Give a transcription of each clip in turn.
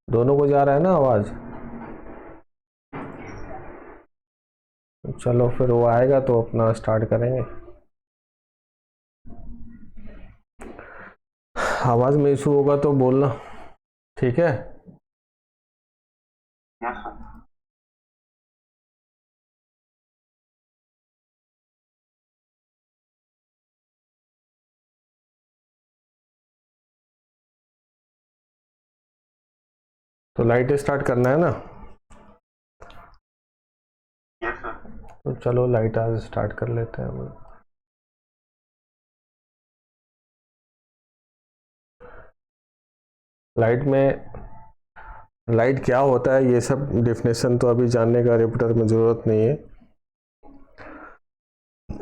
दोनों को जा रहा है ना आवाज? चलो फिर वो आएगा तो अपना स्टार्ट करेंगे। आवाज में इशू होगा तो बोलना, ठीक है? Yes sir. तो लाइट स्टार्ट करना है ना? Yes sir. तो चलो लाइट आज स्टार्ट कर लेते हैं हम लोग। लाइट में लाइट क्या होता है ये सब डेफिनेशन तो अभी जानने का रिपीटर में ज़रूरत नहीं है।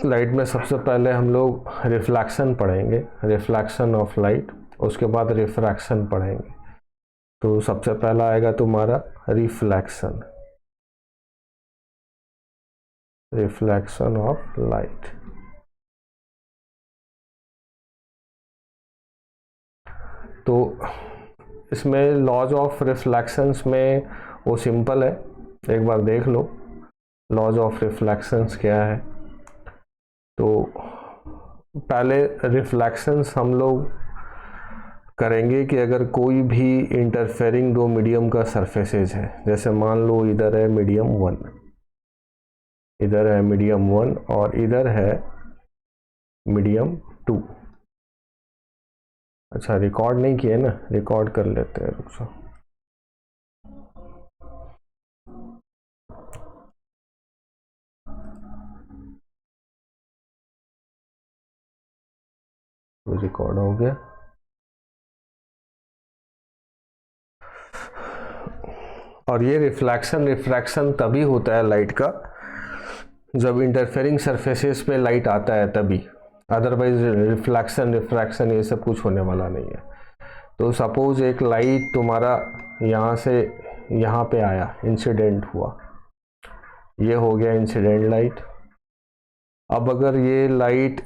लाइट में सबसे पहले हम लोग रिफ्लेक्शन पढ़ेंगे, रिफ्लेक्शन ऑफ लाइट, उसके बाद रिफ्रैक्शन पढ़ेंगे। तो सबसे पहला आएगा तुम्हारा रिफ्लेक्शन, रिफ्लेक्शन ऑफ लाइट। तो इसमें लॉज ऑफ रिफ्लेक्शंस में वो सिंपल है, एक बार देख लो लॉज ऑफ रिफ्लेक्शंस क्या है। तो पहले रिफ्लेक्शंस हम लोग करेंगे कि अगर कोई भी इंटरफेरिंग दो मीडियम का सरफेसेज है, जैसे मान लो इधर है मीडियम 1, इधर है मीडियम 1 और इधर है मीडियम 2। अच्छा रिकॉर्ड नहीं किए ना, रिकॉर्ड कर लेते हैं, रुक जाओ। तो रिकॉर्ड हो गया। और ये रिफ्लेक्शन रिफ्रैक्शन तभी होता है लाइट का जब इंटरफेरिंग सरफेसेस पे लाइट आता है तभी, अदरवाइज रिफ्लेक्शन रिफ्रैक्शन ये सब कुछ होने वाला नहीं है। तो सपोज एक लाइट तुम्हारा यहाँ से यहाँ पे आया, इंसिडेंट हुआ, ये हो गया इंसिडेंट लाइट। अब अगर ये लाइट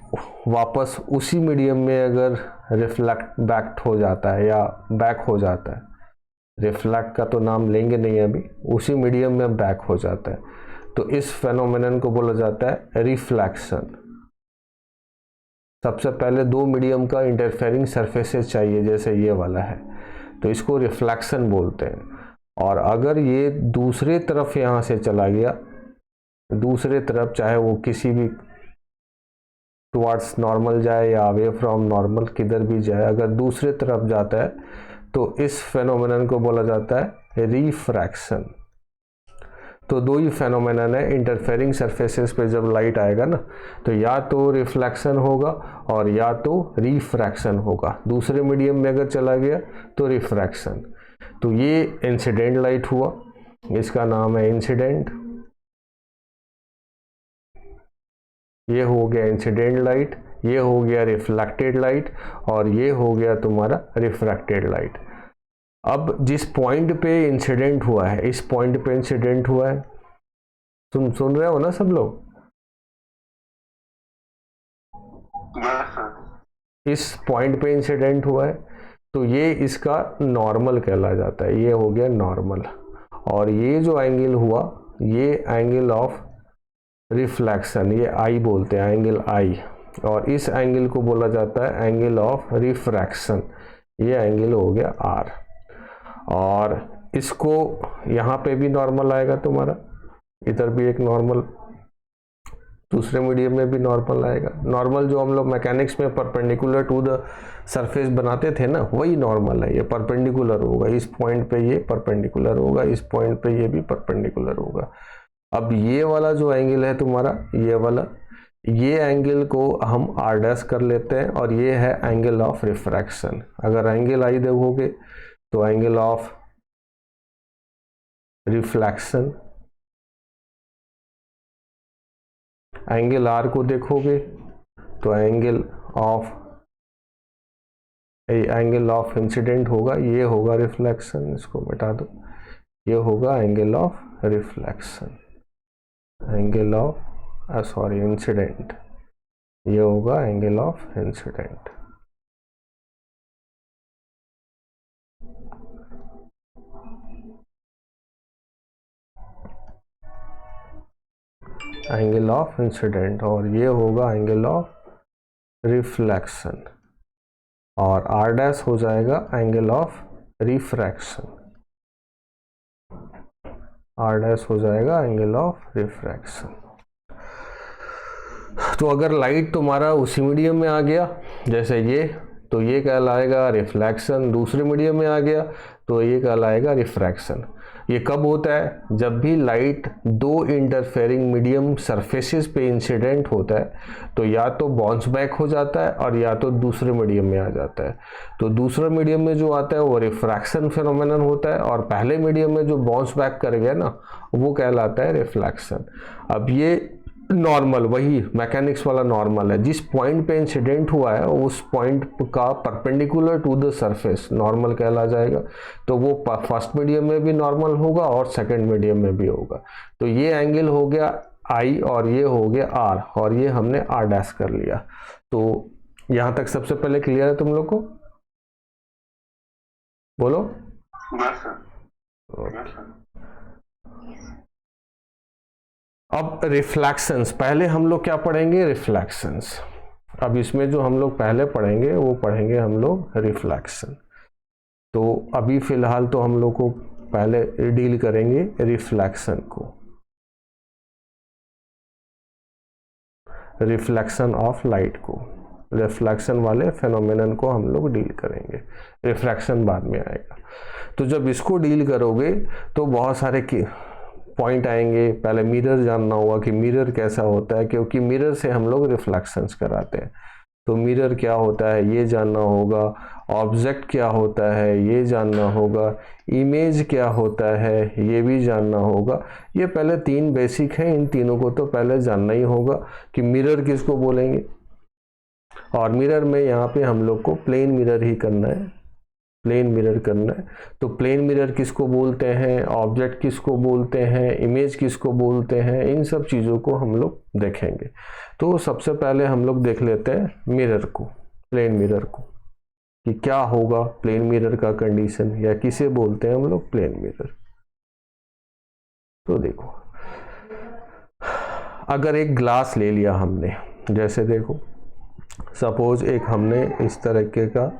वापस उसी मीडियम में अगर रिफ्लेक्ट बैक हो जाता है या बैक हो जाता है, रिफ्लेक्ट का तो नाम लेंगे नहीं अभी, उसी मीडियम में बैक हो जाता है, तो इस फेनोमेनन को बोला जाता है रिफ्लेक्शन। सबसे पहले दो मीडियम का इंटरफेरिंग सरफेसेस चाहिए, जैसे ये वाला है, तो इसको रिफ्लेक्शन बोलते हैं। और अगर ये दूसरे तरफ यहाँ से चला गया, दूसरे तरफ चाहे वो किसी भी टुवर्ड्स नॉर्मल जाए या अवे फ्रॉम नॉर्मल, किधर भी जाए, अगर दूसरे तरफ जाता है तो इस फेनोमेनन को बोला जाता है रिफ्रैक्शन। तो दो ही फेनोमेनन है इंटरफेरिंग सरफेसेस पे, जब लाइट आएगा ना तो या तो रिफ्लेक्शन होगा और या तो रिफ्रैक्शन होगा। दूसरे मीडियम में अगर चला गया तो रिफ्रैक्शन। तो ये इंसिडेंट लाइट हुआ, इसका नाम है इंसिडेंट। ये हो गया इंसिडेंट लाइट, ये हो गया रिफ्लेक्टेड लाइट और ये हो गया तुम्हारा रिफ्रैक्टेड लाइट। अब जिस पॉइंट पे इंसिडेंट हुआ है, इस पॉइंट पे इंसिडेंट हुआ है, सुन रहे हो ना सब लोग? Yes sir. इस पॉइंट पे इंसिडेंट हुआ है तो ये इसका नॉर्मल कहला जाता है, ये हो गया नॉर्मल। और ये जो एंगल हुआ, ये एंगल ऑफ रिफ्लेक्शन, ये आई बोलते हैं, एंगल आई। और इस एंगल को बोला जाता है एंगल ऑफ रिफ्रैक्शन, ये एंगल हो गया आर। और इसको यहाँ पे भी नॉर्मल आएगा तुम्हारा, इधर भी एक नॉर्मल, दूसरे मीडियम में भी नॉर्मल आएगा। नॉर्मल जो हम लोग मैकेनिक्स में परपेंडिकुलर टू द सरफेस बनाते थे ना, वही नॉर्मल है। ये परपेंडिकुलर होगा, इस पॉइंट पे ये परपेंडिकुलर होगा, इस पॉइंट पे ये भी परपेंडिकुलर होगा। अब ये वाला जो एंगल है तुम्हारा, ये वाला, ये एंगल को हम आर डैश कर लेते हैं और ये है एंगल ऑफ रिफ्रैक्शन। अगर एंगल आई देखोगे तो angle of reflection, angle R को देखोगे तो एंगल ऑफ इंसिडेंट होगा, ये होगा रिफ्लेक्शन, इसको मिटा दो, ये होगा angle of reflection, angle of sorry incident, ये होगा angle of incident. Angle of incident, और ये होगा एंगल ऑफ रिफ्लेक्शन, और आर डैश हो जाएगा angle of refraction, R dash हो जाएगा एंगल ऑफ रिफ्रैक्शन। तो अगर लाइट तुम्हारा उसी मीडियम में आ गया जैसे ये, तो ये कहलाएगा रिफ्लेक्शन, दूसरे मीडियम में आ गया तो ये कहलाएगा रिफ्रैक्शन। ये कब होता है? जब भी लाइट दो इंटरफेयरिंग मीडियम सरफेसेस पे इंसिडेंट होता है, तो या तो बाउंस बैक हो जाता है और या तो दूसरे मीडियम में आ जाता है। तो दूसरे मीडियम में जो आता है वो रिफ्रैक्शन फिनोमेनन होता है, और पहले मीडियम में जो बाउंस बैक कर गया ना, वो कहलाता है रिफ्लेक्शन। अब ये नॉर्मल, वही मैकेनिक्स वाला नॉर्मल है, जिस पॉइंट पे इंसिडेंट हुआ है उस पॉइंट का perpendicular to the surface normal कहला जाएगा। तो वो फर्स्ट मीडियम में भी नॉर्मल होगा और सेकंड मीडियम में भी होगा। तो ये एंगल हो गया आई और ये हो गया आर, और ये हमने आर डैश कर लिया। तो यहां तक सबसे पहले क्लियर है तुम लोग को? बोलो। अब रिफ्लेक्शंस, पहले हम लोग क्या पढ़ेंगे? रिफ्लेक्शंस। अब इसमें जो हम लोग पहले पढ़ेंगे वो पढ़ेंगे हम लोग रिफ्लेक्शन। तो अभी फिलहाल तो हम लोग को पहले डील करेंगे रिफ्लेक्शन को, रिफ्लेक्शन ऑफ लाइट को, रिफ्लेक्शन वाले फेनोमेनन को हम लोग डील करेंगे, रिफ्रैक्शन बाद में आएगा। तो जब इसको डील करोगे तो बहुत सारे पॉइंट आएंगे। पहले मिरर जानना होगा कि मिरर कैसा होता है, क्योंकि मिरर से हम लोग रिफ्लेक्शंस कराते हैं। तो मिरर क्या होता है ये जानना होगा, ऑब्जेक्ट क्या होता है ये जानना होगा, इमेज क्या होता है ये भी जानना होगा। ये पहले तीन बेसिक हैं, इन तीनों को तो पहले जानना ही होगा कि मिरर किसको बोलेंगे। और मिरर में यहाँ पे हम लोग को प्लेन मिरर ही करना है, प्लेन मिरर करना है। तो प्लेन मिरर किसको बोलते हैं, ऑब्जेक्ट किसको बोलते हैं, इमेज किसको बोलते हैं, इन सब चीज़ों को हम लोग देखेंगे। तो सबसे पहले हम लोग देख लेते हैं मिरर को, प्लेन मिरर को, कि क्या होगा प्लेन मिरर का कंडीशन, या किसे बोलते हैं हम लोग प्लेन मिरर। तो देखो, अगर एक ग्लास ले लिया हमने, जैसे देखो सपोज एक हमने इस तरीके का,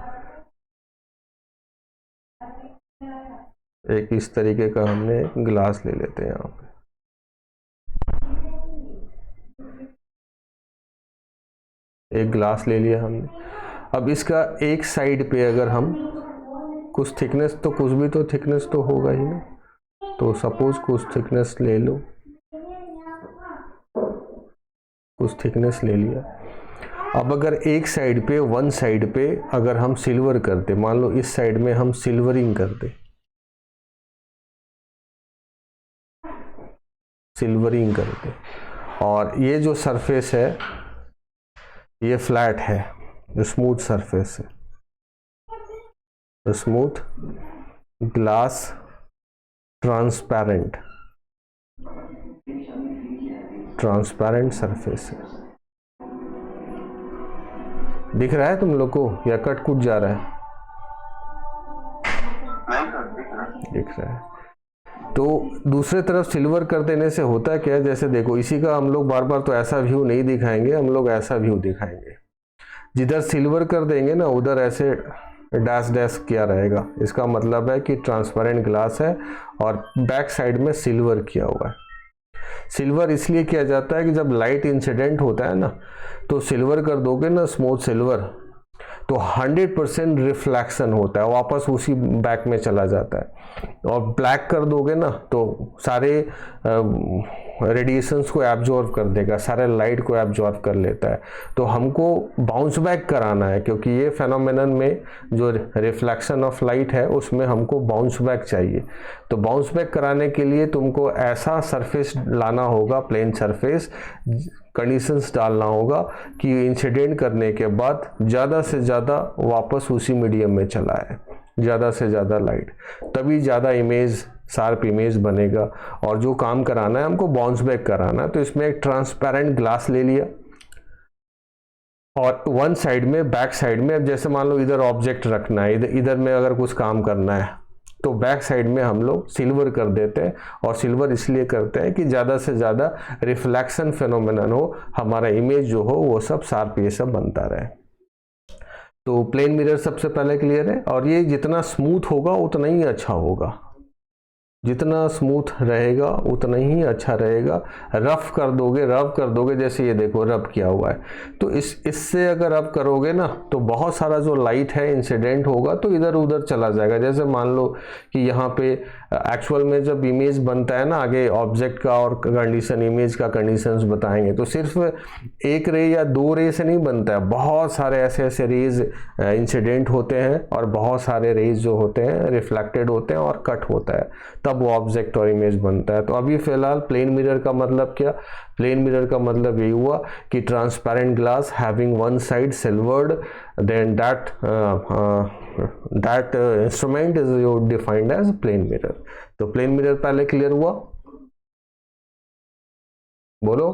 एक इस तरीके का हमने ग्लास ले लेते हैं यहाँ पे, एक ग्लास ले लिया हमने। अब इसका एक साइड पे अगर हम कुछ थिकनेस, तो कुछ भी तो थिकनेस तो होगा ही ना। तो सपोज कुछ थिकनेस ले लो, कुछ थिकनेस ले लिया। अब अगर एक साइड पे, वन साइड पे अगर हम सिल्वर करते, मान लो इस साइड में हम सिल्वरिंग करते, सिल्वरिंग करते, और ये जो सरफेस है ये फ्लैट है, स्मूथ सरफेस है, smooth glass transparent, transparent surface है। दिख रहा है तुम लोग को या कट कुट जा रहा है? दिख रहा है। तो दूसरे तरफ सिल्वर कर देने से होता क्या है, जैसे देखो इसी का हम लोग बार बार तो ऐसा व्यू नहीं दिखाएंगे, हम लोग ऐसा व्यू दिखाएंगे। जिधर सिल्वर कर देंगे ना उधर ऐसे डैश डैश किया रहेगा, इसका मतलब है कि ट्रांसपेरेंट ग्लास है और बैक साइड में सिल्वर किया हुआ है। सिल्वर इसलिए किया जाता है कि जब लाइट इंसिडेंट होता है ना, तो सिल्वर कर दोगे ना, स्मूथ सिल्वर, तो 100% रिफ्लेक्शन होता है, वापस उसी बैक में चला जाता है। और ब्लैक कर दोगे ना तो सारे रेडिएशंस को एब्जॉर्ब कर देगा, सारे लाइट को एब्जॉर्ब कर लेता है। तो हमको बाउंस बैक कराना है, क्योंकि ये फेनोमेनन में जो रिफ्लेक्शन ऑफ लाइट है उसमें हमको बाउंस बैक चाहिए। तो बाउंस बैक कराने के लिए तुमको ऐसा सरफेस लाना होगा, प्लेन सरफेस, कंडीशंस डालना होगा कि इंसिडेंट करने के बाद ज़्यादा से ज़्यादा वापस उसी मीडियम में चला है, ज़्यादा से ज़्यादा लाइट, तभी ज़्यादा इमेज, शार्प इमेज बनेगा। और जो काम कराना है हमको बाउंस बैक कराना है, तो इसमें एक ट्रांसपेरेंट ग्लास ले लिया और वन साइड में, बैक साइड में, अब जैसे मान लो इधर ऑब्जेक्ट रखना है, इधर में अगर कुछ काम करना है तो बैक साइड में हम लोग सिल्वर कर देते हैं, और सिल्वर इसलिए करते हैं कि ज़्यादा से ज़्यादा रिफ्लेक्शन फेनोमेनन हो, हमारा इमेज जो हो वो सब शार्प ये सब बनता रहे। तो प्लेन मिरर सबसे पहले क्लियर है, और ये जितना स्मूथ होगा उतना ही अच्छा होगा, जितना स्मूथ रहेगा उतना ही अच्छा रहेगा। रफ कर दोगे जैसे ये देखो रब किया हुआ है, तो इससे अगर रब करोगे ना तो बहुत सारा जो लाइट है इंसिडेंट होगा तो इधर उधर चला जाएगा। जैसे मान लो कि यहाँ पे एक्चुअल में जब इमेज बनता है ना, आगे ऑब्जेक्ट का और कंडीशन, इमेज का कंडीशंस बताएंगे, तो सिर्फ एक रे या दो रे से नहीं बनता है, बहुत सारे ऐसे ऐसे रेज इंसिडेंट होते हैं और बहुत सारे रेज जो होते हैं रिफ्लेक्टेड होते हैं और कट होता है, तब वो ऑब्जेक्ट और इमेज बनता है। तो अभी फिलहाल प्लेन मिरर का मतलब क्या? प्लेन मिरर का मतलब यही हुआ कि transparent glass having one side silvered, then that instrument is defined as plane mirror. तो प्लेन मिरर पहले क्लियर हुआ, बोलो।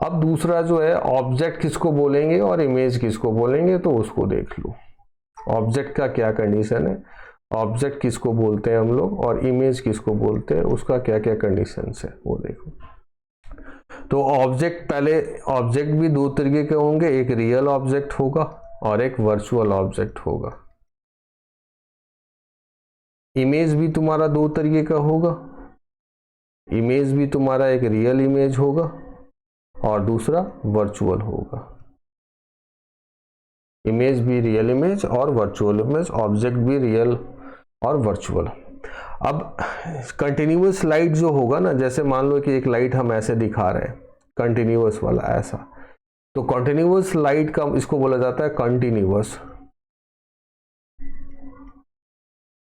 अब दूसरा जो है ऑब्जेक्ट किसको बोलेंगे और इमेज किसको बोलेंगे, तो उसको देख लो। ऑब्जेक्ट का क्या कंडीशन है, ऑब्जेक्ट किसको बोलते हैं हम लोग, और इमेज किसको बोलते हैं, उसका क्या क्या कंडीशन है वो देखो। तो ऑब्जेक्ट, पहले ऑब्जेक्ट भी दो तरीके के होंगे, एक रियल ऑब्जेक्ट होगा और एक वर्चुअल ऑब्जेक्ट होगा। इमेज भी तुम्हारा दो तरीके का होगा, इमेज भी तुम्हारा एक रियल इमेज होगा और दूसरा वर्चुअल होगा। इमेज भी रियल इमेज और वर्चुअल इमेज, ऑब्जेक्ट भी रियल और वर्चुअल। अब कंटिन्यूअस लाइट जो होगा ना, जैसे मान लो कि एक लाइट हम ऐसे दिखा रहे हैं, कंटिन्यूअस वाला ऐसा, तो कंटिन्यूअस लाइट का इसको बोला जाता है continuous,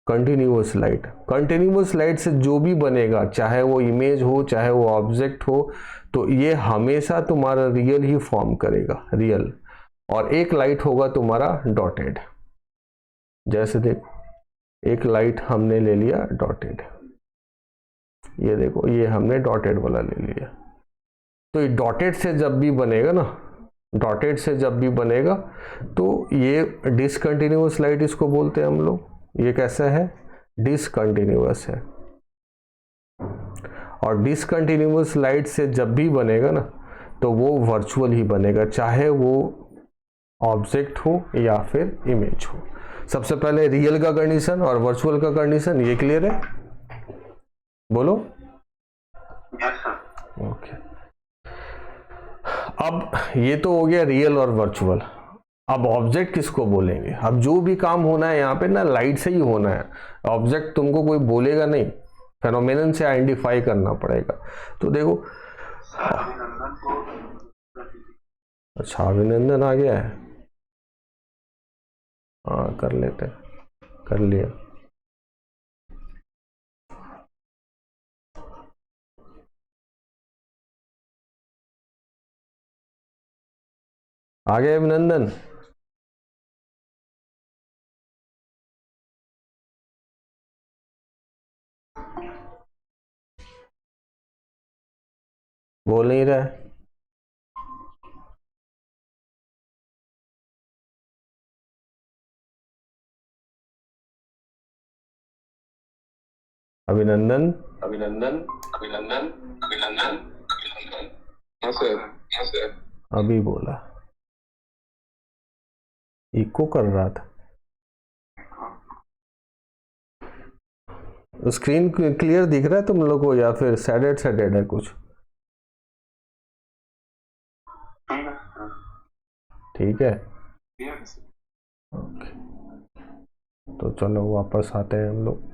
continuous light. Continuous light से जो भी बनेगा, चाहे वो इमेज हो चाहे वो ऑब्जेक्ट हो, तो ये हमेशा तुम्हारा रियल ही फॉर्म करेगा, रियल। और एक लाइट होगा तुम्हारा डॉटेड, जैसे देखो एक लाइट हमने ले लिया डॉटेड, ये देखो ये हमने डॉटेड वाला ले लिया। तो ये डॉटेड से जब भी बनेगा ना, डॉटेड से जब भी बनेगा तो ये डिसकंटिन्यूअस लाइट इसको बोलते हैं हम लोग। ये कैसा है? डिसकंटिन्यूअस है। और डिसकंटिन्यूअस लाइट से जब भी बनेगा ना तो वो वर्चुअल ही बनेगा, चाहे वो ऑब्जेक्ट हो या फिर इमेज हो। सबसे पहले रियल का कंडीशन और वर्चुअल का कंडीशन, ये क्लियर है? बोलो। ओके। अब ये तो हो गया रियल और वर्चुअल। अब ऑब्जेक्ट किसको बोलेंगे? अब जो भी काम होना है यहाँ पे ना लाइट से ही होना है, ऑब्जेक्ट तुमको कोई बोलेगा नहीं, फेनोमेनन से आइडेंटिफाई करना पड़ेगा। तो देखो, अच्छा अभिनंदन आ गया है, हाँ कर लेते, कर लिया। आ गया अभिनंदन? बोल नहीं रहा है। अभिनंदन, अभिनंदन, अभिनंदन, अभिनंदन, अभिनंदन। हाँ सर, हाँ सर। अभी बोला, इको कर रहा था। स्क्रीन क्लियर दिख रहा है तुम लोग को या फिर सैडेड है कुछ? ठीक है, ओके। तो चलो वापस आते हैं हम लोग।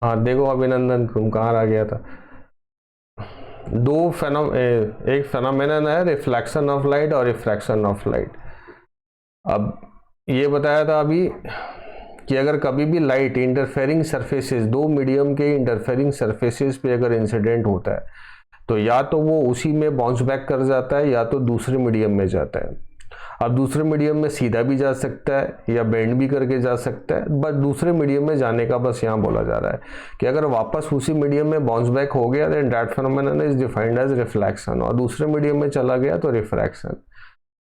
हाँ देखो अभिनंदन, तुम कहाँ आ गया था? एक फेनोमेनन है रिफ्लेक्शन ऑफ लाइट और रिफ्रैक्शन ऑफ लाइट। अब ये बताया था अभी कि अगर कभी भी लाइट इंटरफेरिंग सरफेसेस, दो मीडियम के इंटरफेरिंग सरफेसेस पे अगर इंसिडेंट होता है तो या तो वो उसी में बाउंस बैक कर जाता है या तो दूसरे मीडियम में जाता है। अब दूसरे मीडियम में सीधा भी जा सकता है या बेंड भी करके जा सकता है, बट दूसरे मीडियम में जाने का बस यहाँ बोला जा रहा है कि अगर वापस उसी मीडियम में बाउंस बैक हो गया then that phenomenon is defined as reflection, और दूसरे मीडियम में चला गया तो रिफ्रैक्शन।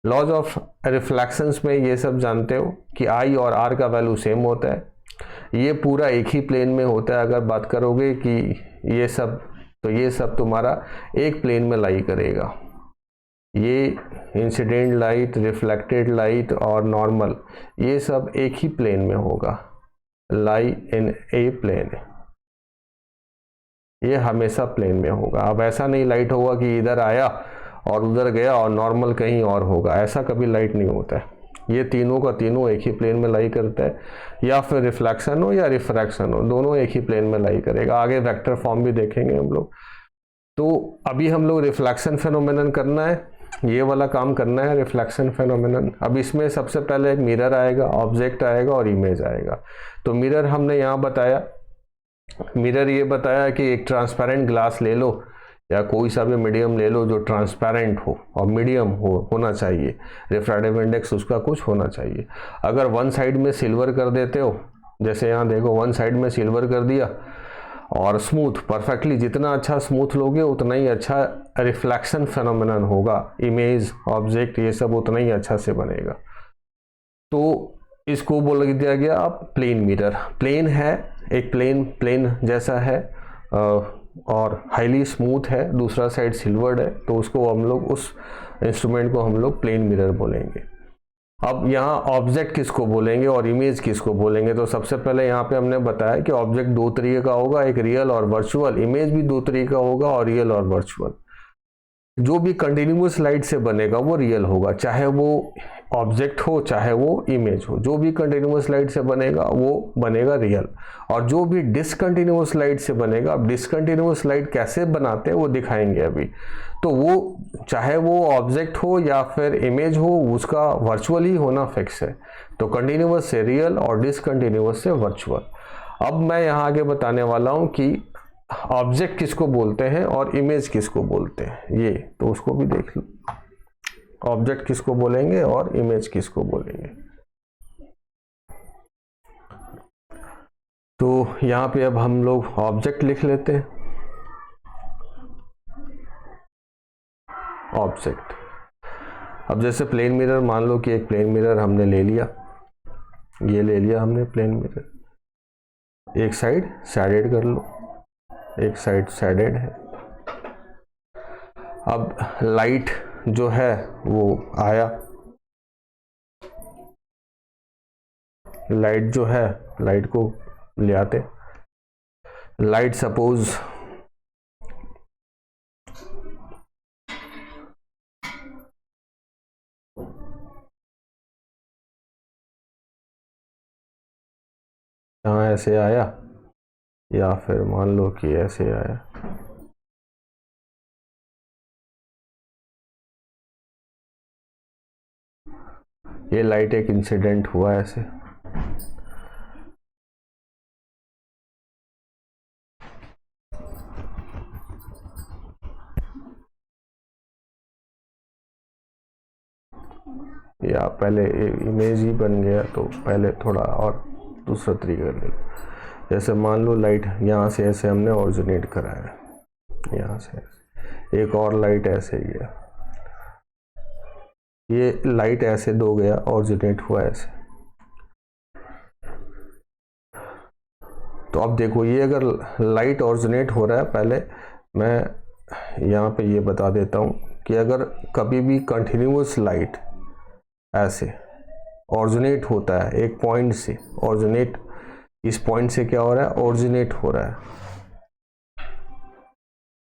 लॉज ऑफ रिफ्लेक्शंस में ये सब जानते हो कि आई और आर का वैल्यू सेम होता है, ये पूरा एक ही प्लेन में होता है। अगर बात करोगे कि ये सब, तो ये सब तुम्हारा एक प्लेन में लाई करेगा। ये इंसिडेंट लाइट, रिफ्लेक्टेड लाइट और नॉर्मल, ये सब एक ही प्लेन में होगा, लाई इन ए प्लेन, ये हमेशा प्लेन में होगा। अब ऐसा नहीं लाइट होगा कि इधर आया और उधर गया और नॉर्मल कहीं और होगा, ऐसा कभी लाइट नहीं होता है। ये तीनों का तीनों एक ही प्लेन में लाई करता है, या फिर रिफ्लेक्शन हो या रिफ्रैक्शन हो, दोनों एक ही प्लेन में लाई करेगा। आगे वेक्टर फॉर्म भी देखेंगे हम लोग। तो अभी हम लोग रिफ्लेक्शन फेनोमेनन करना है, ये वाला काम करना है, रिफ्लेक्शन फेनोमेनन। अब इसमें सबसे पहले एक मिरर आएगा, ऑब्जेक्ट आएगा और इमेज आएगा। तो मिरर हमने यहाँ बताया, मिरर ये बताया कि एक ट्रांसपेरेंट ग्लास ले लो या कोई सा भी मीडियम ले लो जो ट्रांसपेरेंट हो और मीडियम होना चाहिए, रिफ्रैक्टिव इंडेक्स उसका कुछ होना चाहिए। अगर वन साइड में सिल्वर कर देते हो, जैसे यहाँ देखो वन साइड में सिल्वर कर दिया और स्मूथ परफेक्टली, जितना अच्छा स्मूथ लोगे उतना ही अच्छा रिफ्लेक्शन फेनोमेनन होगा, इमेज ऑब्जेक्ट ये सब उतना ही अच्छा से बनेगा। तो इसको बोल दिया गया अब प्लेन मिरर। प्लेन है, एक प्लेन जैसा है और हाईली स्मूथ है, दूसरा साइड सिल्वर्ड है, तो उसको हम लोग, उस इंस्ट्रूमेंट को हम लोग प्लेन मिरर बोलेंगे। अब यहाँ ऑब्जेक्ट किसको बोलेंगे और इमेज किसको बोलेंगे? तो सबसे पहले यहाँ पे हमने बताया कि ऑब्जेक्ट दो तरीके का होगा, एक रियल और वर्चुअल, इमेज भी दो तरीके का होगा और रियल और वर्चुअल। जो भी कंटिन्यूअस लाइट से बनेगा वो रियल होगा, चाहे वो ऑब्जेक्ट हो चाहे वो इमेज हो। जो भी कंटिन्यूअस लाइट से बनेगा वो बनेगा रियल, और जो भी डिसकंटिन्यूअस लाइट से बनेगा, अब डिसकंटिन्यूअस लाइट कैसे बनाते हैं वो दिखाएंगे अभी। तो वो चाहे वो ऑब्जेक्ट हो या फिर इमेज हो, उसका वर्चुअल ही होना फिक्स है। तो कंटिन्यूअस से रियल और डिसकंटिन्यूअस से वर्चुअल। अब मैं यहाँ आगे बताने वाला हूँ कि ऑब्जेक्ट किसको बोलते हैं और इमेज किसको बोलते हैं, ये तो उसको भी देख लो। ऑब्जेक्ट किसको बोलेंगे और इमेज किसको बोलेंगे। तो यहाँ पे अब हम लोग ऑब्जेक्ट लिख लेते हैं। ऑब्जेक्ट, अब जैसे प्लेन मिरर, मान लो कि एक प्लेन मिरर हमने ले लिया, ये ले लिया हमने प्लेन मिरर। एक साइड सैडेड कर लो, एक साइड सैडेड है। अब लाइट जो है वो आया, लाइट जो है, लाइट को ले आते। लाइट सपोज यहाँ ऐसे आया, या फिर मान लो कि ऐसे आया। ये लाइट एक इंसिडेंट हुआ ऐसे, या पहले इमेज ही बन गया, तो पहले थोड़ा और दूसरा तरीका ले लो। जैसे मान लो लाइट यहाँ से ऐसे हमने ऑरिजिनेट कराया, यहाँ से एक और लाइट ऐसे गया, ये लाइट ऐसे दो गया, ऑरिजिनेट हुआ ऐसे। तो अब देखो, ये अगर लाइट ऑरिजिनेट हो रहा है, पहले मैं यहाँ पे ये बता देता हूँ कि अगर कभी भी कंटिन्यूअस लाइट ऐसे ऑरिजिनेट होता है एक पॉइंट से, ऑरिजिनेट, इस पॉइंट से क्या हो रहा है, ऑरिजिनेट हो रहा है,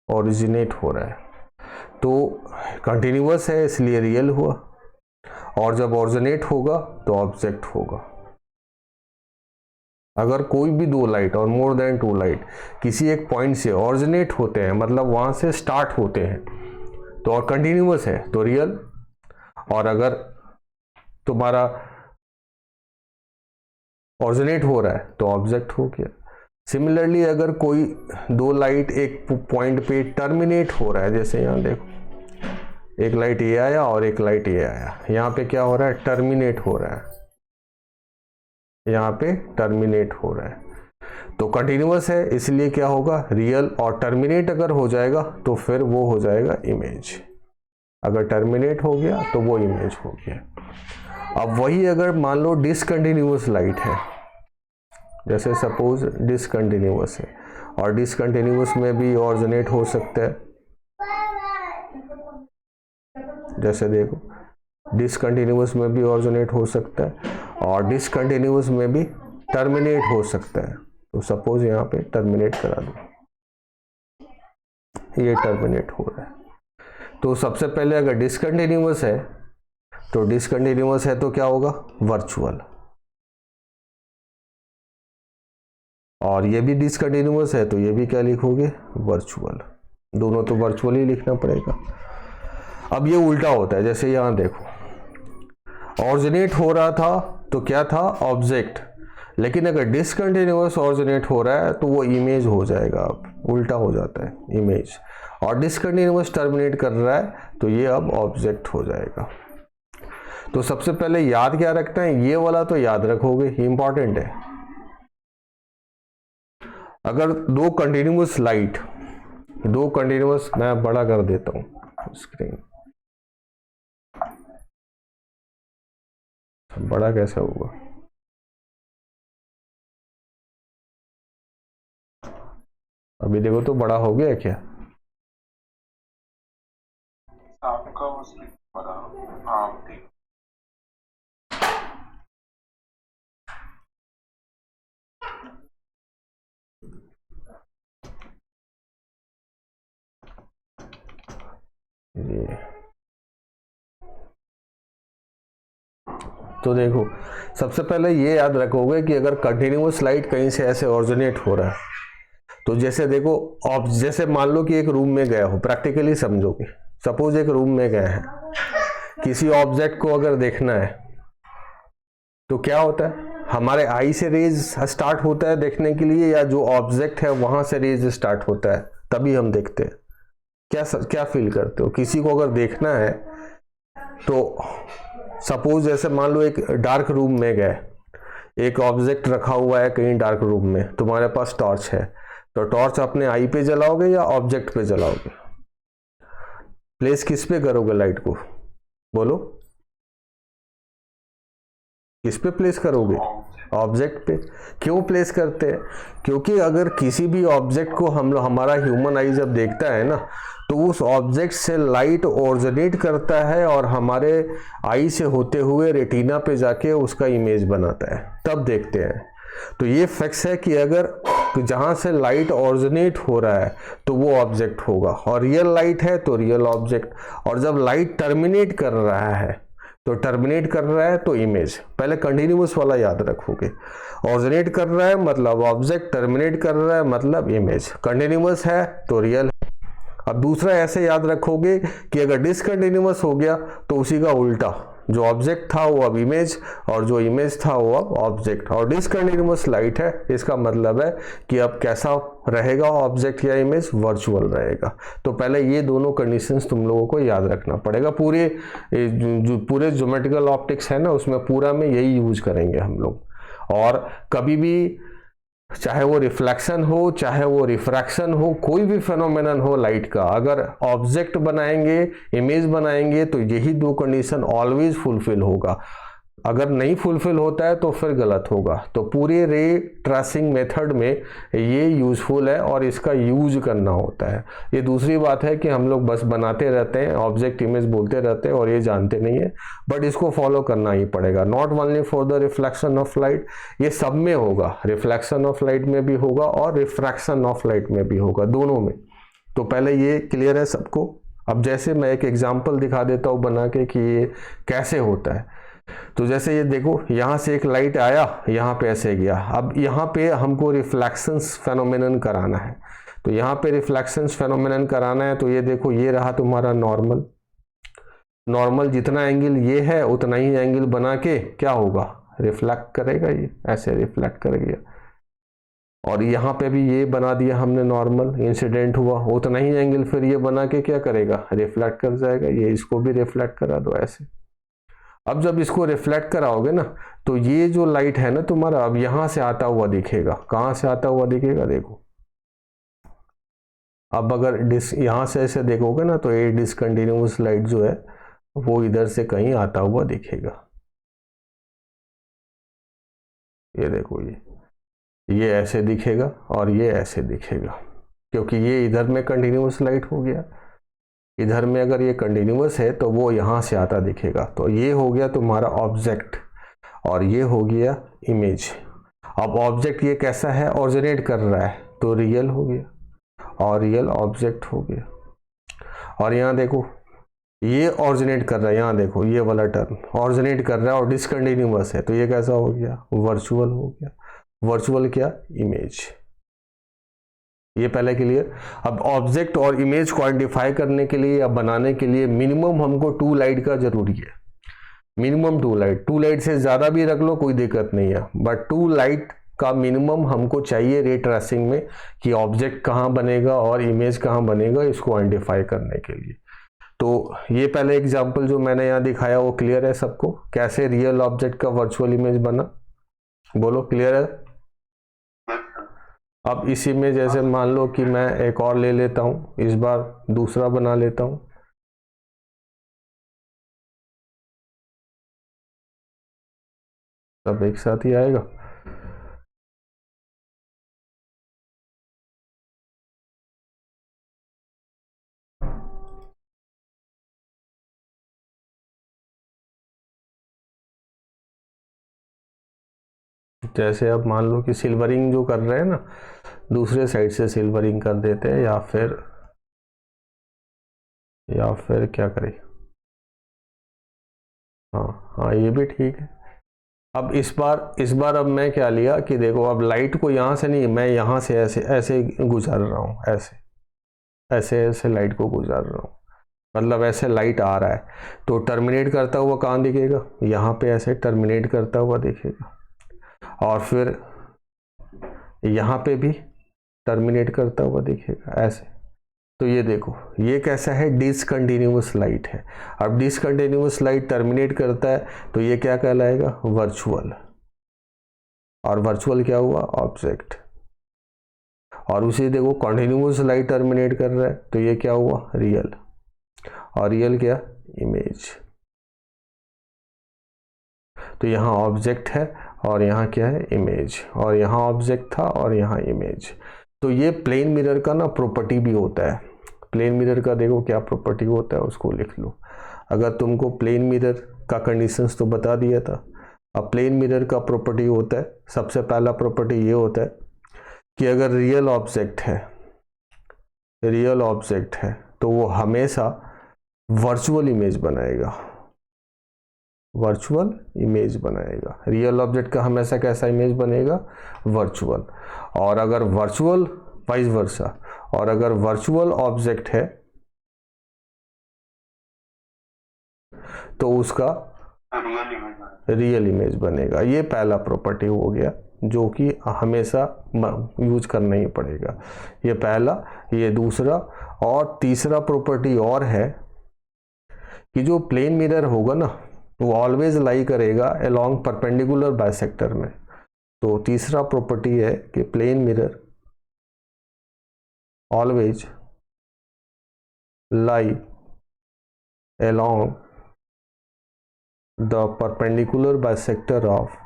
ऑरिजिनेट हो रहा है, तो कंटिन्यूअस है इसलिए रियल हुआ, और जब ऑरिजिनेट होगा तो ऑब्जेक्ट होगा। अगर कोई भी दो लाइट और मोर देन टू लाइट किसी एक पॉइंट से ऑरिजिनेट होते हैं, मतलब वहां से स्टार्ट होते हैं, तो और कंटिन्यूअस है तो रियल, और अगर तुम्हारा ऑरिजिनेट हो रहा है तो ऑब्जेक्ट हो गया। सिमिलरली अगर कोई दो लाइट एक पॉइंट पे टर्मिनेट हो रहा है, जैसे यहाँ देखो एक लाइट ये आया और एक लाइट ये आया, यहाँ पे क्या हो रहा है, टर्मिनेट हो रहा है, यहाँ पे टर्मिनेट हो रहा है, तो कंटिन्यूअस है इसलिए क्या होगा, रियल, और टर्मिनेट अगर हो जाएगा तो फिर वो हो जाएगा इमेज। अगर टर्मिनेट हो गया तो वो इमेज हो गया। अब वही अगर मान लो डिसकंटिन्यूअस लाइट है, जैसे सपोज डिसकंटिन्यूअस है, और डिसकंटिन्यूअस में भी ऑरिजिनेट हो सकता है, जैसे देखो डिसकंटिन्यूअस में भी ऑरिजिनेट हो सकता है और डिसकंटिन्यूअस में भी टर्मिनेट हो सकता है। तो सपोज यहाँ पे टर्मिनेट करा दो, ये टर्मिनेट हो रहा है। तो सबसे पहले अगर डिसकंटिन्यूअस है तो डिसकंटिन्यूअस है तो क्या होगा, वर्चुअल, और ये भी डिसकंटिन्यूअस है तो ये भी क्या लिखोगे, वर्चुअल। दोनों तो वर्चुअल ही लिखना पड़ेगा। अब ये उल्टा होता है, जैसे यहाँ देखो ऑरिजिनेट हो रहा था तो क्या था, ऑब्जेक्ट, लेकिन अगर डिसकंटिन्यूअस ऑरिजिनेट हो रहा है तो वो इमेज हो जाएगा, अब उल्टा हो जाता है इमेज, और डिसकंटिन्यूअस टर्मिनेट कर रहा है तो ये अब ऑब्जेक्ट हो जाएगा। तो सबसे पहले याद क्या रखना है, ये वाला तो याद रखोगे, इंपॉर्टेंट है। अगर दो कंटिन्यूअस लाइट, दो कंटिन्यूअस, मैं बड़ा कर देता हूं स्क्रीन, बड़ा कैसे होगा, अभी देखो तो बड़ा हो गया क्या, आपका बड़ा, हाँ ठीक। ये तो देखो सबसे पहले ये याद रखोगे कि अगर कंटिन्यूअस लाइट कहीं से ऐसे ऑरिजिनेट हो रहा है, तो जैसे देखो जैसे मान लो कि एक रूम में गया हो, प्रैक्टिकली समझोगे, सपोज एक रूम में गए हैं, किसी ऑब्जेक्ट को अगर देखना है तो क्या होता है, हमारे आई से रेज स्टार्ट होता है देखने के लिए, या जो ऑब्जेक्ट है वहां से रेज स्टार्ट होता है तभी हम देखते हैं। क्या फील करते हो, किसी को अगर देखना है तो सपोज जैसे मान लो एक डार्क रूम में गए, एक ऑब्जेक्ट रखा हुआ है कहीं डार्क रूम में, तुम्हारे पास टॉर्च है, तो टॉर्च अपने आई पे जलाओगे या ऑब्जेक्ट पे जलाओगे, प्लेस किस पे करोगे लाइट को, बोलो किस पे प्लेस करोगे, ऑब्जेक्ट पे। क्यों प्लेस करते हैं, क्योंकि अगर किसी भी ऑब्जेक्ट को हमारा ह्यूमन आई जब देखता है ना, तो उस ऑब्जेक्ट से लाइट ऑरिजिनेट करता है और हमारे आई से होते हुए रेटिना पे जाके उसका इमेज बनाता है, तब देखते हैं। तो ये फिक्स है कि अगर जहां से लाइट ऑरिजिनेट हो रहा है तो वो ऑब्जेक्ट होगा, और रियल लाइट है तो रियल ऑब्जेक्ट, और जब लाइट टर्मिनेट कर रहा है तो टर्मिनेट कर रहा है तो इमेज। पहले कंटिन्यूअस वाला याद रखोगे, ऑरिजिनेट कर रहा है मतलब ऑब्जेक्ट, टर्मिनेट कर रहा है मतलब इमेज, कंटिन्यूअस है तो रियल। अब दूसरा ऐसे याद रखोगे कि अगर डिसकंटिन्यूअस हो गया तो उसी का उल्टा, जो ऑब्जेक्ट था वो अब इमेज, और जो इमेज था वो अब ऑब्जेक्ट, और डिसकंटिन्यूअस लाइट है इसका मतलब है कि अब कैसा रहेगा ऑब्जेक्ट या इमेज, वर्चुअल रहेगा। तो पहले ये दोनों कंडीशंस तुम लोगों को याद रखना पड़ेगा। पूरे जो पूरे ज्योमेट्रिकल ऑप्टिक्स है ना उसमें पूरा में यही यूज करेंगे हम लोग। और कभी भी चाहे वो रिफ्लेक्शन हो चाहे वो रिफ्रैक्शन हो, कोई भी फेनोमेनन हो लाइट का, अगर ऑब्जेक्ट बनाएंगे, इमेज बनाएंगे, तो यही दो कंडीशन ऑलवेज फुलफिल होगा। अगर नहीं फुलफिल होता है तो फिर गलत होगा। तो पूरे रे ट्रेसिंग मेथड में ये यूजफुल है और इसका यूज करना होता है। ये दूसरी बात है कि हम लोग बस बनाते रहते हैं, ऑब्जेक्ट इमेज बोलते रहते हैं और ये जानते नहीं है, बट इसको फॉलो करना ही पड़ेगा। Not only for the reflection of light, ये सब में होगा, रिफ्लेक्शन ऑफ लाइट में भी होगा और रिफ्रैक्शन ऑफ लाइट में भी होगा, दोनों में। तो पहले ये क्लियर है सबको। अब जैसे मैं एक एग्जाम्पल दिखा देता हूँ बना के कि ये कैसे होता है। तो जैसे ये देखो, यहाँ से एक लाइट आया, यहाँ पे ऐसे गया। अब यहाँ पे हमको रिफ्लेक्शंस फेनोमेनन कराना है, तो यहाँ पे रिफ्लेक्शंस फेनोमेनन कराना है। तो ये देखो, ये रहा तुम्हारा नॉर्मल। नॉर्मल जितना एंगल ये है उतना ही एंगल बना के क्या होगा, रिफ्लेक्ट करेगा, ये ऐसे रिफ्लेक्ट करेगा। और यहाँ पे भी ये बना दिया हमने नॉर्मल, इंसिडेंट हुआ, उतना ही एंगल फिर ये बना के क्या करेगा, रिफ्लेक्ट कर जाएगा। ये इसको भी रिफ्लेक्ट करा दो ऐसे। अब जब इसको रिफ्लेक्ट कराओगे ना, तो ये जो लाइट है ना तुम्हारा, अब यहां से आता हुआ दिखेगा। कहां से आता हुआ दिखेगा, देखो अब अगर यहाँ से ऐसे देखोगे ना तो ये डिसकंटिन्यूअस लाइट जो है वो इधर से कहीं आता हुआ दिखेगा। ये देखो, ये ऐसे दिखेगा और ये ऐसे दिखेगा, क्योंकि ये इधर में कंटिन्यूअस लाइट हो गया। इधर में अगर ये कंटिन्यूअस है तो वो यहाँ से आता दिखेगा। तो ये हो गया तुम्हारा ऑब्जेक्ट और ये हो गया इमेज। अब ऑब्जेक्ट ये कैसा है, ऑरिजिनेट कर रहा है, तो रियल हो गया और रियल ऑब्जेक्ट हो गया। और यहाँ देखो ये ऑरिजिनेट कर रहा है, यहाँ देखो ये वाला टर्म ऑरिजिनेट कर रहा है और डिसकंटिन्यूअस है, तो ये कैसा हो गया, वर्चुअल हो गया। वर्चुअल क्या, इमेज। ये पहले क्लियर। अब ऑब्जेक्ट और इमेज को आइडेंटिफाई करने के लिए या बनाने के लिए मिनिमम हमको 2 लाइट का जरूरी है। मिनिमम 2 लाइट, 2 लाइट से ज़्यादा भी रख लो कोई दिक्कत नहीं है, बट 2 लाइट का मिनिमम हमको चाहिए रे ट्रेसिंग में, कि ऑब्जेक्ट कहाँ बनेगा और इमेज कहाँ बनेगा, इसको आइडेंटिफाई करने के लिए। तो ये पहले एग्जांपल जो मैंने यहाँ दिखाया वो क्लियर है सबको, कैसे रियल ऑब्जेक्ट का वर्चुअल इमेज बना, बोलो क्लियर है। अब इसी में जैसे मान लो कि मैं एक और ले लेता हूँ, इस बार दूसरा बना लेता हूँ। सब एक साथ ही आएगा। जैसे अब मान लो कि सिल्वरिंग जो कर रहे हैं ना, दूसरे साइड से सिल्वरिंग कर देते हैं, या फिर क्या करें, हाँ ये भी ठीक है। अब इस बार अब मैं क्या लिया कि देखो, अब लाइट को यहाँ से नहीं, मैं यहाँ से ऐसे ऐसे गुजार रहा हूँ, ऐसे लाइट को गुजार रहा हूँ, मतलब ऐसे लाइट आ रहा है, तो टर्मिनेट करता हुआ कहाँ दिखेगा, यहाँ पे ऐसे टर्मिनेट करता हुआ दिखेगा, और फिर यहाँ पे भी टर्मिनेट करता हुआ दिखेगा ऐसे। तो ये देखो ये कैसा है, डिसकंटिन्यूअस लाइट है। अब डिसकंटिन्यूअस लाइट टर्मिनेट करता है तो ये क्या कहलाएगा, वर्चुअल। और वर्चुअल क्या हुआ, ऑब्जेक्ट। और उसे देखो कंटिन्यूअस लाइट टर्मिनेट कर रहा है तो ये क्या हुआ, रियल। और रियल क्या, इमेज। तो यहाँ ऑब्जेक्ट है और यहाँ क्या है, इमेज। और यहाँ ऑब्जेक्ट था और यहाँ इमेज। तो ये प्लेन मिरर का ना प्रॉपर्टी भी होता है। प्लेन मिरर का देखो क्या प्रॉपर्टी होता है, उसको लिख लो। अगर तुमको प्लेन मिरर का कंडीशंस तो बता दिया था। अब प्लेन मिरर का प्रॉपर्टी होता है, सबसे पहला प्रॉपर्टी ये होता है कि अगर रियल ऑब्जेक्ट है तो वो हमेशा वर्चुअल इमेज बनाएगा। रियल ऑब्जेक्ट का हमेशा कैसा इमेज बनेगा, वर्चुअल। और अगर वर्चुअल, वाइस वर्सा, और अगर वर्चुअल ऑब्जेक्ट है तो उसका रियल इमेज बनेगा। ये पहला प्रॉपर्टी हो गया जो कि हमेशा यूज करना ही पड़ेगा। ये पहला, ये दूसरा, और तीसरा प्रॉपर्टी और है कि जो प्लेन मिरर होगा ना वो ऑलवेज लाई करेगा अलोंग परपेंडिकुलर बाइसेक्टर में। तो तीसरा प्रॉपर्टी है कि plane mirror always lie along the perpendicular bisector of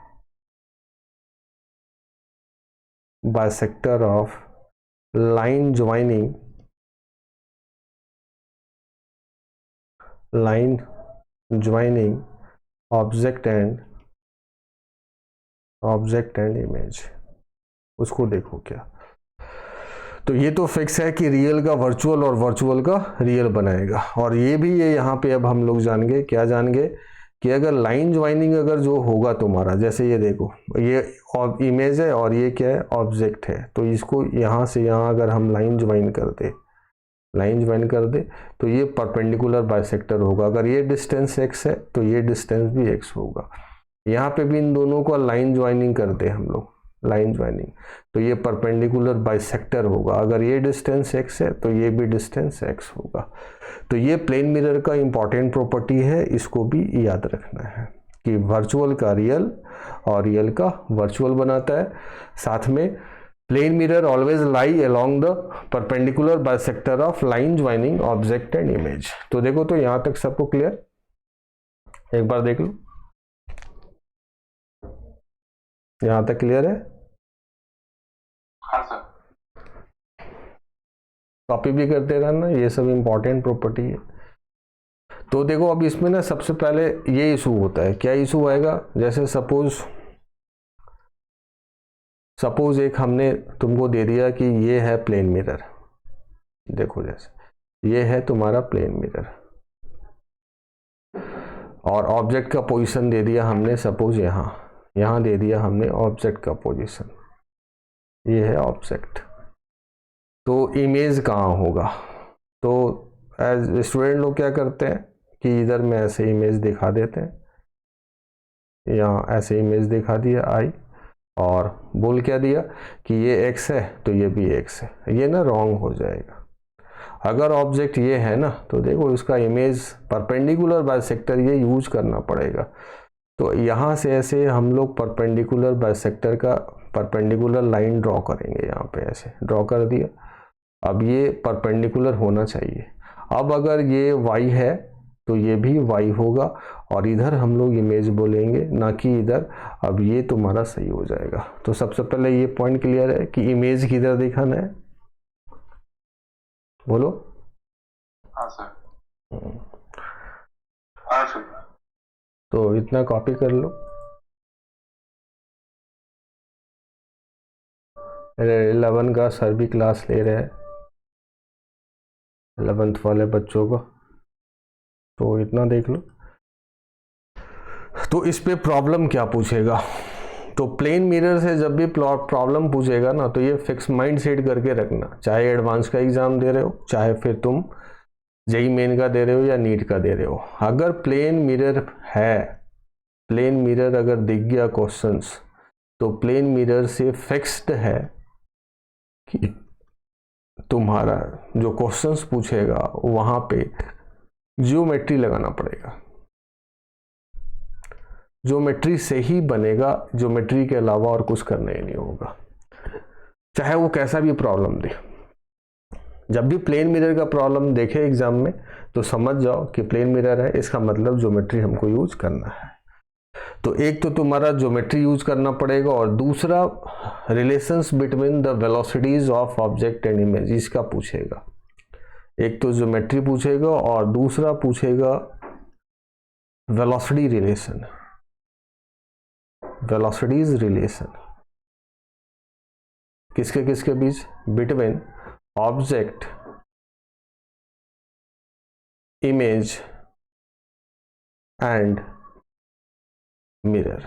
line joining object and image. उसको देखो क्या। तो ये तो फिक्स है कि रियल का वर्चुअल और वर्चुअल का रियल बनाएगा। और ये भी ये यहाँ पे अब हम लोग जानेंगे कि अगर लाइन ज्वाइनिंग अगर जो होगा तुम्हारा, जैसे ये देखो ये इमेज है और ये क्या है, ऑब्जेक्ट है, तो इसको यहाँ से यहाँ अगर हम लाइन ज्वाइन कर दे तो ये परपेंडिकुलर बाइसेक्टर होगा। अगर ये डिस्टेंस x है तो ये डिस्टेंस भी x होगा। यहाँ पे भी इन दोनों को लाइन ज्वाइनिंग कर दे हम लोग, लाइन ज्वाइनिंग, तो ये परपेंडिकुलर बाइसेक्टर होगा। अगर ये डिस्टेंस x है तो ये भी डिस्टेंस x होगा। तो ये प्लेन मिरर का इंपॉर्टेंट प्रॉपर्टी है, इसको भी याद रखना है कि वर्चुअल का रियल और रियल का वर्चुअल बनाता है। साथ में plane mirror always lie along the perpendicular bisector of line joining object and image. तो देखो, तो यहां तक सबको क्लियर? एक बार देख लो, यहां तक क्लियर है? हाँ सर। कॉपी भी करते रहना, ये सब इंपॉर्टेंट प्रॉपर्टी है। तो देखो, अब इसमें ना सबसे पहले ये इशू होता है। क्या इशू आएगा? जैसे सपोज एक हमने तुमको दे दिया कि ये है प्लेन मिरर। देखो, जैसे ये है तुम्हारा प्लेन मिरर और ऑब्जेक्ट का पोजीशन दे दिया हमने, सपोज यहां दे दिया हमने ऑब्जेक्ट का पोजीशन, ये है ऑब्जेक्ट। तो इमेज कहाँ होगा? तो एज स्टूडेंट लोग क्या करते हैं कि इधर में ऐसे इमेज दिखा देते हैं, यहाँ ऐसे इमेज दिखा दिया आई, और बोल क्या दिया कि ये x है तो ये भी x है। ये ना रॉन्ग हो जाएगा। अगर ऑब्जेक्ट ये है ना, तो देखो इसका इमेज परपेंडिकुलर बाइसेक्टर ये यूज करना पड़ेगा। तो यहाँ से ऐसे हम लोग परपेंडिकुलर बाइसेक्टर का परपेंडिकुलर लाइन ड्रॉ करेंगे। यहाँ पे ऐसे ड्रॉ कर दिया। अब ये परपेंडिकुलर होना चाहिए। अब अगर ये y है तो ये भी y होगा, और इधर हम लोग इमेज बोलेंगे, ना कि इधर। अब ये तुम्हारा सही हो जाएगा। तो सबसे पहले ये पॉइंट क्लियर है कि इमेज किधर दिखाना है? बोलो। हाँ सर। हाँ सर। तो इतना कॉपी कर लो। 11 का सर भी क्लास ले रहे हैं 11th वाले बच्चों को, तो इतना देख लो। तो इस पे प्रॉब्लम क्या पूछेगा? तो प्लेन मिरर से जब भी प्रॉब्लम पूछेगा ना, तो ये फिक्स माइंड सेट करके रखना, चाहे एडवांस का एग्जाम दे रहे हो, चाहे फिर तुम जेई मेन का दे रहे हो या नीट का दे रहे हो। अगर प्लेन मिरर है, प्लेन मिरर अगर दिख गया क्वेश्चंस, तो प्लेन मिरर से फिक्स्ड है कि तुम्हारा जो क्वेश्चंस पूछेगा वहां पे ज्योमेट्री लगाना पड़ेगा। ज्योमेट्री से ही बनेगा, ज्योमेट्री के अलावा और कुछ करना ही नहीं होगा, चाहे वो कैसा भी प्रॉब्लम दे। जब भी प्लेन मिरर का प्रॉब्लम देखे एग्जाम में, तो समझ जाओ कि प्लेन मिरर है, इसका मतलब ज्योमेट्री हमको यूज करना है। तो एक तो तुम्हारा ज्योमेट्री यूज करना पड़ेगा, और दूसरा relations between the velocities of object and image, इसका पूछेगा। एक तो ज्योमेट्री पूछेगा और दूसरा पूछेगा वेलोसिटी रिलेशन, वेलोसिटीज रिलेशन किसके किसके बीच? Between object, image and mirror.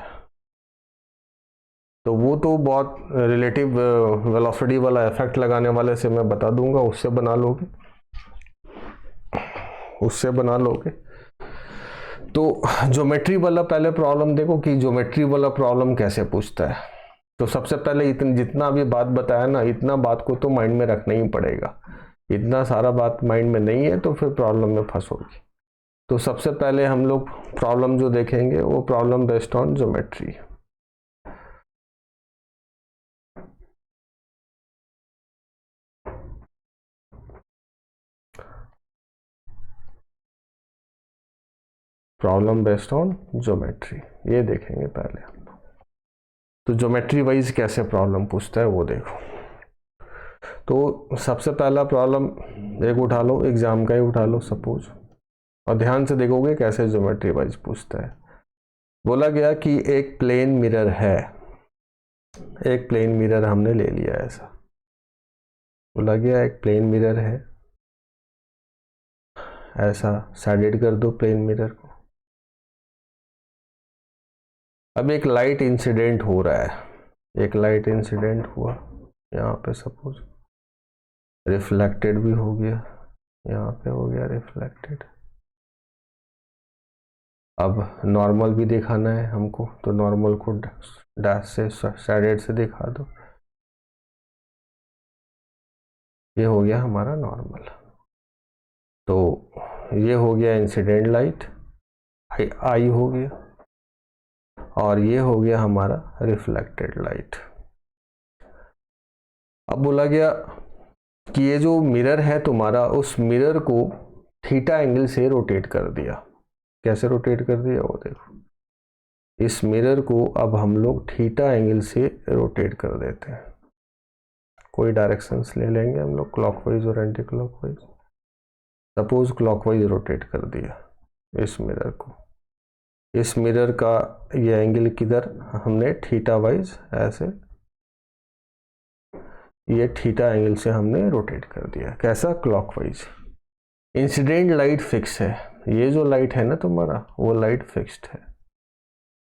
तो वो तो बहुत रिलेटिव वेलोसिटी वाला इफेक्ट लगाने वाले से मैं बता दूंगा, उससे बना लोगे, उससे बना लोगे। तो ज्योमेट्री वाला पहले प्रॉब्लम देखो कि ज्योमेट्री वाला प्रॉब्लम कैसे पूछता है। तो सबसे पहले जितना भी बात बताया ना, इतना बात को तो माइंड में रखना ही पड़ेगा। इतना सारा बात माइंड में नहीं है तो फिर प्रॉब्लम में फंसोगी। तो सबसे पहले हम लोग प्रॉब्लम जो देखेंगे वो problem based on geometry. Problem based on geometry, ये देखेंगे पहले। तो ज्योमेट्री वाइज कैसे प्रॉब्लम पूछता है वो देखो। तो सबसे पहला प्रॉब्लम एक उठा लो, एग्जाम का ही उठा लो सपोज, और ध्यान से देखोगे कैसे ज्योमेट्री वाइज पूछता है। बोला गया कि एक प्लेन मिरर है, एक प्लेन मिरर हमने ले लिया ऐसा। बोला गया एक प्लेन मिरर है, ऐसा साइडेड कर दो प्लेन मिरर को। अब एक लाइट इंसिडेंट हो रहा है, एक लाइट इंसिडेंट हुआ यहाँ पे, सपोज रिफ्लेक्टेड भी हो गया, यहाँ पे हो गया रिफ्लेक्टेड। अब नॉर्मल भी दिखाना है हमको, तो नॉर्मल को डैश से साइडेड से दिखा दो। ये हो गया हमारा नॉर्मल। तो ये हो गया इंसिडेंट लाइट, आई हो गया, और ये हो गया हमारा रिफ्लेक्टेड लाइट। अब बोला गया कि ये जो मिरर है तुम्हारा, उस मिरर को थीटा एंगल से रोटेट कर दिया। कैसे रोटेट कर दिया वो देखो, इस मिरर को अब हम लोग थीटा एंगल से रोटेट कर देते हैं। कोई डायरेक्शंस ले लेंगे हम लोग, क्लॉकवाइज और anti clockwise. Suppose clockwise rotate कर दिया इस मिरर को, इस मिरर का ये एंगल किधर हमने थीटा वाइज ऐसे ये थीटा एंगल से हमने रोटेट कर दिया। कैसा? क्लॉकवाइज। इंसिडेंट लाइट फिक्स है, ये जो लाइट है ना तुम्हारा वो लाइट फिक्स्ड है।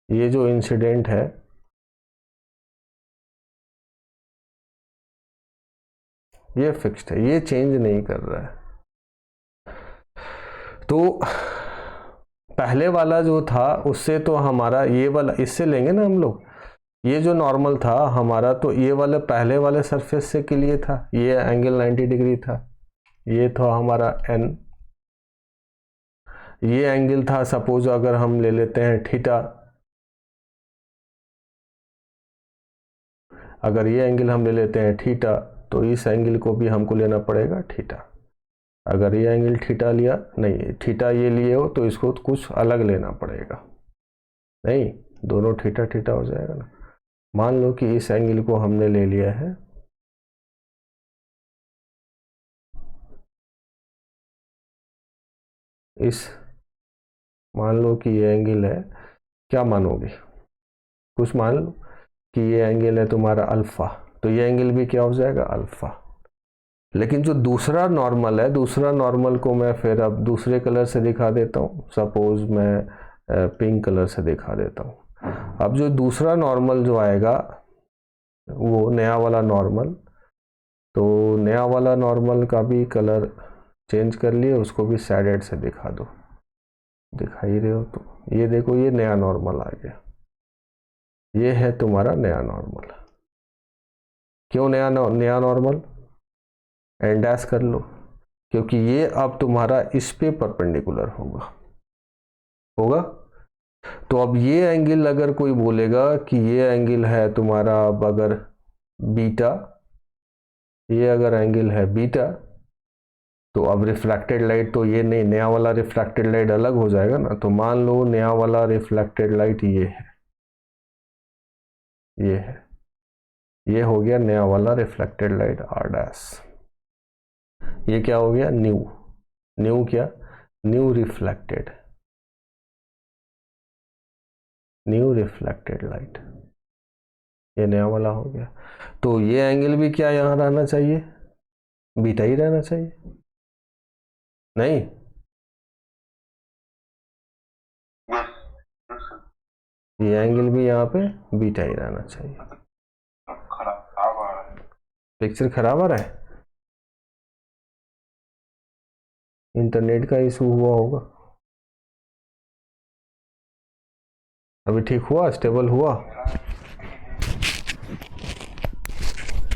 ये जो इंसिडेंट है ये फिक्स्ड है, ये चेंज नहीं कर रहा है। तो पहले वाला जो था उससे तो हमारा ये वाला, इससे लेंगे ना हम लोग, ये जो नॉर्मल था हमारा, तो ये वाले पहले वाले सरफेस से के लिए था, ये एंगल 90 डिग्री था, ये था हमारा n, ये एंगल था सपोज अगर हम ले लेते हैं थीटा, अगर ये एंगल हम ले लेते हैं थीटा तो इस एंगल को भी हमको लेना पड़ेगा थीटा। अगर ये एंगल थीटा लिया, नहीं थीटा ये लिए हो तो इसको कुछ अलग लेना पड़ेगा, नहीं दोनों थीटा थीटा हो जाएगा ना। मान लो कि इस एंगल को हमने ले लिया है इस, मान लो कि ये एंगल है, क्या मानोगे, कुछ मान लो कि ये एंगल है तुम्हारा अल्फा, तो ये एंगल भी क्या हो जाएगा? अल्फा। लेकिन जो दूसरा नॉर्मल है, दूसरा नॉर्मल को मैं फिर अब दूसरे कलर से दिखा देता हूँ, सपोज मैं पिंक कलर से दिखा देता हूँ। अब जो दूसरा नॉर्मल जो आएगा वो नया वाला नॉर्मल, तो नया वाला नॉर्मल का भी कलर चेंज कर लिए, उसको भी सैडेड से दिखा दो, दिखाई रहे हो तो ये देखो ये नया नॉर्मल आ गया, ये है तुम्हारा नया नॉर्मल। क्यों नया नॉर्मल? एंड डैश कर लो, क्योंकि ये अब तुम्हारा इस पे परपेंडिकुलर होगा। तो अब ये एंगल अगर कोई बोलेगा कि ये एंगल है तुम्हारा, अब अगर बीटा, ये अगर एंगल है बीटा, तो अब रिफ्लेक्टेड लाइट तो ये नहीं, नया वाला रिफ्लेक्टेड लाइट अलग हो जाएगा ना। तो मान लो नया वाला रिफ्लेक्टेड लाइट ये है, ये हो गया नया वाला रिफ्लेक्टेड लाइट आर डैश। ये क्या हो गया? न्यू क्या? न्यू रिफ्लेक्टेड लाइट, ये नया वाला हो गया। तो ये एंगल भी क्या यहां रहना चाहिए? बीटा ही रहना चाहिए, नहीं? ये एंगल भी यहाँ पे बीटा ही रहना चाहिए। पिक्चर खराब आ रहा है, इंटरनेट का इशू हुआ होगा। अभी ठीक हुआ? स्टेबल हुआ?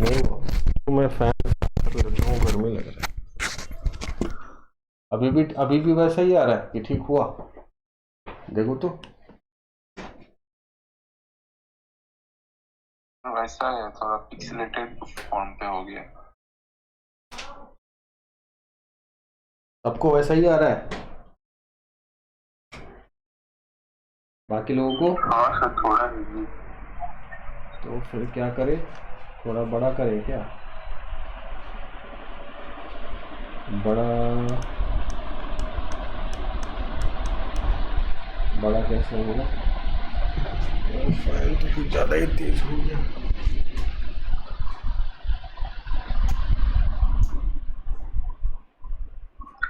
नहीं हुआ तो मैं फैन कर लेता हूँ, गर्मी लग रहा है। अभी भी वैसा ही आ रहा है कि ठीक हुआ? देखो तो वैसा है, थोड़ा पिक्सेलेटेड फॉर्म पे हो गया। सबको वैसा ही आ रहा है, बाकी लोगों को? हाँ सर थोड़ा ही। तो फिर क्या करे, थोड़ा बड़ा करे क्या? बड़ा कैसे होगा? फैन तो कुछ ज्यादा ही तेज हो गया।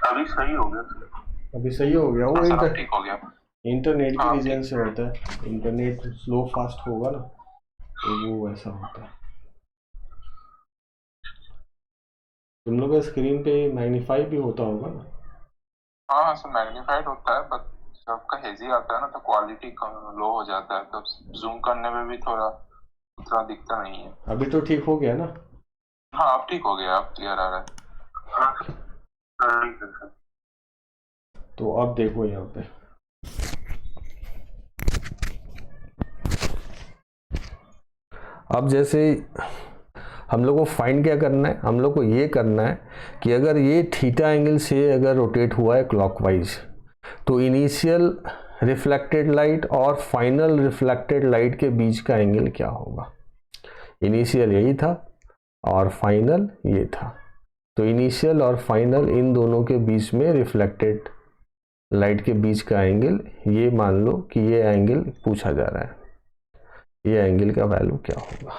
अभी सही हो गया, अभी सही हो गया, वो ठीक हो गया। इंटरनेट के रीजन से होता है, इंटरनेट स्लो फास्ट होगा ना तो वो वैसा होता है। तुम लोग का स्क्रीन पे मैग्नीफाई भी होता होगा ना? हाँ सर मैग्नीफाइड होता है, बट सबका हेजी आता है ना तो क्वालिटी लो हो जाता है, तो जूम करने में भी थोड़ा उतना दिखता नहीं है। अभी तो ठीक हो गया ना? हाँ अब ठीक हो गया, अब क्लियर आ रहा है। तो अब देखो यहाँ पे, अब जैसे हम लोग को फाइंड क्या करना है, हम लोग को ये करना है कि अगर ये थीटा एंगल से अगर रोटेट हुआ है क्लॉकवाइज, तो इनिशियल रिफ्लेक्टेड लाइट और फाइनल रिफ्लेक्टेड लाइट के बीच का एंगल क्या होगा। इनिशियल यही था और फाइनल ये था, तो इनिशियल और फाइनल इन दोनों के बीच में रिफ्लेक्टेड लाइट के बीच का एंगल, ये मान लो कि ये एंगल पूछा जा रहा है, ये एंगल का वैल्यू क्या होगा।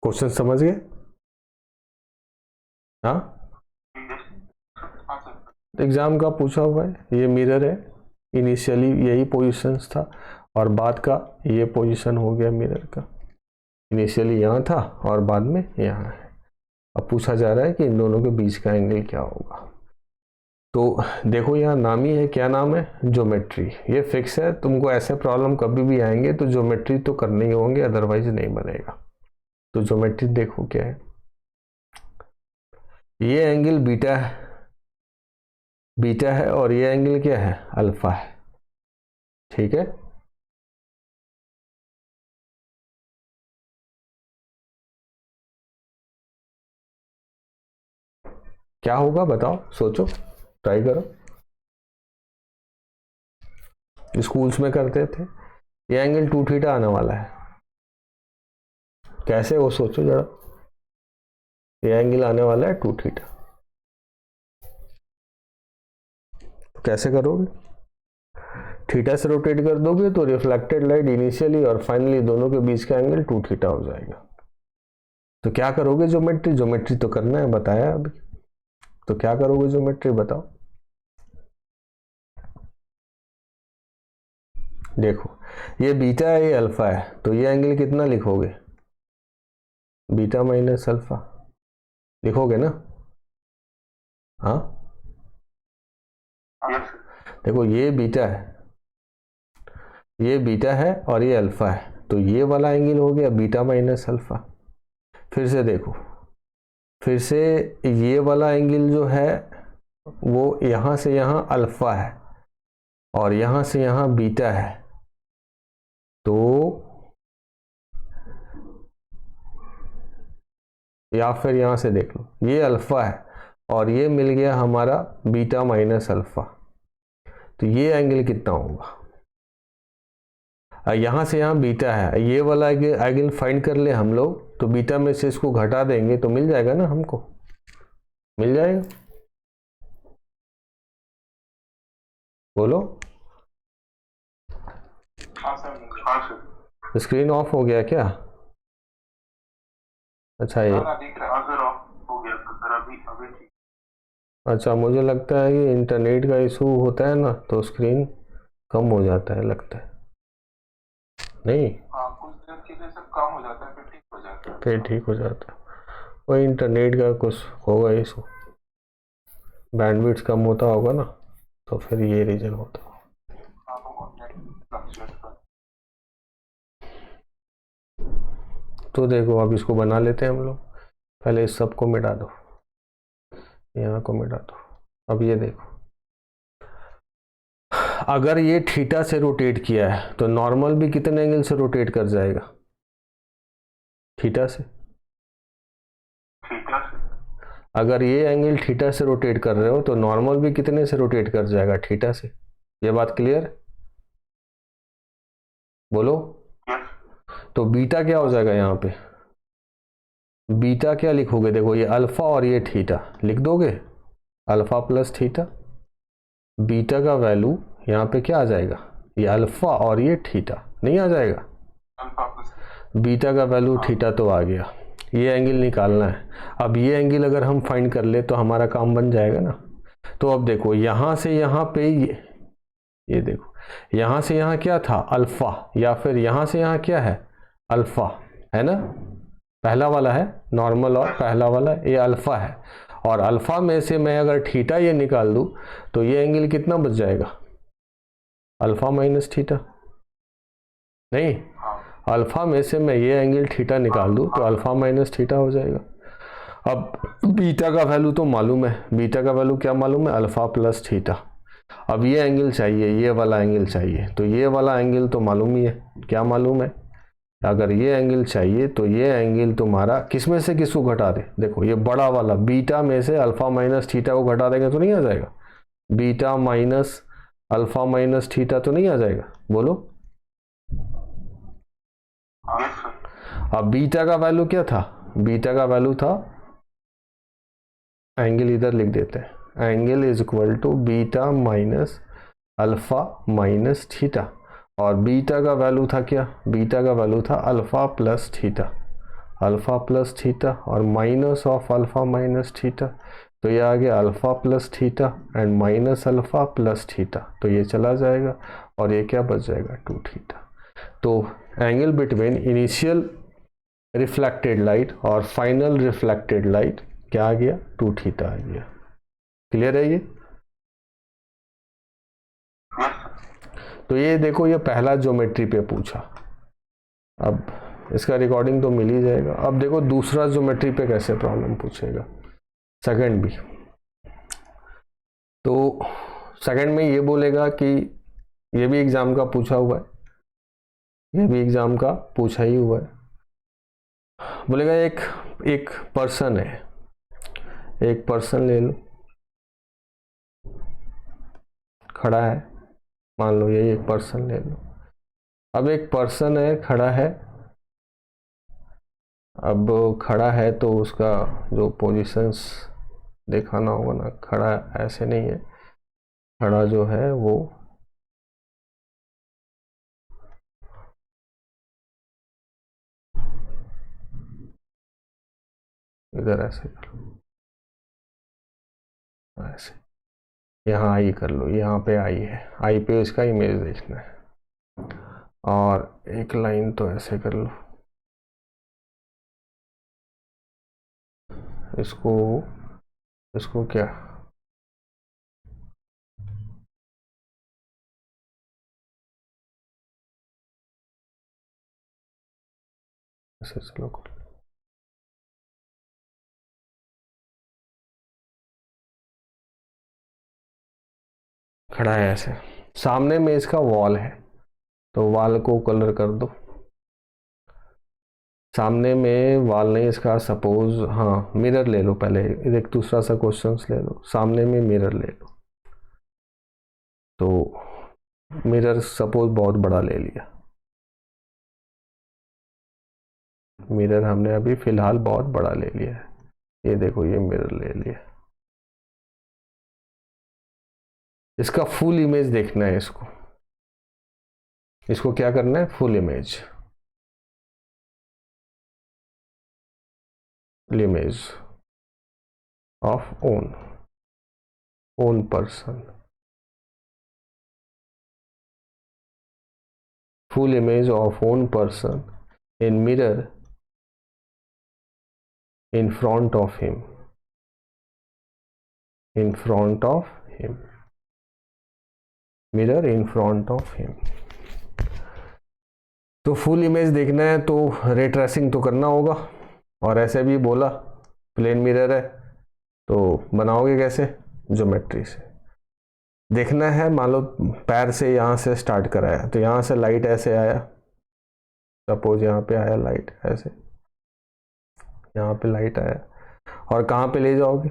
क्वेश्चन समझ गए? हाँ, एग्जाम का पूछा हुआ है, ये मिरर है, इनिशियली यही पोजीशंस था और बाद का ये पोजीशन हो गया मिरर का, इनिशियली यहाँ था और बाद में यहाँ है। अब पूछा जा रहा है कि इन दोनों के बीच का एंगल क्या होगा। तो देखो यहाँ नाम ही है, क्या नाम है, ज्योमेट्री। ये फिक्स है, तुमको ऐसे प्रॉब्लम कभी भी आएंगे तो ज्योमेट्री तो करने ही होंगे, अदरवाइज नहीं बनेगा। तो ज्योमेट्री देखो क्या है, ये एंगल बीटा है और ये एंगल क्या है, अल्फा है। ठीक है, क्या होगा बताओ, सोचो, ट्राई करो। स्कूल्स में करते थे, ये एंगल 2 थीटा आने वाला है, कैसे वो सोचो जरा, ये एंगल आने वाला है 2 थीटा, तो कैसे करोगे, थीटा से रोटेट कर दोगे तो रिफ्लेक्टेड लाइट इनिशियली और फाइनली दोनों के बीच का एंगल 2 थीटा हो जाएगा। तो क्या करोगे, ज्योमेट्री तो करना है, बताया अभी, तो क्या करोगे ज्योमेट्री बताओ। देखो ये बीटा है, ये अल्फा है, तो ये एंगल कितना लिखोगे, बीटा माइनस अल्फा लिखोगे ना। हाँ देखो ये बीटा है और ये अल्फा है, तो ये वाला एंगल हो गया बीटा माइनस अल्फा। फिर से देखो, फिर से ये वाला एंगल जो है वो यहाँ से यहाँ अल्फा है और यहाँ से यहाँ बीटा है, तो या फिर यहाँ से देख लो, ये अल्फा है और ये मिल गया हमारा बीटा माइनस अल्फा, तो ये एंगल कितना होगा। यहाँ से यहाँ बीटा है, ये वाला एंगल फाइंड कर ले हम लोग, तो बीटा में से इसको घटा देंगे तो मिल जाएगा ना, हमको मिल जाएगा, बोलो। हाँ सर। स्क्रीन ऑफ हो गया क्या? अच्छा ये हो गया सर, अभी ठीक। अच्छा, मुझे लगता है कि इंटरनेट का इशू होता है ना, तो स्क्रीन कम हो जाता है लगता है, नहीं? हाँ, कुछ देर के लिए सब काम हो जाता है, फिर ठीक हो जाता है। फिर ठीक हो जाता है, वही इंटरनेट का कुछ होगा इशू, बैंडविड्थ कम होता होगा ना, तो फिर ये रीजन होता है। तो देखो अब इसको बना लेते हैं हम लोग, पहले इस सब को मिटा दो, यहाँ को मिटा दो। अब ये देखो, अगर ये थीटा से रोटेट किया है तो नॉर्मल भी कितने एंगल से रोटेट कर जाएगा, थीटा से। अगर ये एंगल थीटा से रोटेट कर रहे हो तो नॉर्मल भी कितने से रोटेट कर जाएगा, थीटा से। ये बात क्लियर, बोलो। तो बीटा क्या हो जाएगा यहाँ पे, बीटा क्या लिखोगे, देखो ये अल्फा और ये थीटा लिख दोगे, अल्फा प्लस थीटा, बीटा का वैल्यू यहाँ पे क्या आ जाएगा, ये अल्फा और ये थीटा नहीं आ जाएगा, बीटा का वैल्यू थीटा तो आ गया, ये एंगल निकालना है। अब ये एंगल अगर हम फाइंड कर ले तो हमारा काम बन जाएगा ना। तो अब देखो यहाँ से यहाँ पे ये देखो, यहाँ से यहाँ क्या था, अल्फा, या फिर यहाँ से यहाँ क्या है, अल्फा है ना, पहला वाला है नॉर्मल और पहला वाला ये अल्फा है, और अल्फा में से मैं अगर थीटा ये निकाल दूं तो ये एंगल कितना बच जाएगा, अल्फा माइनस थीटा, नहीं, अल्फा में से मैं ये एंगल थीटा निकाल दूं तो अल्फा माइनस थीटा हो जाएगा। अब बीटा का वैल्यू तो मालूम है, बीटा का वैल्यू क्या मालूम है, अल्फा प्लस थीटा। अब ये एंगल चाहिए, ये वाला एंगल चाहिए, तो ये वाला एंगल तो मालूम ही है, क्या मालूम है, अगर ये एंगल चाहिए तो ये एंगल तुम्हारा किस में से किसको घटा दे, देखो ये बड़ा वाला बीटा में से अल्फा माइनस थीटा को घटा देंगे तो नहीं आ जाएगा, beta minus alpha minus theta तो नहीं आ जाएगा, बोलो। अब बीटा का वैल्यू क्या था, बीटा का वैल्यू था, एंगल इधर लिख देते हैं, angle is equal to beta minus alpha minus theta, और बीटा का वैल्यू था क्या, बीटा का वैल्यू था alpha plus theta, alpha plus theta और minus of alpha minus theta, तो ये आ गया alpha plus theta and minus alpha plus theta, तो ये चला जाएगा और ये क्या बच जाएगा 2 थीटा। तो angle between initial reflected light और फाइनल रिफ्लेक्टेड लाइट क्या आ गया, 2 थीटा आ गया। क्लियर है ये? तो ये देखो ये पहला ज्योमेट्री पे पूछा, अब इसका रिकॉर्डिंग तो मिल ही जाएगा। अब देखो दूसरा ज्योमेट्री पे कैसे प्रॉब्लम पूछेगा, सेकंड भी। तो सेकंड में ये बोलेगा कि ये भी एग्जाम का पूछा हुआ है, ये भी एग्जाम का पूछा ही हुआ है। बोलेगा एक पर्सन है, एक पर्सन ले लो, खड़ा है, मान लो ये एक पर्सन ले लो। अब एक पर्सन है, खड़ा है, अब खड़ा है तो उसका जो पोजीशंस दिखाना होगा ना, खड़ा ऐसे नहीं है, खड़ा जो है वो इधर ऐसे कर लो, ऐसे, यहाँ आई कर लो, यहाँ पे आई है, आई पे इसका इमेज देखना है, और एक लाइन तो ऐसे कर लो, इसको इसको क्या, ऐसे चलो कर लो। खड़ा है ऐसे, सामने में इसका वॉल है, तो वॉल को कलर कर दो, सामने में वॉल नहीं इसका, सपोज हाँ मिरर ले लो, पहले एक दूसरा सा क्वेश्चन ले लो, सामने में मिरर ले लो, तो मिरर सपोज बहुत बड़ा ले लिया, मिरर हमने अभी फिलहाल बहुत बड़ा ले लिया है, ये देखो ये मिरर ले लिया, इसका फुल इमेज देखना है, इसको क्या करना है, full image of own person, full image of own person in mirror in front of him, mirror in front of him। तो फुल इमेज देखना है तो रे ट्रेसिंग तो करना होगा, और ऐसे भी बोला प्लेन मिरर है, तो बनाओगे कैसे, ज्योमेट्री से देखना है। मान लो पैर से यहाँ से स्टार्ट कराया, तो यहाँ से लाइट ऐसे आया, सपोज यहाँ पे आया लाइट ऐसे, यहाँ पे लाइट आया, और कहाँ पे ले जाओगे,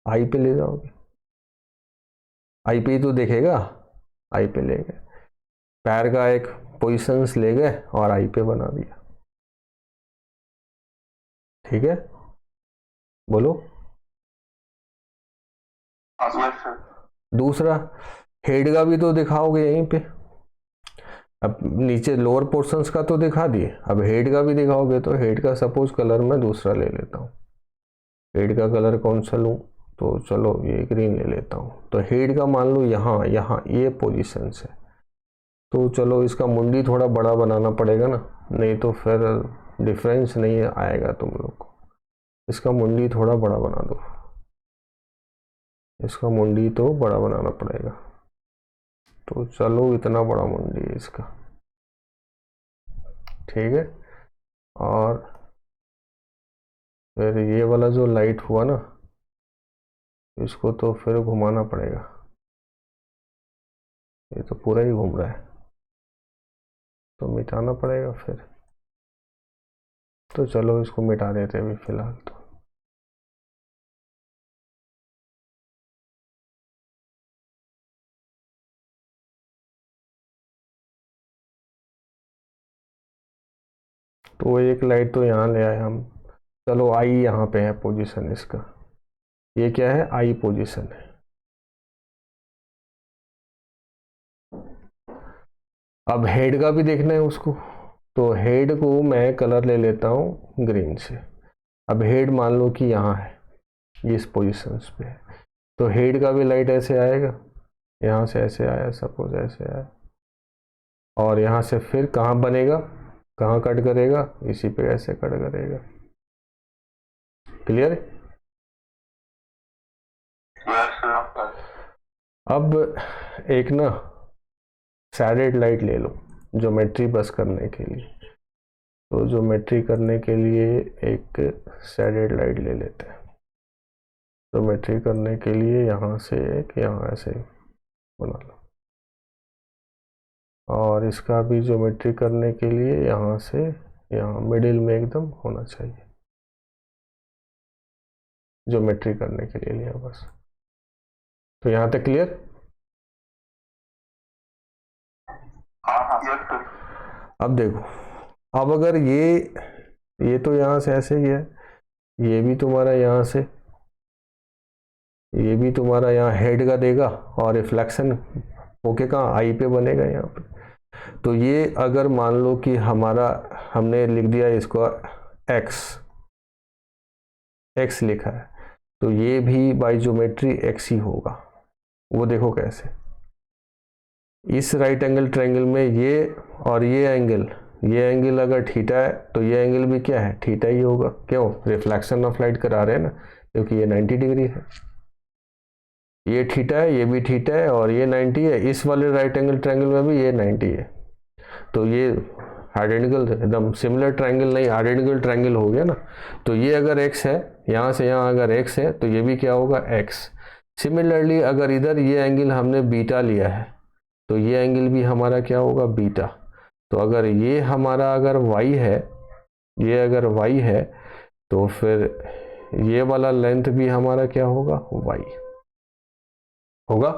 आई पे ले जाओगे, आई पे ही तो देखेगा, आई पे ले गए, पैर का एक पोजीशंस ले गए और आई पे बना दिया, ठीक है, बोलो। दूसरा हेड का भी तो दिखाओगे यहीं पे, अब नीचे लोअर पोर्शंस का तो दिखा दिए, अब हेड का भी दिखाओगे, तो हेड का सपोज कलर मैं दूसरा ले लेता हूँ, हेड का कलर कौन सा लूँ, तो चलो ये ग्रीन ले लेता हूँ। तो हेड का मान लो यहाँ यहाँ ये पोजीशंस है, तो चलो इसका मुंडी थोड़ा बड़ा बनाना पड़ेगा ना, नहीं तो फिर डिफरेंस नहीं आएगा तुम लोग को, इसका मुंडी थोड़ा बड़ा बना दो, इसका मुंडी तो बड़ा बनाना पड़ेगा, तो चलो इतना बड़ा मुंडी है इसका, ठीक है। और फिर ये वाला जो लाइट हुआ ना, इसको तो फिर घुमाना पड़ेगा, ये तो पूरा ही घूम रहा है, तो मिटाना पड़ेगा फिर। तो चलो इसको मिटा देते हैं अभी फिलहाल। तो एक लाइट तो यहाँ ले आए हम। चलो आई यहाँ पे है पोजीशन इसका, ये क्या है, आई पोजीशन है। अब हेड का भी देखना है उसको, तो हेड को मैं कलर ले लेता हूँ ग्रीन से। अब हेड मान लो कि यहाँ है, इस पोजीशन पे है, तो हेड का भी लाइट ऐसे आएगा, यहाँ से ऐसे आया, सपोज ऐसे आया, और यहाँ से फिर कहाँ बनेगा, कहाँ कट करेगा, इसी पे ऐसे कट करेगा। क्लियर? अब एक ना सैडेड लाइट ले लो ज्योमेट्री बस करने के लिए। तो ज्योमेट्री करने के लिए एक सैडेड लाइट ले लेते हैं। ज्योमेट्री करने के लिए यहाँ से एक, यहाँ ऐसे बना लो, और इसका भी ज्योमेट्री करने के लिए यहाँ से यहाँ मिडिल में एकदम होना चाहिए। ज्योमेट्री करने के लिए लिया बस। तो यहाँ तक क्लियर? अब देखो, अब अगर ये तो यहाँ से ऐसे ही है, ये भी तुम्हारा यहाँ से, ये भी तुम्हारा यहाँ हेड का देगा, और रिफ्लेक्शन होके कहाँ, आई पे बनेगा यहाँ पे। तो ये अगर मान लो कि हमारा, हमने लिख दिया इसको एक्स लिखा है, तो ये भी बाई ज्योमेट्री एक्स ही होगा। वो देखो कैसे, इस राइट एंगल ट्रायंगल में ये और ये एंगल अगर थीटा है, तो ये एंगल भी क्या है, थीटा ही होगा। क्यों? रिफ्लेक्शन ऑफ लाइट करा रहे हैं ना, क्योंकि ये 90 डिग्री है, ये थीटा है, ये भी थीटा है, और ये 90 है। इस वाले राइट एंगल ट्रायंगल में भी ये 90 है। तो ये आइडेंटिकल, एकदम सिमिलर ट्रायंगल नहीं, आइडेंटिकल ट्रायंगल हो गया ना। तो ये अगर एक्स है, यहाँ से यहाँ अगर एक्स है, तो ये भी क्या होगा, एक्स। सिमिलरली अगर इधर ये एंगल हमने बीटा लिया है, तो ये एंगल भी हमारा क्या होगा, बीटा। तो अगर ये हमारा अगर y है, ये अगर y है, तो फिर ये वाला लेंथ भी हमारा क्या होगा, y होगा।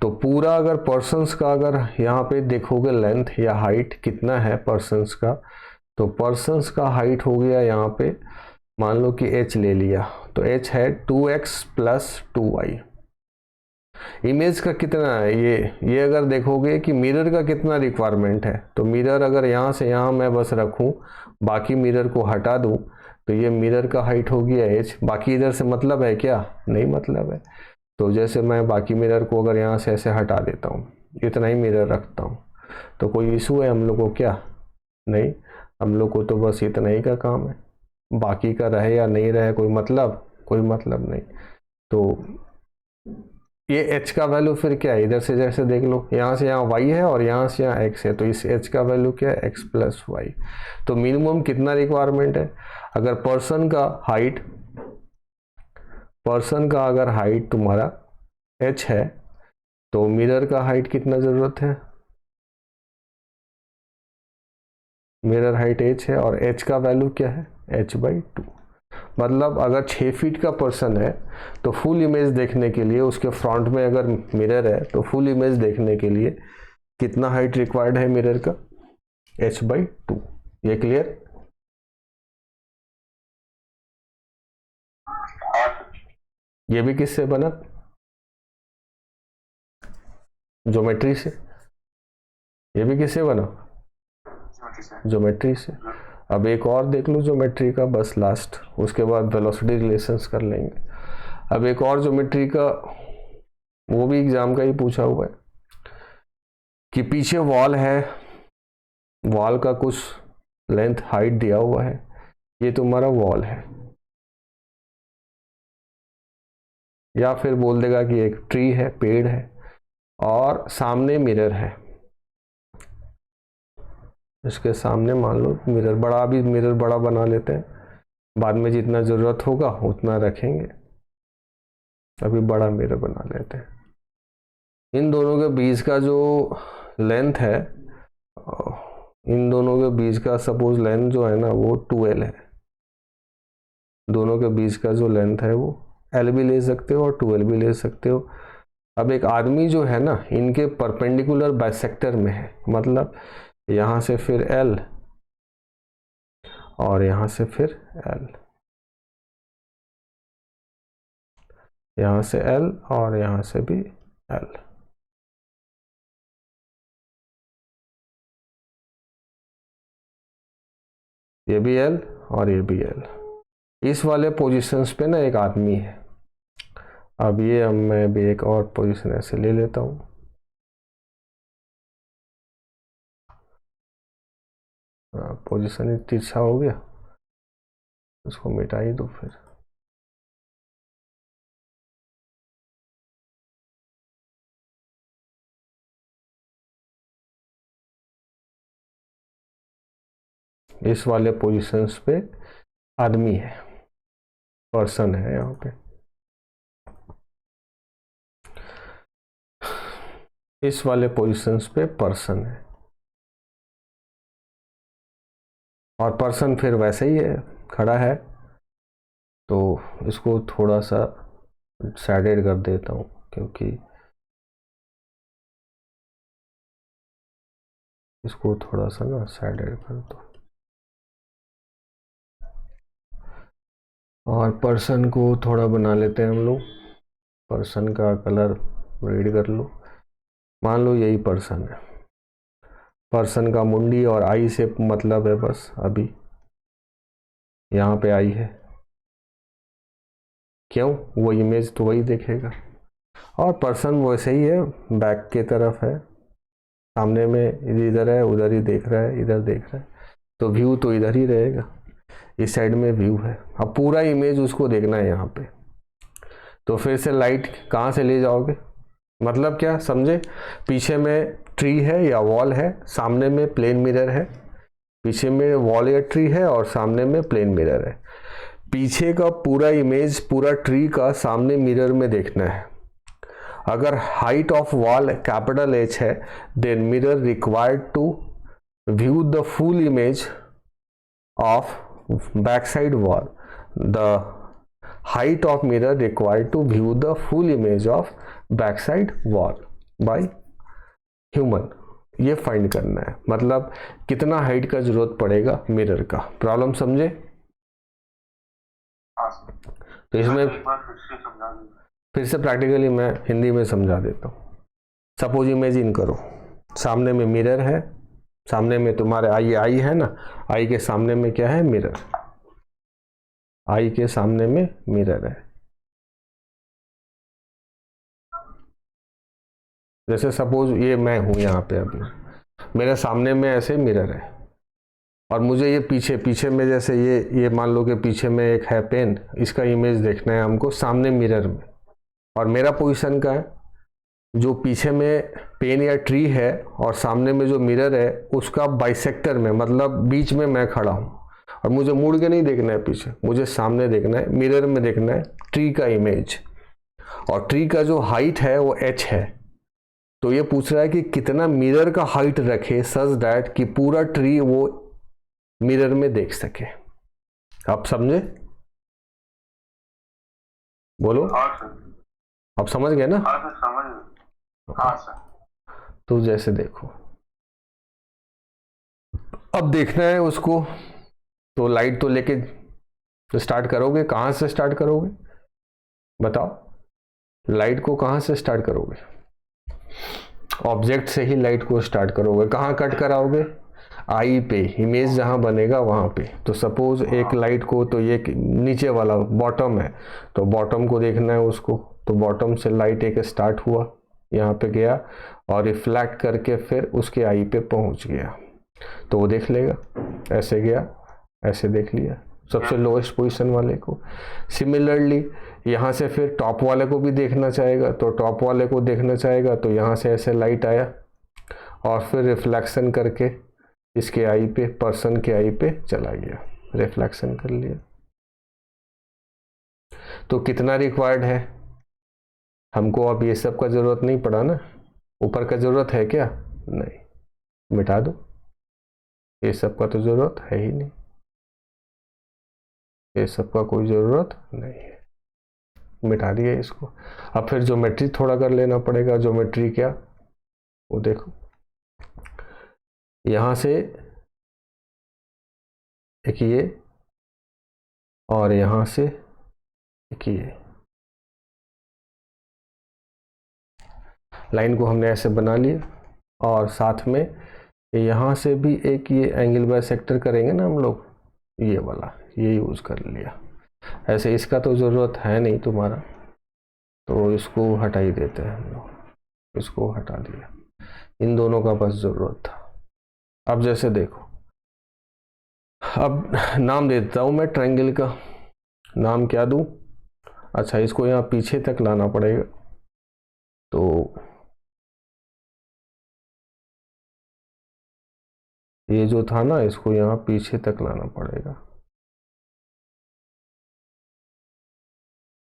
तो पूरा अगर पर्सन्स का अगर यहाँ पे देखोगे लेंथ या हाइट कितना है पर्सन्स का, तो पर्सन्स का हाइट हो गया यहाँ पे, मान लो कि h ले लिया, तो h है 2x प्लस 2y। इमेज का कितना है, ये अगर देखोगे कि मिरर का कितना रिक्वायरमेंट है, तो मिरर अगर यहाँ से यहाँ मैं बस रखूँ, बाकी मिरर को हटा दूँ, तो ये मिरर का हाइट हो गया h। बाकी इधर से मतलब है क्या, नहीं मतलब है। तो जैसे मैं बाकी मिरर को अगर यहाँ से ऐसे हटा देता हूँ, इतना ही मिरर रखता हूँ, तो कोई इशू है हम लोग को क्या, नहीं। हम लोग को तो बस इतना ही का काम है, बाकी का रहे या नहीं रहे कोई मतलब नहीं। तो ये h का वैल्यू फिर क्या है, इधर से जैसे देख लो, यहाँ से यहाँ y है और यहाँ से यहाँ x है, तो इस h का वैल्यू क्या है, x प्लस वाई। तो मिनिमम कितना रिक्वायरमेंट है, अगर पर्सन का अगर हाइट तुम्हारा h है, तो मिरर का हाइट कितना ज़रूरत है, मिरर हाइट h है, और h का वैल्यू क्या है, h/2। मतलब अगर 6 फीट का पर्सन है, तो फुल इमेज देखने के लिए उसके फ्रंट में अगर मिरर है, तो फुल इमेज देखने के लिए कितना हाइट रिक्वायर्ड है मिरर का, h/2। ये क्लियर? ये भी किससे बना, ज्योमेट्री से। ये भी किससे बना, ज्योमेट्री से। अब एक और देख लो ज्योमेट्री का, बस लास्ट, उसके बाद वेलोसिटी रिलेशंस कर लेंगे। अब एक और ज्योमेट्री का, वो भी एग्जाम का ही पूछा हुआ है, कि पीछे वॉल है, वॉल का कुछ लेंथ हाइट दिया हुआ है, ये तुम्हारा वॉल है, या फिर बोल देगा कि एक ट्री है, पेड़ है, और सामने मिरर है, इसके सामने मान लो मिरर बड़ा बना लेते हैं, बाद में जितना ज़रूरत होगा उतना रखेंगे, अभी बड़ा मिरर बना लेते हैं। इन दोनों के बीच का जो लेंथ है इन दोनों के बीच का सपोज लेंथ जो है ना वो 2l है, दोनों के बीच का जो लेंथ है वो l भी ले सकते हो और 2l भी ले सकते हो। अब एक आदमी जो है ना इनके परपेंडिकुलर बाइसेक्टर में है, मतलब यहाँ से फिर l और यहाँ से फिर l, यहाँ से l और यहाँ से भी l। ये भी l और ये भी l। इस वाले पोजीशंस पे ना एक आदमी है। अब ये मैं भी एक और पोजीशन ऐसे ले लेता हूँ, पोजीशन तिरछा हो गया, उसको मिटा ही दो फिर। इस वाले पोजीशंस पे आदमी है, पर्सन है यहाँ पे। इस वाले पोजीशंस पे पर्सन है और पर्सन फिर वैसे ही है, खड़ा है। तो इसको थोड़ा सा सैडेड कर देता हूँ, क्योंकि इसको थोड़ा सा ना सैडेड कर दो। और पर्सन को थोड़ा बना लेते हैं हम लोग। पर्सन का कलर रीड कर लो, मान लो यही पर्सन है। पर्सन का मुंडी और आई से मतलब है बस, अभी यहाँ पे आई है, क्यों? वो इमेज तो वही देखेगा। और पर्सन वैसे ही है, बैक की तरफ है, सामने में इधर है, उधर ही देख रहा है, इधर देख रहा है, तो व्यू तो इधर ही रहेगा, इस साइड में व्यू है। अब पूरा इमेज उसको देखना है यहाँ पे। तो फिर से लाइट कहाँ से ले जाओगे, मतलब क्या समझे? पीछे में ट्री है या वॉल है, सामने में प्लेन मिरर है। पीछे में वॉल या ट्री है और सामने में प्लेन मिरर है। पीछे का पूरा इमेज पूरा ट्री का सामने मिरर में देखना है। अगर height of wall capital H है, then mirror required to view the full image of back side wall. The height of mirror required to view the full image of backside wall by human। ये find करना है, मतलब कितना height का जरूरत पड़ेगा mirror का। प्रॉब्लम समझे? तो इसमें फिर से प्रैक्टिकली मैं हिंदी में समझा देता हूँ। सपोज इमेजिन करो, सामने में मिरर है, सामने में तुम्हारे आई है ना, आई के सामने में क्या है? मिरर। आई के सामने में मिरर है। जैसे सपोज ये मैं हूं यहाँ पे, अभी मेरे सामने में ऐसे मिरर है और मुझे ये पीछे में, जैसे ये मान लो कि पीछे में एक है पेन, इसका इमेज देखना है हमको सामने मिरर में। और मेरा पोजीशन का है, जो पीछे में पेन या ट्री है और सामने में जो मिरर है उसका बाइसेक्टर में, मतलब बीच में मैं खड़ा हूँ। और मुझे मुड़ के नहीं देखना है पीछे, मुझे सामने देखना है, मिरर में देखना है ट्री का इमेज। और ट्री का जो हाइट है वो h है। तो ये पूछ रहा है कि कितना मिरर का हाइट रखे सच दैट कि पूरा ट्री वो मिरर में देख सके। आप समझे? बोलो। आप समझ गए ना? हाँ सर। तो जैसे देखो, अब देखना है उसको, तो लाइट तो लेके स्टार्ट करोगे। कहाँ से स्टार्ट करोगे बताओ? लाइट को कहाँ से स्टार्ट करोगे? ऑब्जेक्ट से ही लाइट को स्टार्ट करोगे। कहाँ कट कराओगे? आई पे, इमेज जहाँ बनेगा वहाँ पे। तो सपोज एक लाइट को, तो ये नीचे वाला बॉटम है, तो बॉटम को देखना है उसको। तो बॉटम से लाइट एक स्टार्ट हुआ, यहाँ पे गया और रिफ्लेक्ट करके फिर उसके आई पे पहुँच गया, तो वो देख लेगा। ऐसे गया, ऐसे देख लिया सबसे लोएस्ट पोजीशन वाले को। सिमिलरली यहाँ से फिर टॉप वाले को भी देखना चाहेगा, तो टॉप वाले को देखना चाहेगा तो यहाँ से ऐसे लाइट आया और फिर रिफ्लेक्शन करके इसके आई पे, पर्सन के आई पे चला गया, रिफ्लेक्शन कर लिया। तो कितना रिक्वायर्ड है हमको? अब ये सब का जरूरत नहीं पड़ा ना, ऊपर का जरूरत है क्या? नहीं, मिटा दो। ये सब का तो ज़रूरत है ही नहीं, ये सब का कोई ज़रूरत नहीं है, मिटा दिया इसको। अब फिर ज्योमेट्री थोड़ा कर लेना पड़ेगा। ज्योमेट्री क्या, वो देखो, यहाँ से एक ये और यहाँ से एक ये लाइन को हमने ऐसे बना लिया, और साथ में यहाँ से भी एक ये एंगल बाइसेक्टर करेंगे ना हम लोग, ये वाला ये यूज़ कर लिया। ऐसे इसका तो ज़रूरत है नहीं तुम्हारा, तो इसको हटा ही देते हैं हम लोग, इसको हटा दिया, इन दोनों का बस ज़रूरत था। अब जैसे देखो, अब नाम दे देता हूँ मैं ट्रायंगल का, नाम क्या दूँ? अच्छा, इसको यहाँ पीछे तक लाना पड़ेगा, तो ये जो था ना, इसको यहाँ पीछे तक लाना पड़ेगा,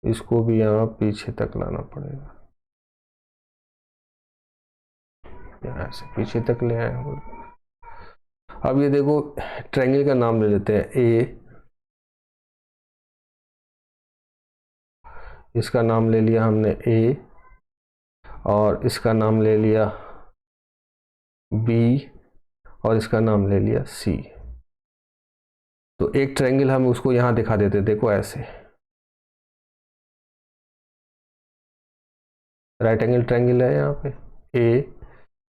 इसको भी यहाँ पीछे तक लाना पड़ेगा, यहाँ से पीछे तक ले आए हम। अब ये देखो, ट्रायंगल का नाम ले लेते हैं ए, इसका नाम ले लिया हमने ए, और इसका नाम ले लिया बी, और इसका नाम ले लिया सी। तो एक ट्रायंगल हम उसको यहाँ दिखा देते, देखो ऐसे, राइट एंगल ट्रायंगल है यहाँ पे, ए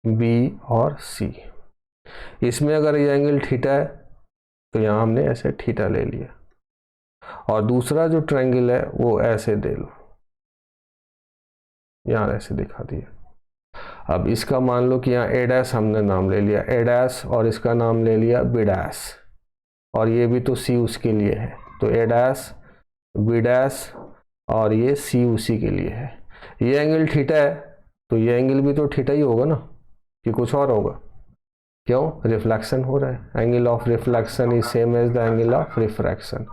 बी और सी। इसमें अगर ये एंगल थीटा है तो यहाँ हमने ऐसे थीटा ले लिया, और दूसरा जो ट्रायंगल है वो ऐसे दे लो, यहाँ ऐसे दिखा दिया। अब इसका मान लो कि यहाँ ए डैश हमने नाम ले लिया, ए डैश, और इसका नाम ले लिया बी डैश, और ये भी तो सी उसके लिए है, तो ए डैश बी डैश और ये सी उसी के लिए है। ये एंगल थीटा है तो ये एंगल भी तो थीटा ही होगा ना, कि कुछ और होगा? क्यों? रिफ्लेक्शन हो रहा है, angle of reflection is same as the angle of refraction.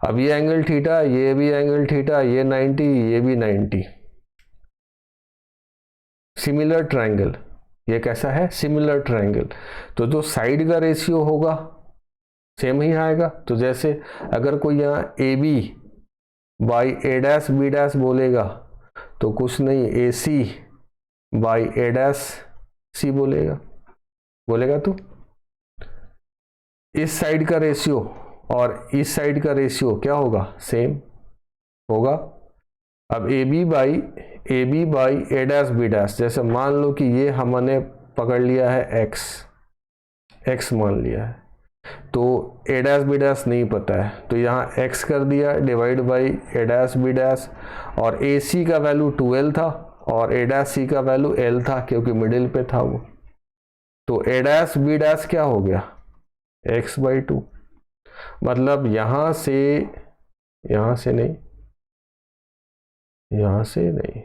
अब ये एंगल थीटा, ये भी एंगल थीटा, ये 90, ये भी 90। सिमिलर ट्रायंगल, ये कैसा है? Similar triangle. तो जो साइड का रेशियो होगा सेम ही आएगा। तो जैसे अगर कोई यहाँ A B by A dash B dash बोलेगा तो कुछ नहीं, ए सी बाई ए डैश सी बोलेगा, बोलेगा तो इस साइड का रेशियो और इस साइड का रेशियो क्या होगा? सेम होगा। अब A B by A dash B dash, जैसे मान लो कि ये हमने पकड़ लिया है एक्स मान लिया है, तो ए डैश बी डैश नहीं पता है, तो यहाँ x कर दिया divide by A dash B dash, और ए सी का वैल्यू 2l था और ए डैश सी का वैल्यू l था क्योंकि मिडिल पे था वो, तो ए डैश बी डैश क्या हो गया? x by 2। मतलब यहाँ से नहीं, यहाँ से नहीं,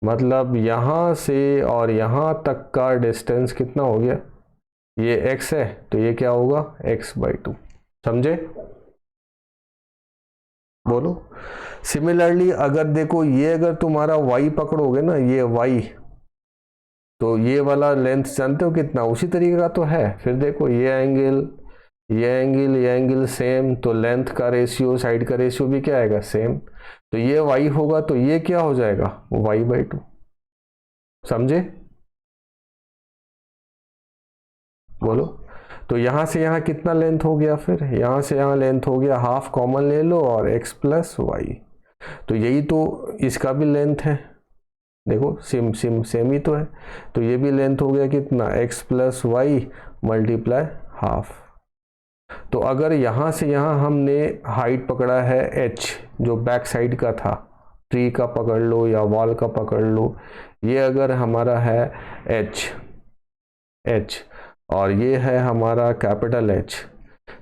मतलब यहाँ से और यहाँ तक का डिस्टेंस कितना हो गया? ये x है तो ये क्या होगा? x by 2। समझे? बोलो। सिमिलरली अगर देखो, ये अगर तुम्हारा y पकड़ोगे ना, ये y, तो ये वाला लेंथ जानते हो कितना? उसी तरीके का तो है। फिर देखो, ये एंगल सेम, तो लेंथ का रेशियो, साइड का रेशियो भी क्या आएगा? सेम। तो ये y होगा तो ये क्या हो जाएगा? y by 2। समझे? बोलो। तो यहाँ से यहाँ कितना लेंथ हो गया? फिर यहाँ से यहाँ लेंथ हो गया हाफ, कॉमन ले लो और x प्लस वाई, तो यही तो इसका भी लेंथ है। देखो सेम ही तो है, तो ये भी लेंथ हो गया कितना? x plus Y multiply half. तो अगर यहाँ से यहाँ हमने हाइट पकड़ा है h, जो बैक साइड का था, ट्री का पकड़ लो या वॉल का पकड़ लो, ये अगर हमारा है h और ये है हमारा कैपिटल H,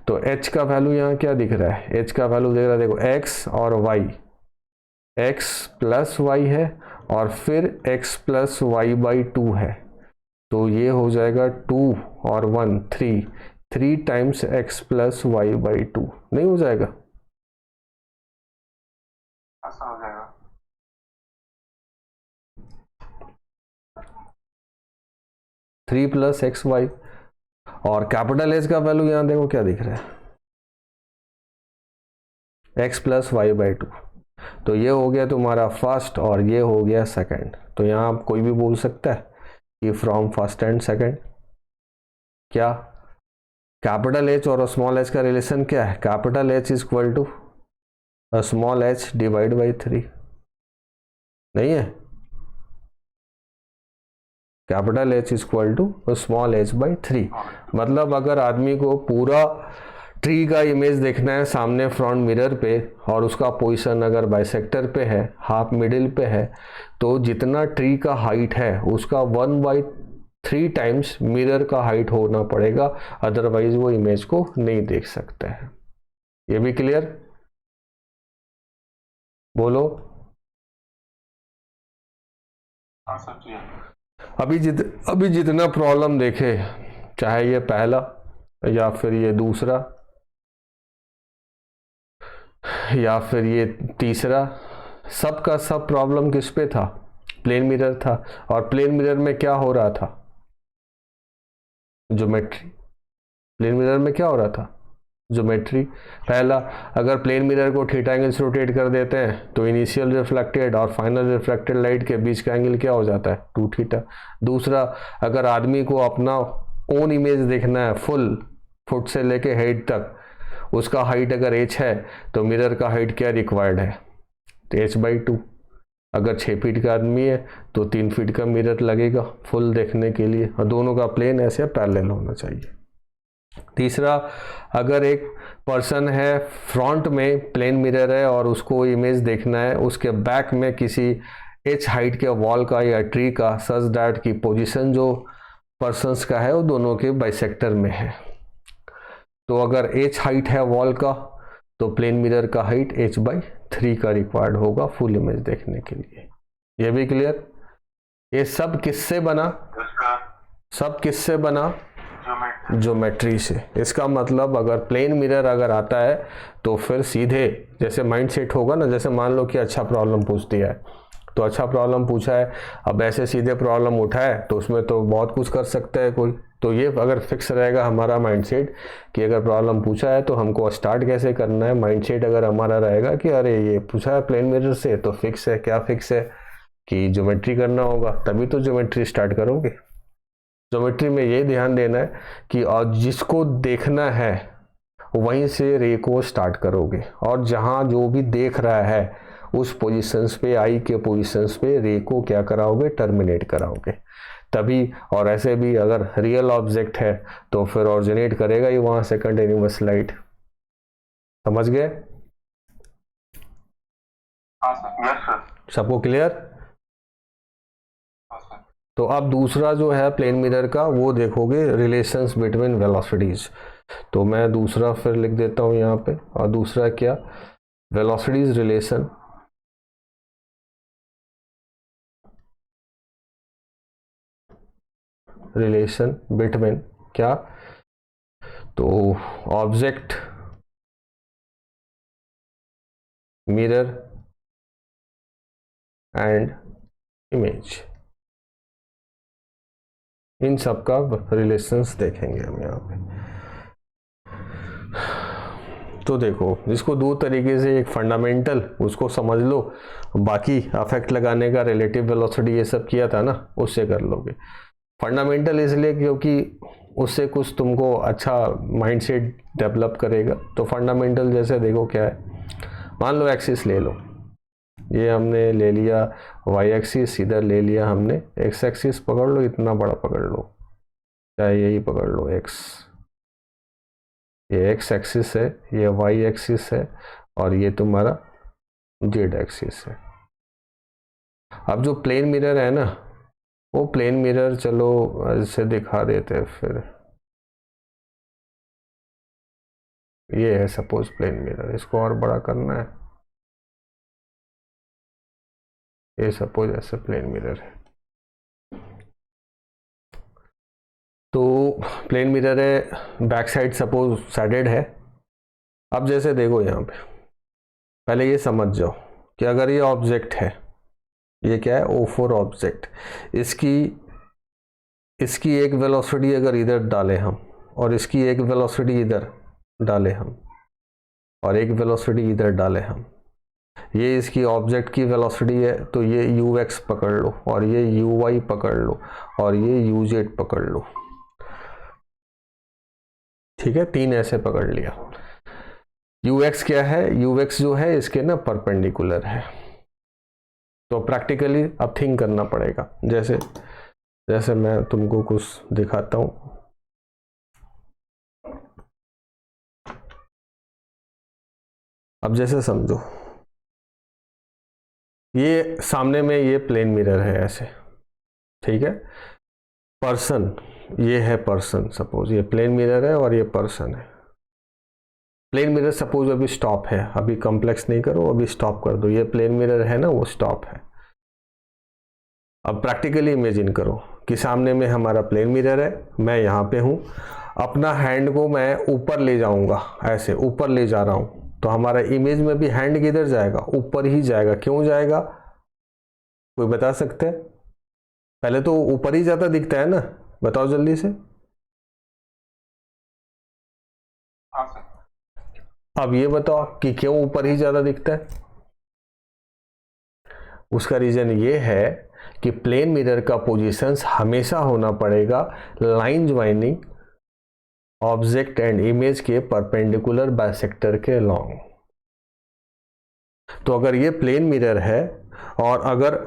तो H का वैल्यू यहाँ क्या दिख रहा है? H का वैल्यू दिख रहा है, देखो x और y, x प्लस वाई है और फिर x प्लस वाई बाई 2 है, तो ये हो जाएगा 2 और 1 3 times x plus Y by 2। नहीं हो जाएगा? ऐसा हो जाएगा। 3 प्लस एक्स वाई, और कैपिटल एच का वैल्यू यहाँ देखो क्या दिख रहा है, x plus Y by two. तो ये हो गया तुम्हारा फर्स्ट और ये हो गया सेकंड। तो यहाँ आप कोई भी बोल सकता है कि फ्रॉम फर्स्ट एंड सेकंड। क्या कैपिटल एच और स्मॉल एच का रिलेशन क्या है? Capital H is equal to small H divide by 3, नहीं है? Capital H is equal to small H by 3। मतलब अगर आदमी को पूरा ट्री का इमेज देखना है सामने फ्रंट मिरर पे और उसका पोजीशन अगर बाइसेक्टर पे है, हाफ मिडिल पे है, तो जितना ट्री का हाइट है उसका 1/3 टाइम्स मिरर का हाइट होना पड़ेगा, अदरवाइज वो इमेज को नहीं देख सकता है। ये भी क्लियर? बोलो। हाँ सर क्लियर। अभी जितना प्रॉब्लम देखे, चाहे ये पहला या फिर ये दूसरा या फिर ये तीसरा, सब का सब प्रॉब्लम किस पे था? प्लेन मिरर था। और प्लेन मिरर में क्या हो रहा था? ज्योमेट्री। प्लेन मिरर में क्या हो रहा था? ज्योमेट्री। पहला, अगर प्लेन मिरर को थीटा एंगल से रोटेट कर देते हैं तो इनिशियल रिफ्लेक्टेड और फाइनल रिफ्लेक्टेड लाइट के बीच का एंगल क्या हो जाता है? 2 थीटा। दूसरा, अगर आदमी को अपना ओन इमेज देखना है फुल, फुट से लेके हेड तक, उसका हाइट अगर h है तो मिरर का हाइट क्या रिक्वायर्ड है? तो h/2। अगर 6 फीट का आदमी है तो 3 फीट का मिरर लगेगा फुल देखने के लिए, और दोनों का प्लेन ऐसे पैरेलल होना चाहिए। तीसरा, अगर एक पर्सन है फ्रंट में प्लेन मिरर है और उसको इमेज देखना है उसके बैक में किसी h हाइट के वॉल का या ट्री का, सच दैट की पोजीशन जो पर्सन्स का है वो दोनों के बाइसेक्टर में है। तो अगर h हाइट है वॉल का तो प्लेन मिरर का हाइट h/3 का रिक्वायर्ड होगा फुल इमेज देखने के लिए। ये भी क्लियर? ये सब किससे बना? सब किससे बना? ज्योमेट्री से। इसका मतलब अगर प्लेन मिरर अगर आता है तो फिर सीधे जैसे माइंड सेट होगा ना, जैसे मान लो कि अच्छा प्रॉब्लम पूछ दिया है, तो अच्छा प्रॉब्लम पूछा है, अब ऐसे सीधे प्रॉब्लम उठा है तो उसमें तो बहुत कुछ कर सकता है कोई। तो ये अगर फिक्स रहेगा हमारा माइंडसेट कि अगर प्रॉब्लम पूछा है तो हमको स्टार्ट कैसे करना है, माइंडसेट अगर हमारा रहेगा कि अरे ये पूछा है प्लेन मिरर से तो फिक्स है। क्या फिक्स है? कि ज्योमेट्री करना होगा, तभी तो ज्योमेट्री स्टार्ट करोगे। ज्योमेट्री में ये ध्यान देना है कि और जिसको देखना है वहीं से रे को स्टार्ट करोगे, और जहाँ जो भी देख रहा है उस पोजीशंस पे, आई के पोजीशंस पे रे को क्या कराओगे? टर्मिनेट कराओगे तभी। और ऐसे भी अगर रियल ऑब्जेक्ट है तो फिर ऑरिजिनेट करेगा ही वहाँ से कंटिन्यूअस लाइट। समझ गए? हाँ सर। Yes sir. सबको क्लियर? तो अब दूसरा जो है प्लेन मिरर का, वो देखोगे रिलेशंस बिटवीन वेलोसिटीज। तो मैं दूसरा फिर लिख देता हूँ यहाँ पे, और दूसरा क्या? वेलोसिटीज रिलेशन बिटवीन क्या? तो ऑब्जेक्ट, मिरर एंड इमेज, इन सब का रिलेशंस देखेंगे हम यहाँ पे। तो देखो, इसको दो तरीके से, एक फंडामेंटल उसको समझ लो, बाकी अफेक्ट लगाने का रिलेटिव वेलोसिटी ये सब किया था ना, उससे कर लोगे। फंडामेंटल इसलिए क्योंकि उससे कुछ तुमको अच्छा माइंडसेट डेवलप करेगा। तो फंडामेंटल जैसे देखो क्या है, मान लो एक्सिस ले लो, ये हमने ले लिया वाई एक्सिस, इधर ले लिया हमने एक्स एक्सिस, पकड़ लो, इतना बड़ा पकड़ लो, चाहे यही पकड़ लो एक्स, ये एक्स एक्सिस है, ये वाई एक्सिस है, और ये तुम्हारा जेड एक्सिस है। अब जो प्लेन मिरर है ना, वो प्लेन मिरर चलो ऐसे दिखा देते हैं फिर, ये है सपोज प्लेन मिरर, इसको और बड़ा करना है, ये सपोज ऐसे प्लेन मिरर है। तो प्लेन मिरर है, बैक साइड सपोज सैडेड है। अब जैसे देखो यहाँ पे, पहले ये समझ जाओ कि अगर ये ऑब्जेक्ट है, ये क्या है? O4 ऑब्जेक्ट, इसकी एक वेलोसिटी अगर इधर डालें हम, और इसकी एक वेलोसिटी इधर डाले हम और एक वेलोसिटी इधर डाले हम, ये इसकी ऑब्जेक्ट की वेलोसिटी है, तो ये ux पकड़ लो और ये uy पकड़ लो और ये uz पकड़ लो, ठीक है, 3 ऐसे पकड़ लिया। ux क्या है, ux जो है इसके ना परपेंडिकुलर है। तो प्रैक्टिकली अब थिंक करना पड़ेगा, जैसे जैसे मैं तुमको कुछ दिखाता हूं। अब जैसे समझो ये सामने में ये प्लेन मिरर है ऐसे, ठीक है, पर्सन, ये है पर्सन, सपोज ये प्लेन मिरर है और ये पर्सन है। प्लेन मिरर सपोज अभी स्टॉप है, अभी कॉम्प्लेक्स नहीं करो, अभी स्टॉप कर दो, ये प्लेन मिरर है ना, वो स्टॉप है। अब प्रैक्टिकली इमेजिन करो कि सामने में हमारा प्लेन मिरर है, मैं यहाँ पे हूँ, अपना हैंड को मैं ऊपर ले जाऊंगा, ऐसे ऊपर ले जा रहा हूँ, तो हमारा इमेज में भी हैंड किधर जाएगा, ऊपर ही जाएगा। क्यों जाएगा, कोई बता सकते हैं? पहले तो ऊपर ही जाता दिखता है ना, बताओ जल्दी से। हाँ सर। अब ये बताओ कि क्यों ऊपर ही ज्यादा दिखता है। उसका रीजन ये है कि प्लेन मिरर का पोजीशंस हमेशा होना पड़ेगा line joining object and image के परपेंडिकुलर बाइसेक्टर के अलोंग। तो अगर ये प्लेन मिरर है और अगर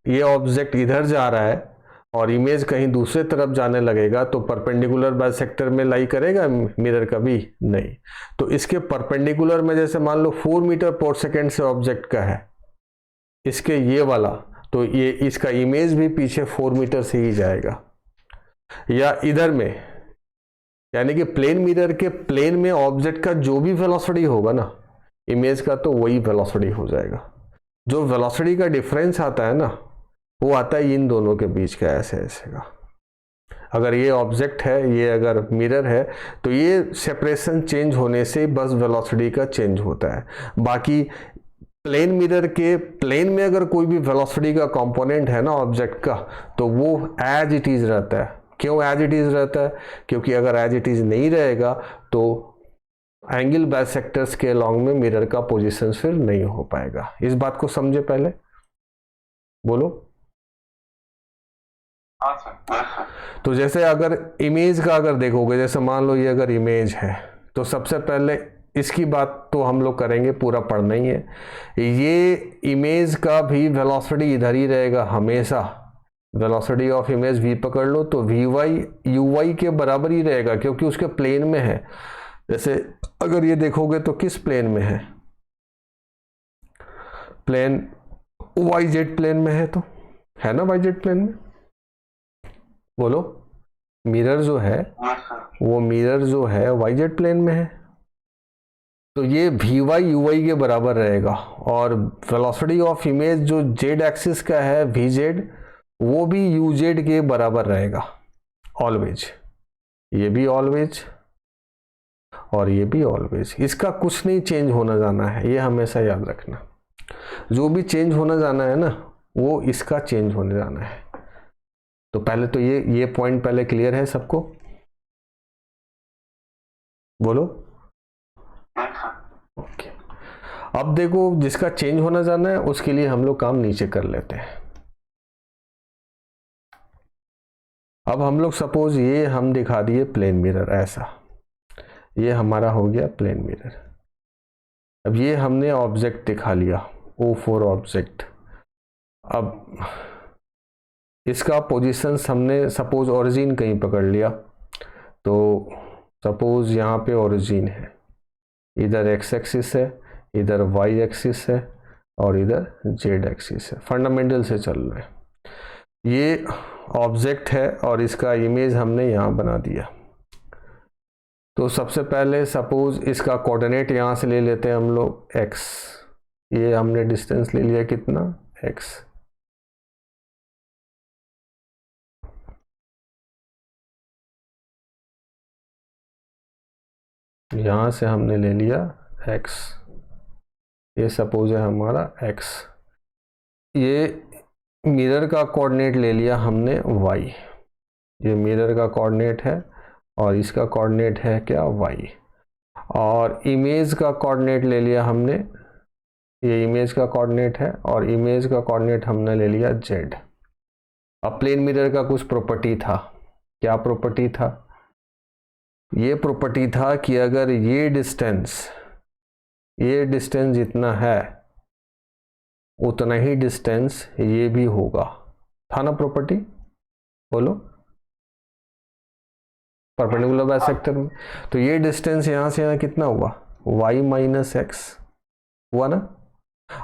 ये ऑब्जेक्ट इधर जा रहा है और इमेज कहीं दूसरे तरफ जाने लगेगा, तो परपेंडिकुलर बाइसेक्टर में लाई करेगा मिरर? कभी नहीं। तो इसके परपेंडिकुलर में जैसे मान लो 4 मीटर पर सेकेंड से ऑब्जेक्ट का है, इसके ये वाला, तो ये इसका इमेज भी पीछे 4 मीटर से ही जाएगा। या इधर में, यानी कि प्लेन मिरर के प्लेन में ऑब्जेक्ट का जो भी वेलोसिटी होगा ना इमेज का, तो वही वेलोसिटी हो जाएगा। जो वेलोसिटी का डिफरेंस आता है ना, वो आता है इन दोनों के बीच का, ऐसे ऐसे का। अगर ये ऑब्जेक्ट है, ये अगर मिरर है, तो ये सेपरेशन चेंज होने से बस वेलोसिटी का चेंज होता है। बाकी प्लेन मिरर के प्लेन में अगर कोई भी वेलोसिटी का कंपोनेंट है ना ऑब्जेक्ट का, तो वो एज इट इज रहता है। क्यों एज इट इज रहता है? क्योंकि अगर एज इट इज नहीं रहेगा तो एंगल बाइसेक्टर्स के अलोंग में मिरर का पोजीशन फिर नहीं हो पाएगा। इस बात को समझे पहले, बोलो। हाँ सर। तो जैसे अगर इमेज का अगर देखोगे, जैसे मान लो ये अगर इमेज है, तो सबसे पहले इसकी बात तो हम लोग करेंगे, पूरा पढ़ना ही है। ये इमेज का भी वेलोसिटी इधर ही रहेगा हमेशा। वेलोसिटी ऑफ इमेज v पकड़ लो, तो vy uy के बराबर ही रहेगा, क्योंकि उसके प्लेन में है। जैसे अगर ये देखोगे तो किस प्लेन में है, प्लेन yz प्लेन में है, तो है ना yz प्लेन में। बोलो, मिरर जो है वो मिरर जो है yz प्लेन में है, तो ये vy uy के बराबर रहेगा। और वेलोसिटी ऑफ इमेज जो z एक्सिस का है vz, वो भी uz के बराबर रहेगा ऑलवेज। ये भी ऑलवेज और ये भी ऑलवेज। इसका कुछ नहीं चेंज होना जाना है, ये हमेशा याद रखना। जो भी चेंज होना जाना है ना, वो इसका चेंज होने जाना है। तो पहले तो ये पॉइंट पहले क्लियर है सबको, बोलो। ओके, अब देखो जिसका चेंज होना जाना है उसके लिए हम लोग काम नीचे कर लेते हैं। अब हम लोग सपोज ये हम दिखा दिए प्लेन मिरर, ऐसा ये हमारा हो गया प्लेन मिरर। अब ये हमने ऑब्जेक्ट दिखा लिया, O4 ऑब्जेक्ट। अब इसका पोजीशन हमने सपोज ओरिजिन कहीं पकड़ लिया, तो सपोज यहाँ पे ओरिजिन है, इधर एक्स एक्सिस है, इधर वाई एक्सिस है और इधर जेड एक्सिस है। फंडामेंटल से चल रहे हैं। ये ऑब्जेक्ट है और इसका इमेज हमने यहाँ बना दिया। तो सबसे पहले सपोज इसका कोऑर्डिनेट यहाँ से ले लेते हैं हम लोग x। ये हमने डिस्टेंस ले लिया कितना, x। यहाँ से हमने ले लिया x, ये सपोज है हमारा x। ये मिरर का कोऑर्डिनेट ले लिया हमने y, ये मिरर का कोऑर्डिनेट है और इसका कोऑर्डिनेट है क्या y, और इमेज का कोऑर्डिनेट ले लिया हमने, ये इमेज का कोऑर्डिनेट है और इमेज का कोऑर्डिनेट हमने ले लिया z। अब प्लेन मिरर का कुछ प्रॉपर्टी था, क्या प्रॉपर्टी था? ये प्रॉपर्टी था कि अगर ये डिस्टेंस जितना है उतना ही डिस्टेंस ये भी होगा, था ना प्रॉपर्टी? बोलो, परपेंडिकुलर बाइसेक्टर में। तो ये डिस्टेंस यहां से यहां कितना हुआ? y माइनस एक्स हुआ ना।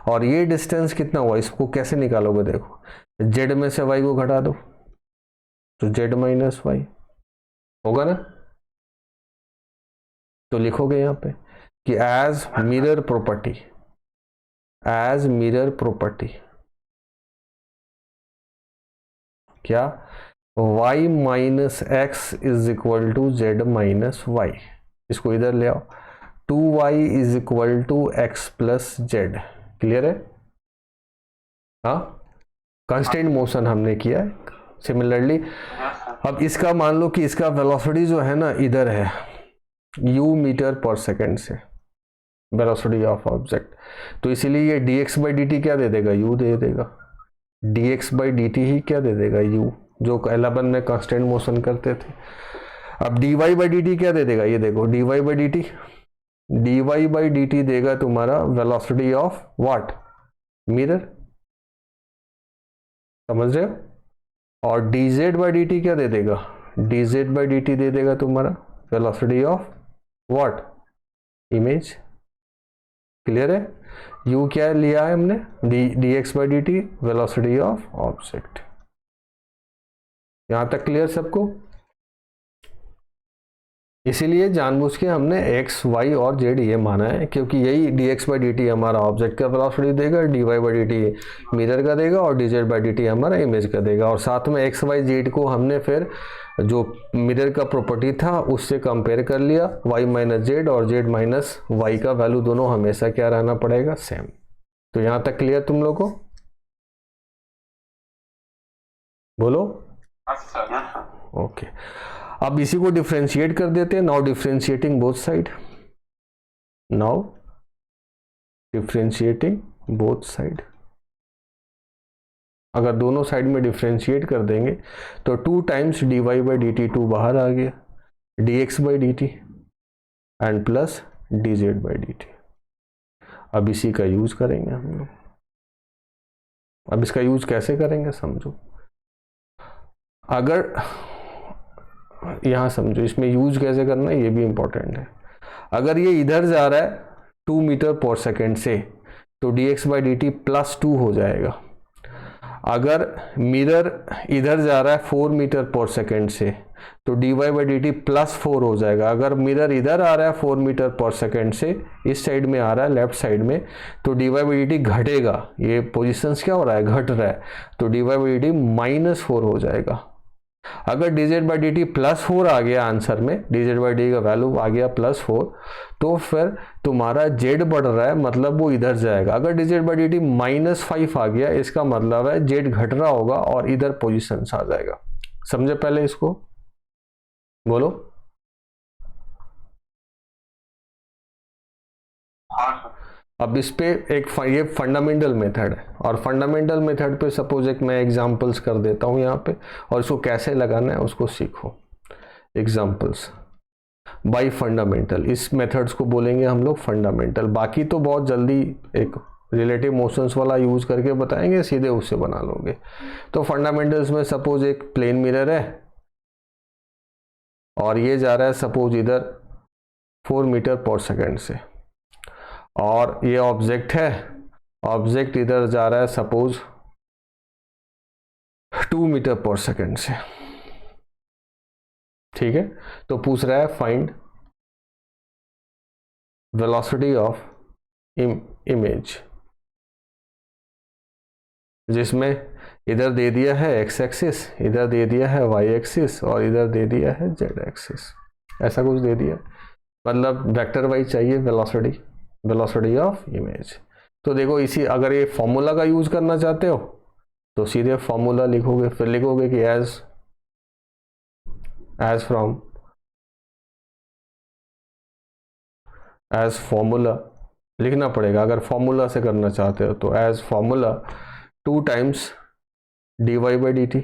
और ये डिस्टेंस कितना हुआ, इसको कैसे निकालोगे? देखो, z में से y को घटा दो तो z माइनस वाई होगा ना। तो लिखोगे यहां पे कि एज मिरर प्रॉपर्टी क्या, y minus X is equal to Z minus Y. इसको इधर ले आओ, 2y is equal to X plus Z. Clear है? हाँ, कांस्टेंट मोशन हमने किया है। सिमिलरली अब इसका मान लो कि इसका वेलोसिटी जो है ना इधर है, u मीटर पर सेकेंड से वेलोसिटी ऑफ ऑब्जेक्ट, तो इसीलिए ये dx बाई dt क्या दे देगा? u दे देगा। dx बाई dt ही क्या दे देगा? u, जो 11 में कांस्टेंट मोशन करते थे। अब dy बाई dt क्या दे देगा? ये देखो, dy बाई dt देगा तुम्हारा वेलोसिटी ऑफ व्हाट? मिरर, समझ रहे हो? और dz बाई dt क्या दे देगा? dz बाई dt दे देगा तुम्हारा velocity of what? Image. Clear है? u क्या लिया है हमने? dx by dt velocity of object. यहां तक क्लियर सबको? इसीलिए जानबूझ के हमने x, y और z ये माना है, क्योंकि यही dx बाई dt हमारा ऑब्जेक्ट का वेलोसिटी देगा, dy बाई dt मिरर का देगा और dz बाई dt हमारा इमेज का देगा। और साथ में x, y, z को हमने फिर जो मिरर का प्रॉपर्टी था उससे कंपेयर कर लिया, y माइनस जेड और z माइनस वाई का वैल्यू दोनों हमेशा क्या रहना पड़ेगा? सेम। तो यहां तक क्लियर तुम लोग को? बोलो। ओके, अब इसी को डिफ्रेंशिएट कर देते हैं। नाउ डिफ्रेंशिएटिंग बोथ साइड, अगर दोनों साइड में डिफ्रेंशिएट कर देंगे तो 2 टाइम्स dy बाई dt 2 बाहर आ गया, dx by dt and plus dz by dt। अब इसी का यूज करेंगे हम लोग। अब इसका यूज कैसे करेंगे समझो। अगर यहां समझो, इसमें यूज कैसे करना है ये भी इंपॉर्टेंट है। अगर ये इधर जा रहा है 2 मीटर पर सेकेंड से तो dx बाई dt प्लस 2 हो जाएगा। अगर मिरर इधर जा रहा है 4 मीटर पर सेकेंड से तो dy बाई dt प्लस 4 हो जाएगा। अगर मिरर इधर आ रहा है 4 मीटर पर सेकेंड से, इस साइड में आ रहा है लेफ्ट साइड में, तो dy बाई dt घटेगा। ये पोजिशंस क्या हो रहा है? घट रहा है। तो dy बाई dt माइनस 4 हो जाएगा। अगर dz बाई dt प्लस 4 आ गया आंसर में, dz बाई dt का वैल्यू आ गया प्लस 4, तो फिर तुम्हारा z बढ़ रहा है, मतलब वो इधर जाएगा। अगर dz बाई dt माइनस 5 आ गया, इसका मतलब है z घट रहा होगा और इधर पोजीशन आ जाएगा। समझे पहले इसको? बोलो। अब इस पे एक ये फंडामेंटल मेथड है, और फंडामेंटल मेथड पे सपोज एक मैं एग्जांपल्स कर देता हूँ यहाँ पे, और इसको कैसे लगाना है उसको सीखो। एग्जांपल्स बाय फंडामेंटल, इस मेथड्स को बोलेंगे हम लोग फंडामेंटल। बाकी तो बहुत जल्दी एक रिलेटिव मोशंस वाला यूज करके बताएंगे, सीधे उससे बना लोगे। तो फंडामेंटल्स में सपोज एक प्लेन मिरर है और ये जा रहा है सपोज इधर 4 मीटर पर सेकेंड से, और ये ऑब्जेक्ट है, ऑब्जेक्ट इधर जा रहा है सपोज 2 मीटर पर सेकेंड से। ठीक है, तो पूछ रहा है फाइंड वेलोसिटी ऑफ इमेज, जिसमें इधर दे दिया है x एक्सिस, इधर दे दिया है y एक्सिस और इधर दे दिया है z एक्सिस। ऐसा कुछ दे दिया, मतलब वेक्टर वाइज चाहिए वेलोसिटी ऑफ इमेज। तो देखो इसी, अगर ये फॉर्मूला का यूज करना चाहते हो तो सीधे फॉर्मूला लिखोगे, फिर लिखोगे कि एज फ्रॉम एज फॉर्मूला लिखना पड़ेगा अगर फॉर्मूला से करना चाहते हो तो। As formula 2 times dy by D T.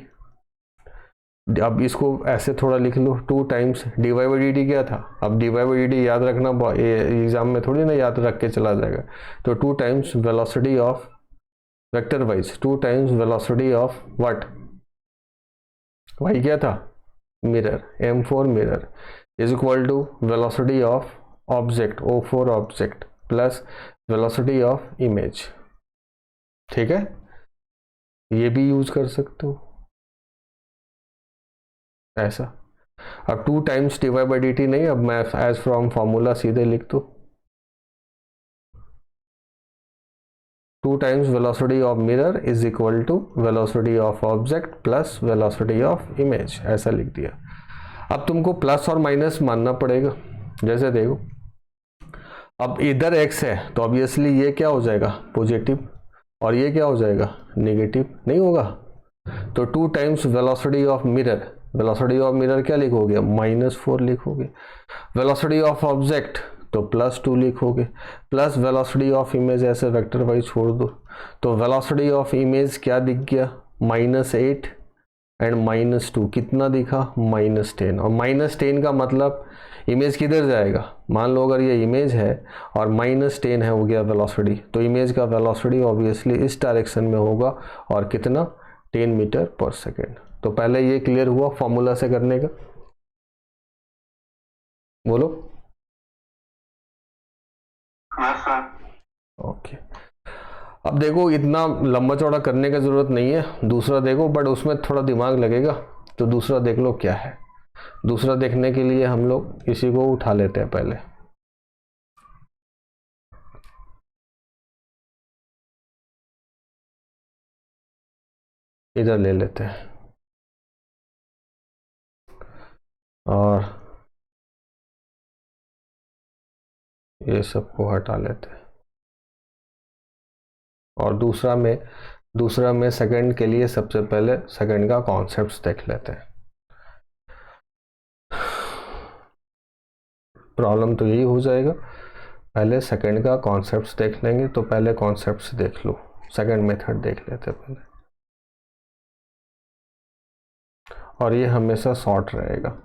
अब इसको ऐसे थोड़ा लिख लो, 2 times dy by D T क्या था। अब dy बाई डी टी याद रखना एग्जाम में थोड़ी ना याद रख के चला जाएगा। तो 2 times velocity of vector wise, 2 times velocity of what, Y क्या था, mirror, m for mirror is equal to velocity of object, o for object plus velocity of image. ठीक है, ये भी यूज कर सकते हो ऐसा। अब 2 times dy by D T नहीं, अब मैं एज फ्रॉम फॉर्मूला सीधे लिख दूँ 2 times velocity of mirror is equal to velocity of object plus velocity of image, ऐसा लिख दिया। अब तुमको प्लस और माइनस मानना पड़ेगा। जैसे देखो अब इधर x है तो ऑब्वियसली ये क्या हो जाएगा, पॉजिटिव, और ये क्या हो जाएगा, नेगेटिव, नहीं होगा। तो 2 times velocity of mirror, velocity of mirror क्या लिखोगे, -4 लिखोगे। वेलोसिटी ऑफ ऑब्जेक्ट तो +2 लिखोगे, प्लस वेलोसिटी ऑफ इमेज ऐसे वेक्टर वाइज छोड़ दो। तो वेलोसिटी ऑफ इमेज क्या दिख गया, -8 एंड -2 कितना दिखा, -10। और -10 का मतलब इमेज किधर जाएगा, मान लो अगर ये इमेज है और -10 है हो गया वेलोसिटी, तो इमेज का वेलोसिटी ऑब्वियसली इस डायरेक्शन में होगा और कितना, 10 मीटर पर सेकेंड। तो पहले ये क्लियर हुआ फॉर्मूला से करने का, बोलो। ओके अब देखो इतना लंबा चौड़ा करने का जरूरत नहीं है, दूसरा देखो, बट उसमें थोड़ा दिमाग लगेगा। तो दूसरा देख लो क्या है। दूसरा देखने के लिए हम लोग इसी को उठा लेते हैं, पहले इधर ले लेते हैं और ये सबको हटा लेते हैं। और दूसरा में सेकंड के लिए सबसे पहले सेकंड का कॉन्सेप्ट्स देख लेते हैं। प्रॉब्लम तो यही हो जाएगा, पहले सेकंड का कॉन्सेप्ट्स देख लेंगे। तो पहले कॉन्सेप्ट्स देख लो, सेकंड मेथड देख लेते हैं पहले। और ये हमेशा शॉर्ट रहेगा,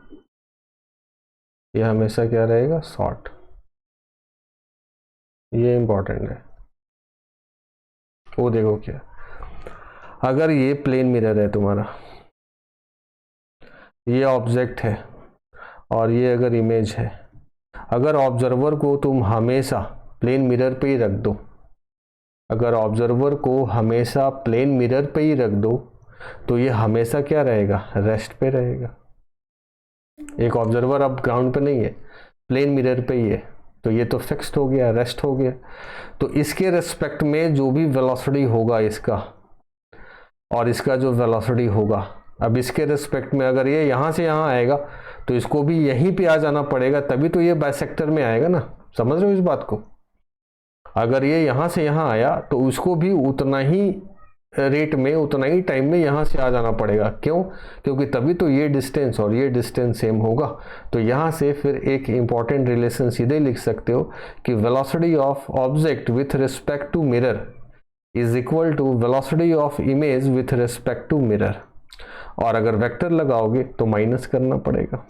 ये हमेशा क्या रहेगा, शॉर्ट। ये इंपॉर्टेंट है। वो देखो क्या, अगर ये प्लेन मिरर है तुम्हारा, ये ऑब्जेक्ट है और ये अगर इमेज है, अगर ऑब्जर्वर को तुम हमेशा प्लेन मिरर पे ही रख दो, अगर ऑब्जर्वर को हमेशा प्लेन मिरर पे ही रख दो तो ये हमेशा क्या रहेगा, रेस्ट पे रहेगा। एक ऑब्जर्वर अब ग्राउंड पे नहीं है, प्लेन मिरर पे ही है, तो ये तो फिक्स्ड हो गया, रेस्ट हो गया। तो इसके रेस्पेक्ट में जो भी वेलोसिटी होगा इसका और इसका जो वेलोसिटी होगा, अब इसके रेस्पेक्ट में अगर ये यहाँ से यहाँ आएगा तो इसको भी यहीं पे आ जाना पड़ेगा, तभी तो ये बाइसेक्टर में आएगा ना। समझ रहे हो इस बात को, अगर ये यहाँ से यहाँ आया तो उसको भी उतना ही रेट में, उतना ही टाइम में यहाँ से आ जाना पड़ेगा। क्यों, क्योंकि तभी तो ये डिस्टेंस और ये डिस्टेंस सेम होगा। तो यहाँ से फिर एक इंपॉर्टेंट रिलेशन सीधे लिख सकते हो कि velocity of object with respect to mirror is equal to velocity of image with respect to mirror. और अगर वेक्टर लगाओगे तो माइनस करना पड़ेगा।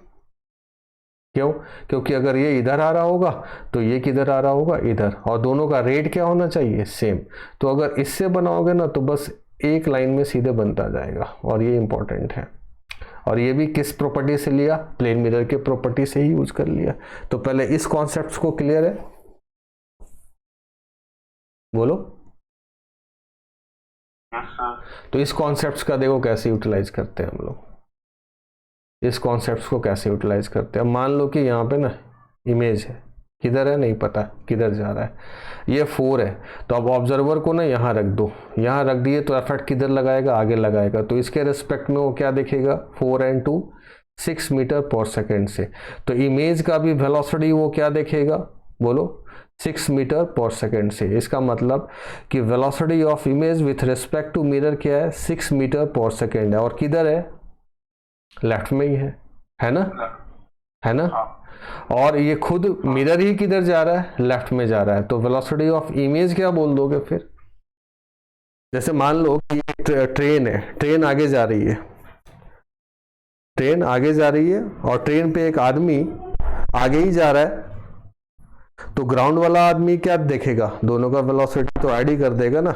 क्यों, क्योंकि अगर ये इधर आ रहा होगा तो ये किधर आ रहा होगा, इधर, और दोनों का रेट क्या होना चाहिए, सेम। तो अगर इससे बनाओगे ना तो बस एक लाइन में सीधे बनता जाएगा, और ये इंपॉर्टेंट है। और ये भी किस प्रॉपर्टी से लिया, प्लेन मिरर के प्रॉपर्टी से ही यूज कर लिया। तो पहले इस कॉन्सेप्ट को क्लियर है, बोलो। तो इस कॉन्सेप्ट का देखो कैसे यूटिलाइज करते हैं हम लोग, इस कॉन्सेप्ट को कैसे यूटिलाइज करते हैं। मान लो कि यहाँ पे ना इमेज है, किधर है नहीं पता, किधर जा रहा है, ये 4 है, तो अब ऑब्जर्वर को ना यहाँ रख दो, यहाँ रख दिए तो इफेक्ट किधर लगाएगा, आगे लगाएगा। तो इसके रिस्पेक्ट में वो क्या दिखेगा, 4 and 2 6 मीटर पर सेकेंड से। तो इमेज का भी वेलोसिटी वो क्या देखेगा, बोलो, 6 मीटर पर सेकेंड से। इसका मतलब कि velocity of image with respect to mirror क्या है, 6 मीटर पर सेकेंड है, और किधर है, लेफ्ट में ही है ना, है ना। और ये खुद मिरर ही किधर जा रहा है, लेफ्ट में जा रहा है, तो वेलोसिटी ऑफ इमेज क्या बोल दोगे फिर? जैसे मान लो कि ट्रेन है, ट्रेन आगे जा रही है, ट्रेन आगे जा रही है और ट्रेन पे एक आदमी आगे ही जा रहा है, तो ग्राउंड वाला आदमी क्या देखेगा, दोनों का वेलोसिटी तो ऐड ही कर देगा ना।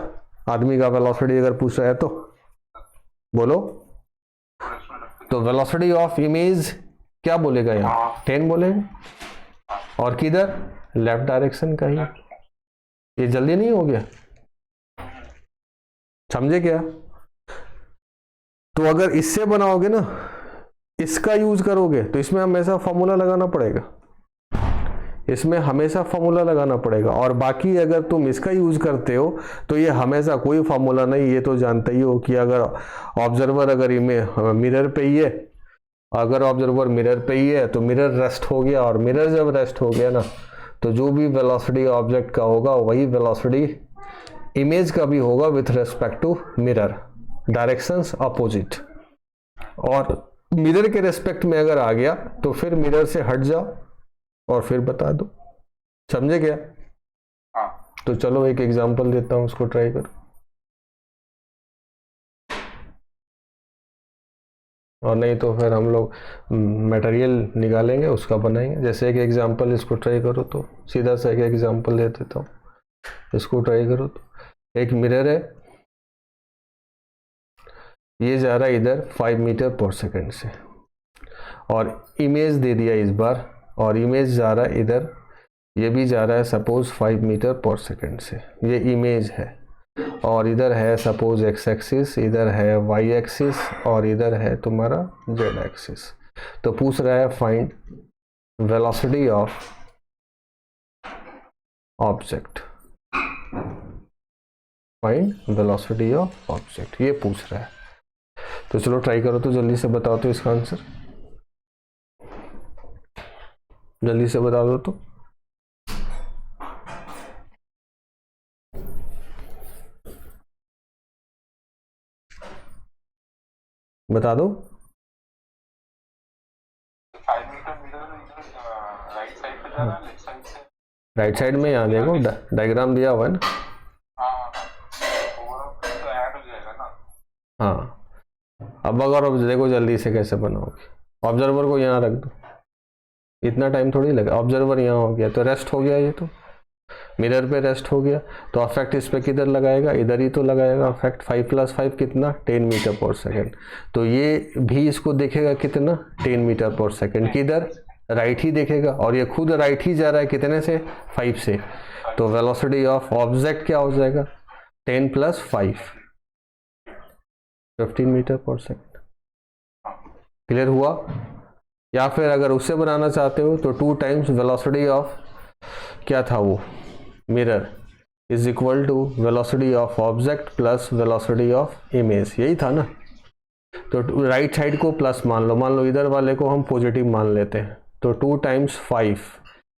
आदमी का वेलोसिटी अगर पूछ रहा है तो बोलो, तो वेलोसिटी ऑफ इमेज क्या बोलेगा यहाँ, 10 बोलेगा, और किधर, लेफ्ट डायरेक्शन का ही। ये जल्दी नहीं हो गया, समझे क्या? तो अगर इससे बनाओगे ना, इसका यूज करोगे, तो इसमें हमेशा फॉर्मूला लगाना पड़ेगा, इसमें हमेशा फॉर्मूला लगाना पड़ेगा। और बाकी अगर तुम इसका यूज करते हो तो ये हमेशा कोई फॉर्मूला नहीं, ये तो जानते ही हो कि अगर ऑब्जर्वर अगर मिरर पे ही है, अगर ऑब्जर्वर मिरर पे ही है तो मिरर रेस्ट हो गया, और मिरर जब रेस्ट हो गया ना, तो जो भी वेलोसिटी ऑब्जेक्ट का होगा वही वेलोसिटी इमेज का भी होगा with respect to mirror, directions opposite. और मिरर के रेस्पेक्ट में अगर आ गया तो फिर मिरर से हट जाओ और फिर बता दो, समझे क्या? हाँ। तो चलो एक एग्जांपल देता हूं, उसको ट्राई करो, और नहीं तो फिर हम लोग मटेरियल निकालेंगे उसका बनाएंगे। जैसे एक एग्जांपल, इसको ट्राई करो, तो सीधा सा एक एग्जांपल दे देता हूँ, इसको ट्राई करो। तो एक मिरर है, ये जा रहा है इधर 5 मीटर पर सेकेंड से, और इमेज दे दिया इस बार, और इमेज जा रहा है इधर, ये भी जा रहा है सपोज 5 मीटर पर सेकेंड से, ये इमेज है। और इधर है सपोज एक्स एक्सिस, इधर है वाई एक्सिस, और इधर है तुम्हारा जेड एक्सिस। तो पूछ रहा है find velocity of object, find velocity of object, ये पूछ रहा है। तो चलो ट्राई करो, तो जल्दी से बताओ तो इसका आंसर, जल्दी से बता दो तो। बता दो। 5 मीटर राइट साइड पे जा रहा है, लेफ्ट साइड से? राइट साइड में, यहाँ देखो डायग्राम दिया हुआ है ना। हाँ, तो ऐड हो जाएगा ना। हाँ, अब अगर देखो जल्दी से कैसे बनाओगे, ऑब्जर्वर को यहाँ रख दो, इतना टाइम थोड़ी लगा। ऑब्जर्वर यहाँ हो गया तो रेस्ट हो गया, ये तो मिरर पे रेस्ट हो गया, तो अफेक्ट इस पे किधर लगाएगा, इधर ही तो लगाएगा अफेक्ट। 5 + 5 कितना, 10 मीटर पर सेकेंड। तो ये भी इसको देखेगा कितना, 10 मीटर पर सेकेंड, किधर, राइट ही देखेगा, और ये खुद राइट ही जा रहा है, कितने से, 5 से। तो वेलोसिटी ऑफ ऑब्जेक्ट क्या हो जाएगा, 10 + 5, 15 मीटर पर सेकेंड। क्लियर हुआ? या फिर अगर उससे बनाना चाहते हो तो 2 टाइम्स वेलोसिटी ऑफ, क्या था वो, mirror, is equal to velocity of object plus velocity of image, यही था ना। तो राइट साइड को प्लस मान लो इधर वाले को हम पॉजिटिव मान लेते हैं। तो 2 × 5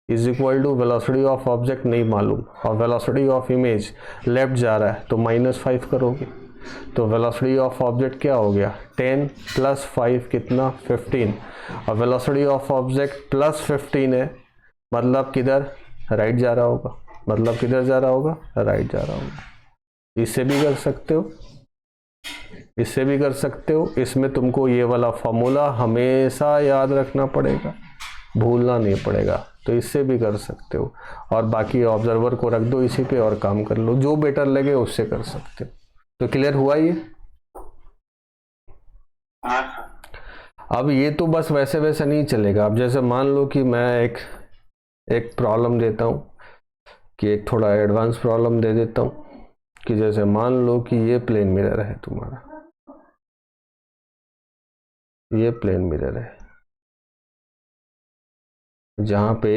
is equal to velocity of object नहीं मालूम, और वेलोसिटी ऑफ इमेज लेफ्ट जा रहा है तो -5 करोगे, तो वेलोसिटी ऑफ ऑब्जेक्ट क्या हो गया, 10 + 5 कितना, 15। और वेलोसिटी ऑफ ऑब्जेक्ट +15 है, मतलब किधर, राइट जा रहा होगा, मतलब किधर जा रहा होगा, राइट जा रहा होगा। इससे भी कर सकते हो, इससे भी कर सकते हो। इसमें तुमको ये वाला फॉर्मूला हमेशा याद रखना पड़ेगा, भूलना नहीं पड़ेगा। तो इससे भी कर सकते हो, और बाकी ऑब्जर्वर को रख दो इसी पे और काम कर लो, जो बेटर लगे उससे कर सकते हो। तो क्लियर हुआ ये? अब ये तो बस वैसे वैसे नहीं चलेगा। अब जैसे मान लो कि मैं एक प्रॉब्लम देता हूँ, कि एक थोड़ा एडवांस प्रॉब्लम दे देता हूँ, कि जैसे मान लो कि ये प्लेन मिरर है तुम्हारा, ये प्लेन मिरर है, जहाँ पे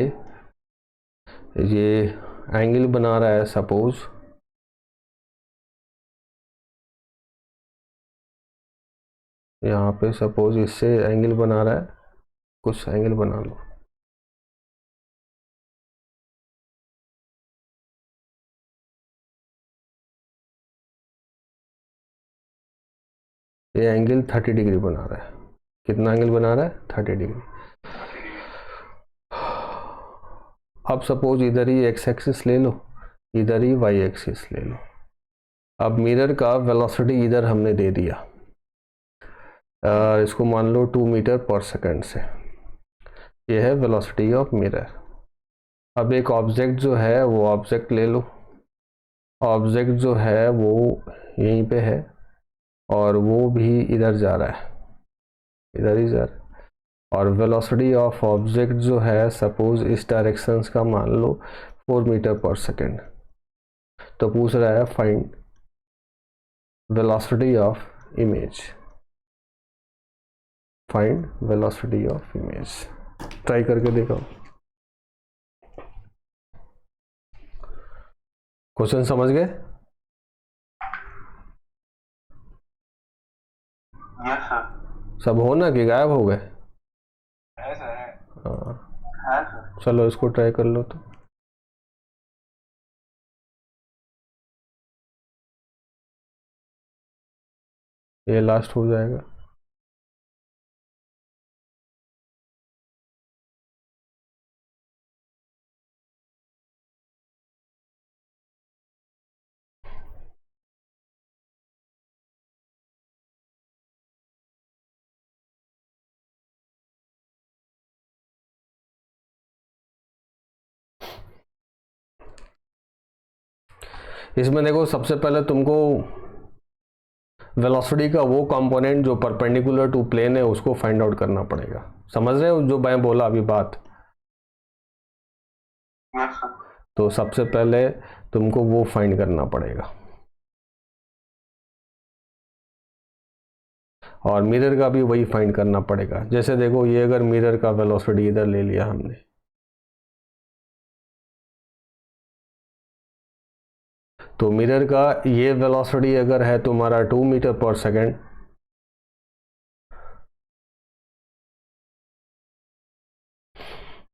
ये एंगल बना रहा है, सपोज यहाँ पे सपोज इससे एंगल बना रहा है, कुछ एंगल बना लो, ये एंगल 30 डिग्री बना रहा है। कितना एंगल बना रहा है, 30 डिग्री। अब सपोज इधर ही एक्स एक्सिस ले लो, इधर ही वाई एक्सिस ले लो। अब मिरर का वेलोसिटी इधर हमने दे दिया, इसको मान लो 2 मीटर पर सेकंड से, ये है वेलोसिटी ऑफ मिरर। अब एक ऑब्जेक्ट जो है वो ऑब्जेक्ट ले लो, ऑब्जेक्ट जो है वो यहीं पे है और वो भी इधर जा रहा है, इधर ही जा रहा है, और वेलोसिटी ऑफ ऑब्जेक्ट जो है सपोज इस डायरेक्शन का मान लो 4 मीटर पर सेकेंड। तो पूछ रहा है find velocity of image, find velocity of image. Try करके देखो, क्वेश्चन समझ गए? Yes sir. सब हो ना कि गायब हो गए? है सर। हाँ है सर। चलो इसको ट्राई कर लो। तो ये लास्ट हो जाएगा। इसमें देखो सबसे पहले तुमको वेलोसिटी का वो कंपोनेंट जो परपेंडिकुलर टू प्लेन है उसको फाइंड आउट करना पड़ेगा। समझ रहे हो जो मैं बोला अभी बात? Yes sir. तो सबसे पहले तुमको वो फाइंड करना पड़ेगा, और मिरर का भी वही फाइंड करना पड़ेगा। जैसे देखो ये अगर मिरर का वेलोसिटी इधर ले लिया हमने, तो मिरर का ये वेलोसिटी अगर है तुम्हारा 2 मीटर पर सेकेंड,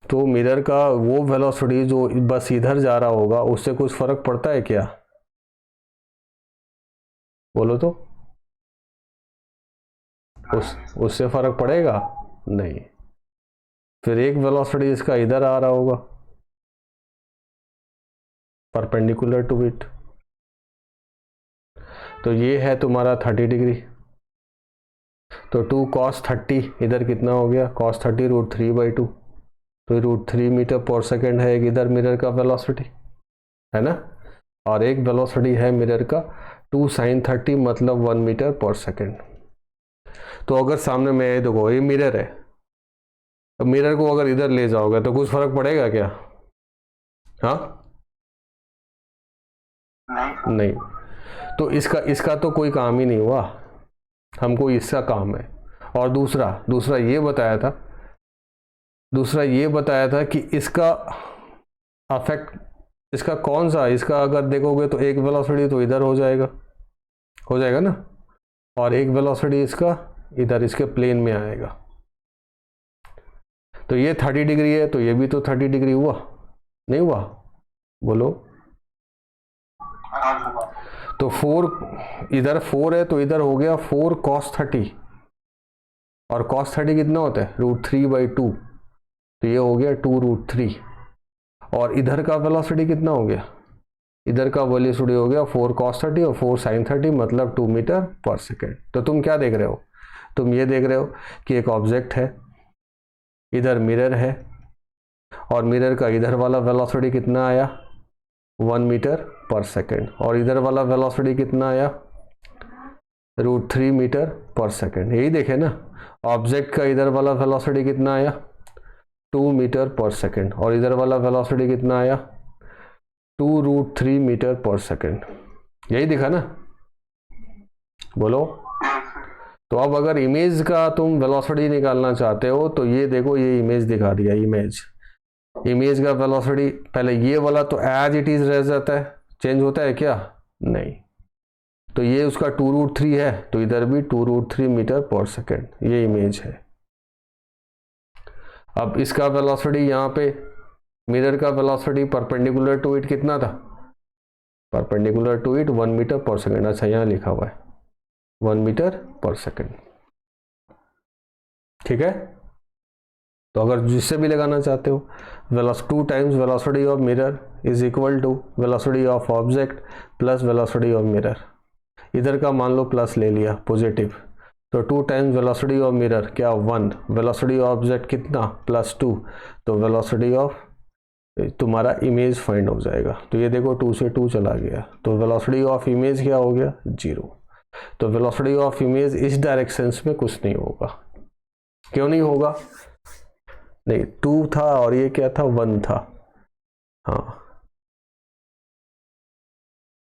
तो मिरर का वो वेलोसिटी जो बस इधर जा रहा होगा उससे कुछ फर्क पड़ता है क्या? बोलो तो। उससे फर्क पड़ेगा नहीं। फिर एक वेलोसिटी इसका इधर आ रहा होगा परपेंडिकुलर टू इट, तो ये है तुम्हारा 30 डिग्री। तो 2 cos 30 इधर कितना हो गया? cos 30 √3/2, तो √3 मीटर पर सेकेंड है एक इधर मिरर का वेलोसिटी, है ना। और एक वेलोसिटी है मिरर का 2 sin 30 मतलब 1 मीटर पर सेकेंड। तो अगर सामने में देखो ये मिरर है, तो मिरर को अगर इधर ले जाओगे तो कुछ फर्क पड़ेगा क्या? हाँ नहीं। तो इसका तो कोई काम ही नहीं हुआ, हमको इसका काम है। और दूसरा ये बताया था कि इसका अफेक्ट, इसका कौन सा, इसका अगर देखोगे तो एक वेलोसिटी तो इधर हो जाएगा ना, और एक वेलोसिटी इसका इधर इसके प्लेन में आएगा। तो ये 30 डिग्री है तो ये भी तो 30 डिग्री हुआ, नहीं हुआ? बोलो। तो 4 इधर 4 है तो इधर हो गया 4 cos 30, और cos 30 कितना होता है? √3/2, तो ये हो गया 2 √3। और इधर का वेलोसिटी कितना हो गया? इधर का वेलोसिटी हो गया 4 cos 30 और 4 sin 30 मतलब 2 मीटर पर सेकेंड। तो तुम क्या देख रहे हो? तुम ये देख रहे हो कि एक ऑब्जेक्ट है, इधर मिरर है, और मिरर का इधर वाला वेलोसिटी कितना आया? 1 मीटर पर सेकेंड, और इधर वाला वेलोसिटी कितना आया? √3 मीटर पर सेकेंड। यही देखे ना, ऑब्जेक्ट का इधर वाला वेलोसिटी कितना आया? 2 मीटर पर सेकेंड, और इधर वाला वेलोसिटी कितना आया? 2 √3 मीटर पर सेकेंड। यही दिखा ना? बोलो। तो अब अगर इमेज का तुम वेलोसिटी निकालना चाहते हो तो ये देखो, ये इमेज दिखा दिया। इमेज का वेलोसिटी पहले ये वाला तो एज इट इज रह जाता है, चेंज होता है क्या? नहीं। तो ये उसका 2 √3 है तो इधर भी 2 √3 मीटर पर सेकेंड, ये इमेज है। अब इसका वेलोसिटी यहाँ पे मिरर का वेलोसिटी परपेंडिकुलर टू इट कितना था? परपेंडिकुलर टू इट 1 मीटर पर सेकेंड। अच्छा यहाँ लिखा हुआ है 1 मीटर पर सेकेंड, ठीक है। तो अगर जिससे भी लगाना चाहते हो, 2 times velocity of mirror is equal to velocity of object plus velocity of mirror. इधर का मान लो प्लस ले लिया पॉजिटिव, तो 2 टाइम्स वेलोसिटी ऑफ मिरर क्या 1, वेलोसिटी ऑफ ऑब्जेक्ट कितना +2, तो वेलोसिटी ऑफ तुम्हारा इमेज फाइंड हो जाएगा। तो ये देखो 2 से 2 चला गया, तो वेलोसिटी ऑफ इमेज क्या हो गया 0। तो वेलोसिटी ऑफ इमेज इस डायरेक्शन में कुछ नहीं होगा। क्यों नहीं होगा? नहीं, 2 था और ये क्या था 1 था। हाँ,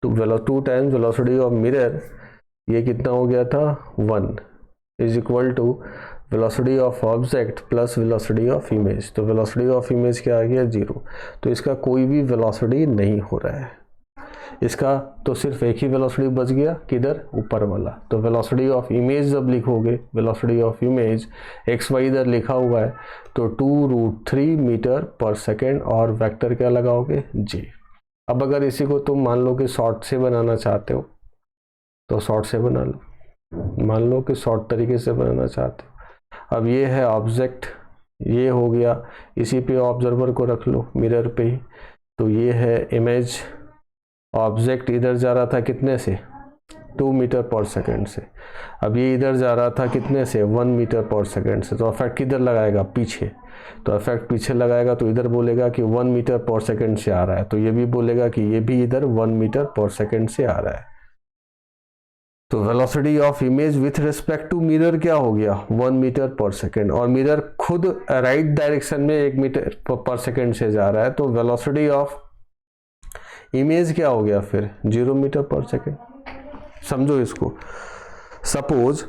तो 2 टाइम्स वेलोसिटी ऑफ मिरर ये कितना हो गया था 1 is equal to velocity of object plus velocity of image. तो वेलोसिटी ऑफ इमेज क्या आ गया 0। तो इसका कोई भी वेलोसिटी नहीं हो रहा है, इसका तो सिर्फ एक ही वेलोसिटी बच गया, किधर ऊपर वाला। तो वेलोसिटी ऑफ इमेज जब लिखोगे, velocity of image X Y इधर लिखा हुआ है, तो 2√3 मीटर पर सेकेंड और वेक्टर क्या लगाओगे जी। अब अगर इसी को तुम मान लो कि शॉर्ट से बनाना चाहते हो तो शॉर्ट से बना लो, मान लो कि शॉर्ट तरीके से बनाना चाहते हो। अब ये है ऑब्जेक्ट, ये हो गया, इसी पे ऑब्जर्वर को रख लो मिरर पे ही, तो ये है इमेज। ऑब्जेक्ट इधर जा रहा था कितने से 2 मीटर पर सेकेंड से, अब ये इधर जा रहा था कितने से 1 मीटर पर सेकेंड से। तो इफेक्ट किधर लगाएगा पीछे, तो इफेक्ट पीछे लगाएगा तो इधर बोलेगा कि 1 मीटर पर सेकेंड से आ रहा है, तो ये भी बोलेगा कि ये भी इधर 1 मीटर पर सेकेंड से आ रहा है। तो velocity of image with respect to mirror क्या हो गया 1 मीटर पर सेकेंड, और मिरर खुद राइट डायरेक्शन में 1 मीटर पर सेकेंड से जा रहा है, तो वेलोसिटी ऑफ इमेज क्या हो गया फिर 0 मीटर पर सेकेंड। समझो इसको, सपोज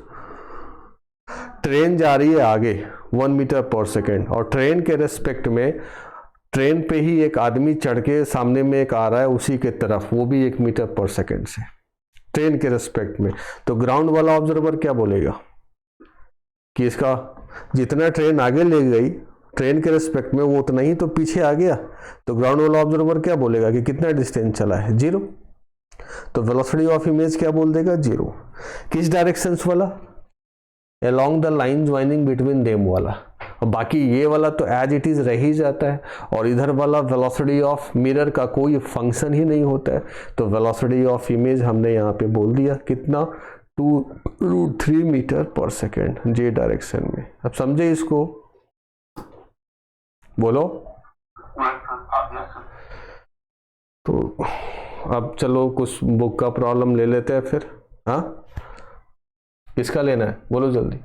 ट्रेन जा रही है आगे 1 मीटर पर सेकेंड, और ट्रेन के रेस्पेक्ट में ट्रेन पे ही एक आदमी चढ़ के सामने में एक आ रहा है उसी के तरफ, वो भी 1 मीटर पर सेकेंड से ट्रेन के रेस्पेक्ट में। तो ग्राउंड वाला ऑब्जर्वर क्या बोलेगा कि इसका जितना ट्रेन आगे ले गई ट्रेन के रेस्पेक्ट में वो उतना ही तो पीछे आ गया, तो ग्राउंड वाला ऑब्जर्वर क्या बोलेगा कि कितना डिस्टेंस चला है 0। तो वेलोसिटी ऑफ इमेज क्या बोल देगा 0। किस डायरेक्शन वाला, along the line joining between them वाला, और बाकी ये वाला तो एज इट इज रह ही जाता है, और इधर वाला वेलोसिटी ऑफ मिरर का कोई फंक्शन ही नहीं होता है। तो वेलोसिटी ऑफ इमेज हमने यहाँ पे बोल दिया कितना 2√3 मीटर पर सेकेंड जे डायरेक्शन में। अब समझे इसको, बोलो। तो अब चलो कुछ बुक का प्रॉब्लम ले लेते हैं फिर। हाँ, किसका लेना है बोलो जल्दी,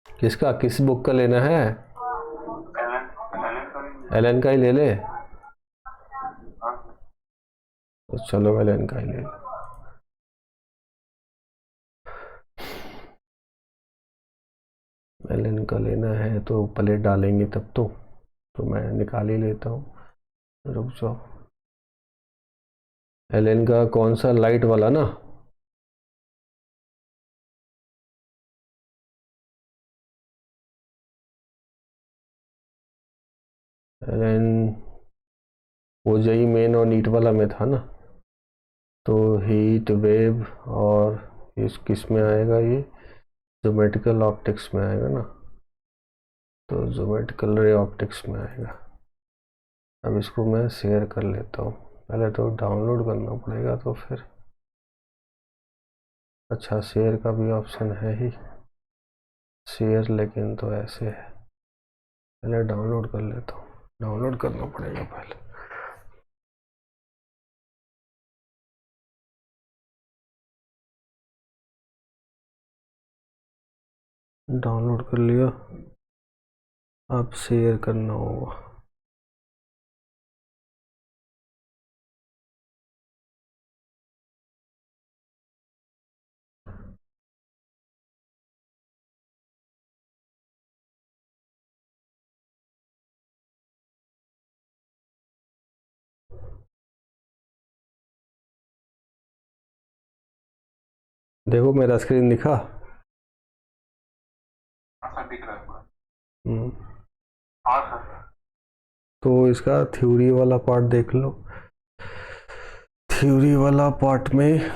किसका, किस बुक का लेना है? एलन का ही ले ले, तो चलो एलन का ही ले ले। एलन का लेना है तो प्लेट डालेंगे तब तो मैं निकाल ही लेता हूँ, रुक जाओ। एलन का कौन सा, लाइट वाला ना? एलन ओजेई मेन और नीट वाला में था ना, तो हीट वेव और इस किस में आएगा, ये ज्योमेट्रिकल ऑप्टिक्स में आएगा ना, तो ज्योमेट्रिकल रे ऑप्टिक्स में आएगा। अब इसको मैं शेयर कर लेता हूँ, पहले तो डाउनलोड करना पड़ेगा तो फिर, अच्छा शेयर का भी ऑप्शन है ही शेयर, लेकिन तो ऐसे है, पहले डाउनलोड कर लेता हूँ, डाउनलोड करना पड़ेगा पहले। डाउनलोड कर लिया, अब शेयर करना होगा। देखो मेरा स्क्रीन दिखा, हाँ सर। तो इसका थ्योरी वाला पार्ट देख लो। थ्योरी वाला पार्ट में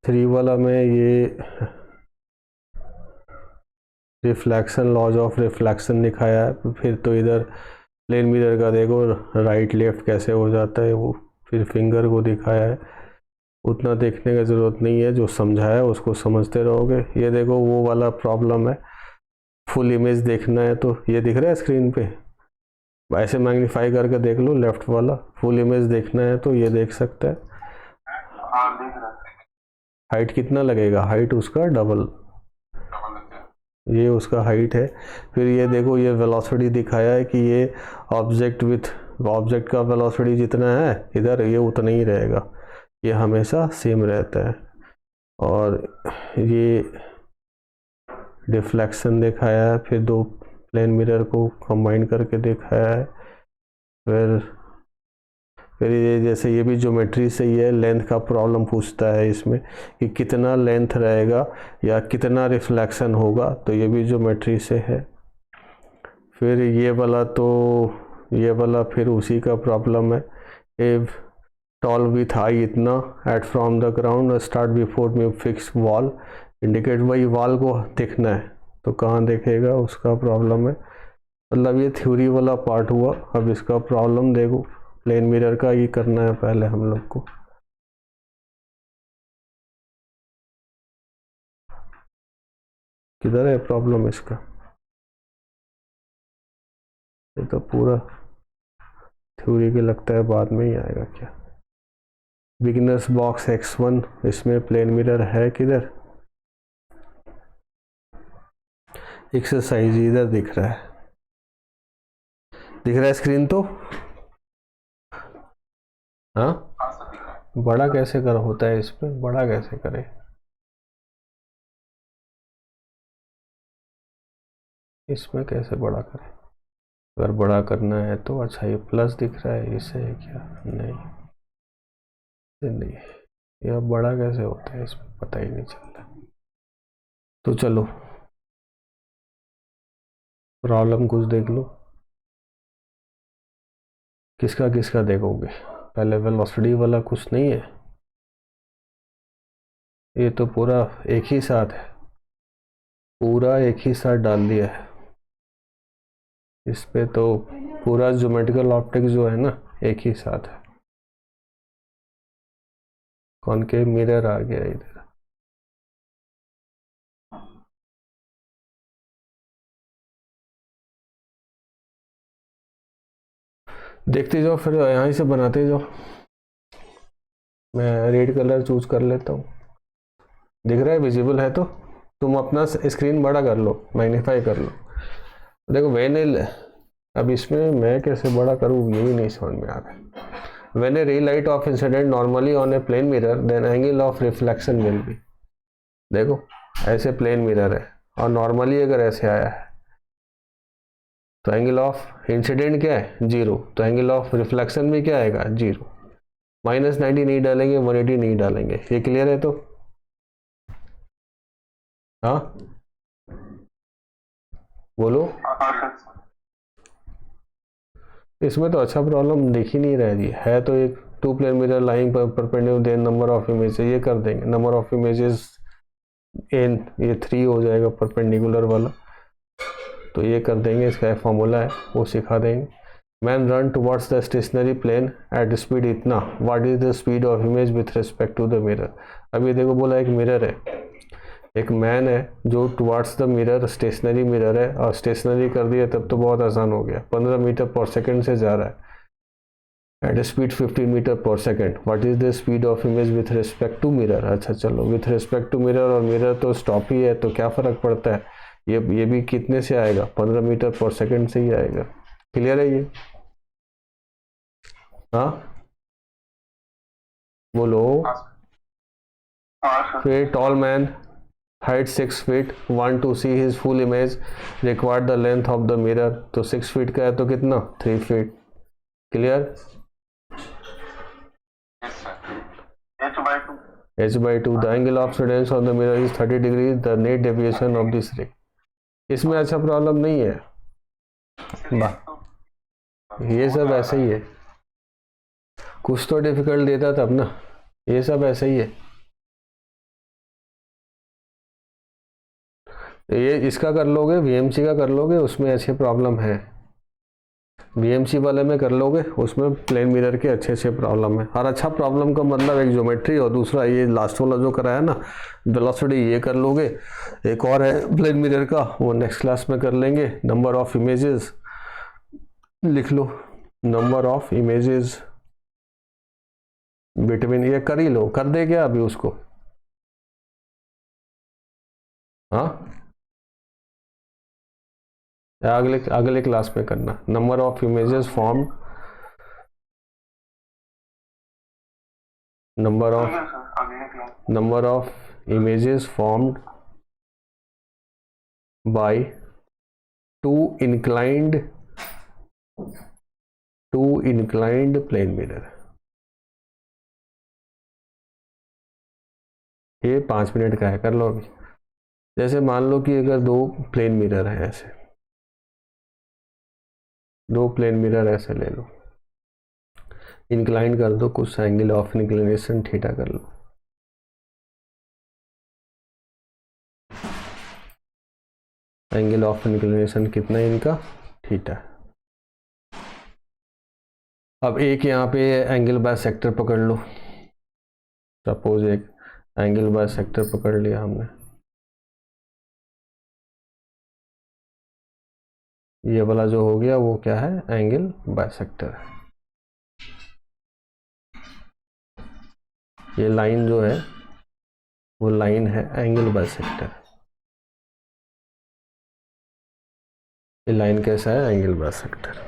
3 वाला में ये रिफ्लेक्शन, लॉज ऑफ रिफ्लेक्शन दिखाया है। फिर तो इधर प्लेन मिरर का देखो राइट लेफ्ट कैसे हो जाता है वो, फिर फिंगर को दिखाया है। उतना देखने की ज़रूरत नहीं है, जो समझाया है उसको समझते रहोगे। ये देखो वो वाला प्रॉब्लम है, फुल इमेज देखना है तो ये दिख रहा है स्क्रीन पे, ऐसे मैग्नीफाई करके देख लो लेफ्ट वाला। फुल इमेज देखना है तो ये देख सकता है। हाँ दिख रहा है। हाइट कितना लगेगा, हाइट उसका डबल, ये उसका हाइट है। फिर ये देखो ये वेलोसिटी दिखाया है कि ये ऑब्जेक्ट का वेलोसिटी जितना है इधर, ये उतना ही रहेगा, ये हमेशा सेम रहता है। और ये डिफ्लेक्शन दिखाया है, फिर 2 प्लेन मिरर को कंबाइन करके दिखाया है। फिर ये जैसे ये भी ज्योमेट्री से ही है, लेंथ का प्रॉब्लम पूछता है इसमें कि कितना लेंथ रहेगा या कितना रिफ्लेक्शन होगा, तो ये भी ज्योमेट्री से है। फिर ये वाला फिर उसी का प्रॉब्लम है। इफ टॉल विथ हाई इतना at from the ground start before में फिक्स वॉल इंडिकेट, वही वॉल को दिखना है तो कहाँ देखेगा, उसका प्रॉब्लम है। मतलब ये थ्योरी वाला पार्ट हुआ। अब इसका प्रॉब्लम देखो, प्लेन मिरर का ये करना है पहले हम लोग को। किधर है प्रॉब्लम इसका, ये तो पूरा थ्योरी के लगता है बाद में ही आएगा क्या। बिगिनर्स बॉक्स X1, इसमें प्लेन मिरर है किधर, एक्सरसाइज इधर दिख रहा है स्क्रीन तो। हाँ बड़ा कैसे कर होता है, इस पे बड़ा कैसे करे, इसमें कैसे बड़ा करें। अगर बड़ा करना है तो अच्छा, ये प्लस दिख रहा है, इसे है क्या, नहीं ये बड़ा कैसे होता है इसमें पता ही नहीं चलता। तो चलो प्रॉब्लम कुछ देख लो, किसका किसका देखोगे। पहले वेलोसिटी वाला कुछ नहीं है, ये तो पूरा एक ही साथ है, पूरा एक ही साथ डाल दिया है इस पे, तो पूरा ज्योमेट्रिकल ऑप्टिक्स जो है ना एक ही साथ है। कॉनकेव मिरर आ गया इधर। देखते जाओ, फिर यहाँ से बनाते जाओ। मैं रेड कलर चूज कर लेता हूँ, दिख रहा है, विजिबल है तो तुम अपना स्क्रीन बड़ा कर लो, मैग्नीफाई कर लो। देखो मैंने अब इसमें मैं कैसे बड़ा करूँ ये भी नहीं समझ में आ रहा है। When a ray light of incident normally on a plane mirror then angle of reflection will be, देखो ऐसे प्लेन मिरर है और नॉर्मली अगर ऐसे आया है तो एंगल ऑफ इंसिडेंट क्या है 0, तो एंगल ऑफ रिफ्लेक्शन भी क्या आएगा 0। -90 नहीं डालेंगे, 180 नहीं डालेंगे, ये क्लियर है तो। हाँ बोलो, इसमें तो अच्छा प्रॉब्लम दिख ही नहीं रहा जी, है तो एक 2 plane mirror lying perpendicular then number of images, ये कर देंगे नंबर ऑफ इमेजेस n, ये 3 हो जाएगा परपेंडिकुलर वाला, तो ये कर देंगे, इसका फॉर्मूला है वो सिखा देंगे। Man run towards the stationary plane at speed इतना, what is the speed of image with respect to the mirror. अब ये देखो बोला एक मिरर है, एक मैन है जो towards the mirror, stationary mirror है और स्टेशनरी कर दिया तब तो बहुत आसान हो गया, 15 मीटर पर सेकेंड से जा रहा है एट स्पीड 15 मीटर पर second, what is the speed of image with respect to mirror. अच्छा चलो विथ रिस्पेक्ट टू मिरर, और मिरर तो स्टॉप ही है तो क्या फ़र्क पड़ता है, ये भी कितने से आएगा 15 मीटर पर सेकेंड से ही आएगा। क्लियर है ये, हाँ बोलो। फिर tall man height 6 feet want to see his full image required the length of the mirror, तो 6 फीट का है तो कितना 3 feet. Clear, h/2 the angle of incidence on the mirror is 30 degree the net deviation of this ray. इसमें अच्छा problem नहीं है, ये सब ऐसे ही है, कुछ तो डिफिकल्ट देता तब ना, ये सब ऐसे ही है। ये इसका कर लोगे, वीएमसी का कर लोगे, उसमें अच्छे प्रॉब्लम है। वीएमसी वाले में कर लोगे, उसमें प्लेन मिरर के अच्छे प्रॉब्लम है। और अच्छा प्रॉब्लम का मतलब एक ज्योमेट्री और दूसरा ये लास्ट वाला जो कराया ना वेलोसिटी, ये कर लोगे। एक और है प्लेन मिरर का, वो नेक्स्ट क्लास में कर लेंगे। नंबर ऑफ इमेजेस लिख लो, नंबर ऑफ इमेजेस बिटवीन, ये कर ही लो, कर दे क्या अभी उसको? हाँ, अगले अगले क्लास में करना। Number of images form, number of images formed by two inclined plane mirror. ये 5 मिनट का है, कर लो अभी। जैसे मान लो कि अगर दो प्लेन मिरर है, ऐसे दो प्लेन मिरर ऐसे ले लो, इंक्लाइन कर दो, कुछ एंगल ऑफ इंक्लिनेशन थीटा कर लो। एंगल ऑफ इंक्लिनेशन कितना है इनका? थीटा। अब एक यहाँ पे एंगल बाय सेक्टर पकड़ लो। सपोज एक एंगल बाय सेक्टर पकड़ लिया हमने, ये वाला जो हो गया वो क्या है? Angle by sector. ये लाइन जो है वो लाइन है एंगल बाय सेक्टर। ये लाइन कैसा है? Angle by sector.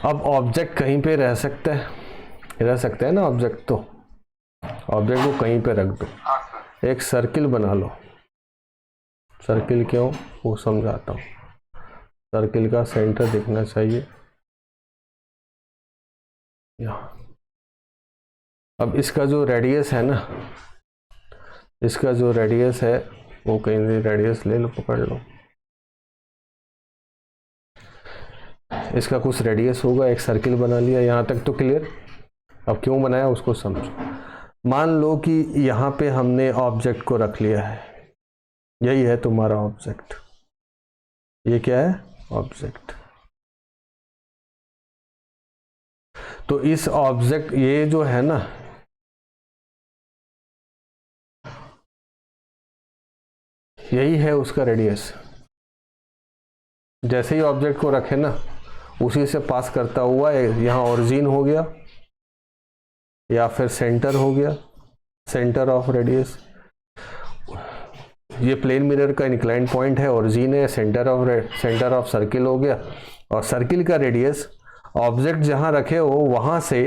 अब ऑब्जेक्ट कहीं पे रह सकता है ना ऑब्जेक्ट, तो ऑब्जेक्ट को कहीं पे रख दो। एक सर्किल बना लो। सर्किल क्यों, वो समझाता हूँ। सर्किल का सेंटर दिखना चाहिए यहाँ। अब इसका जो रेडियस है ना, इसका जो रेडियस है वो कहीं से रेडियस ले लो, पकड़ लो। इसका कुछ रेडियस होगा, एक सर्किल बना लिया। यहाँ तक तो क्लियर? अब क्यों बनाया उसको समझो। मान लो कि यहाँ पे हमने ऑब्जेक्ट को रख लिया है, यही है तुम्हारा ऑब्जेक्ट। ये क्या है? ऑब्जेक्ट। तो इस ऑब्जेक्ट, ये जो है ना, यही है उसका रेडियस। जैसे ही ऑब्जेक्ट को रखे ना, उसी से पास करता हुआ यहाँ ओरिजिन हो गया या फिर सेंटर हो गया, सेंटर ऑफ रेडियस। ये प्लेन मिरर का इंक्लाइन पॉइंट है, ओरिजिन है, सेंटर ऑफ सर्किल हो गया। और सर्किल का रेडियस ऑब्जेक्ट जहां रखे हो वहां से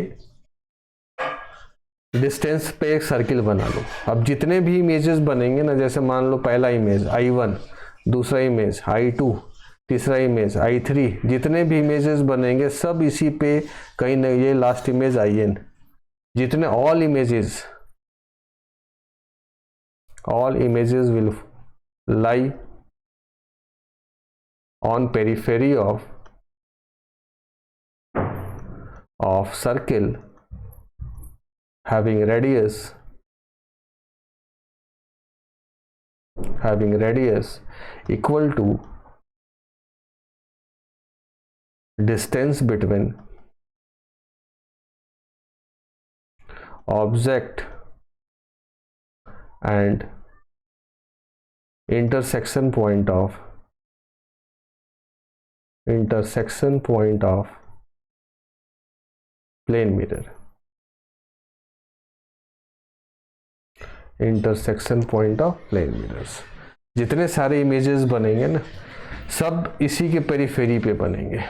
डिस्टेंस पे एक सर्किल बना लो। अब जितने भी इमेजेस बनेंगे ना, जैसे मान लो पहला इमेज I1, दूसरा इमेज I2, तीसरा इमेज I3, जितने भी इमेजेस बनेंगे सब इसी पे कहीं ना, ये लास्ट इमेज IN, जितने all images will lie on periphery of circle having radius equal to distance between object and intersection point of plane mirror। Intersection point of plane mirrors. जितने सारे इमेजेस बनेंगे ना, सब इसी के पेरिफेरी पे बनेंगे।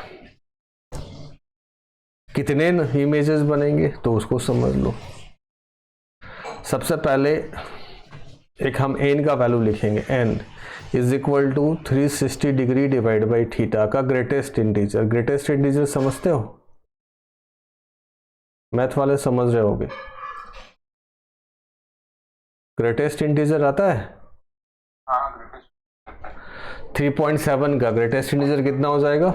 कितने इमेजेस बनेंगे तो उसको समझ लो। सबसे पहले एक हम n का वैल्यू लिखेंगे, n is equal to 360 degree divide by theta का ग्रेटेस्ट इंटीजर। ग्रेटेस्ट इंटीजर समझते हो? मैथ वाले समझ रहे होगे। ग्रेटेस्ट इंटीजर आता है? 3.7 का ग्रेटेस्ट इंटीजर कितना हो जाएगा?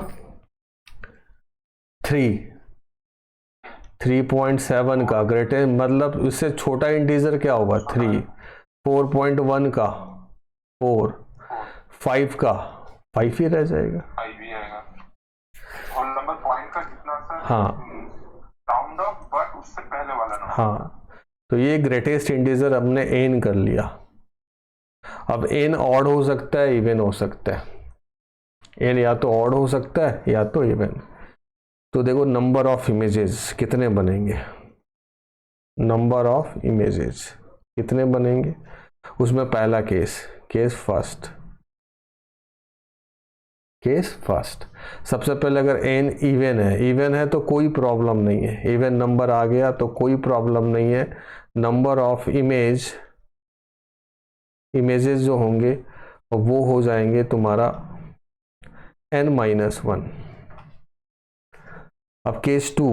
3.7 का ग्रेटेस्ट, मतलब इससे छोटा इंटीजर क्या होगा? 3। 4.1 का 4, 5 का 5 ही रह जाएगा। 5 ही आएगा। होल नंबर पॉइंट का कितना सर? हाँ, राउंड ऑफ बट उससे पहले वाला नंबर। हाँ, तो ये ग्रेटेस्ट इंटीजर हमने n कर लिया। अब n ऑड हो सकता है, इवन हो सकता है। n या तो ऑड हो सकता है या तो इवन। तो देखो नंबर ऑफ इमेजेस कितने बनेंगे, नंबर ऑफ इमेजेस कितने बनेंगे। उसमें पहला केस फर्स्ट। सबसे पहले अगर n इवन है तो कोई प्रॉब्लम नहीं है, इवन नंबर आ गया तो कोई प्रॉब्लम नहीं है। नंबर ऑफ इमेजेस जो होंगे वो हो जाएंगे तुम्हारा n-1। अब केस 2,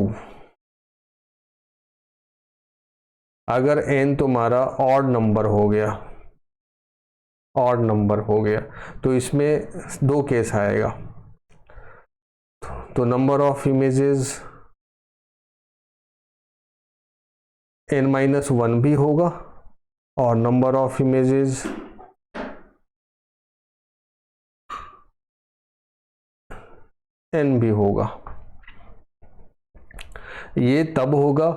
अगर n तुम्हारा ऑड नंबर हो गया तो इसमें 2 केस आएगा। तो नंबर ऑफ इमेजेस n-1 भी होगा और नंबर ऑफ इमेजेस n भी होगा। ये तब होगा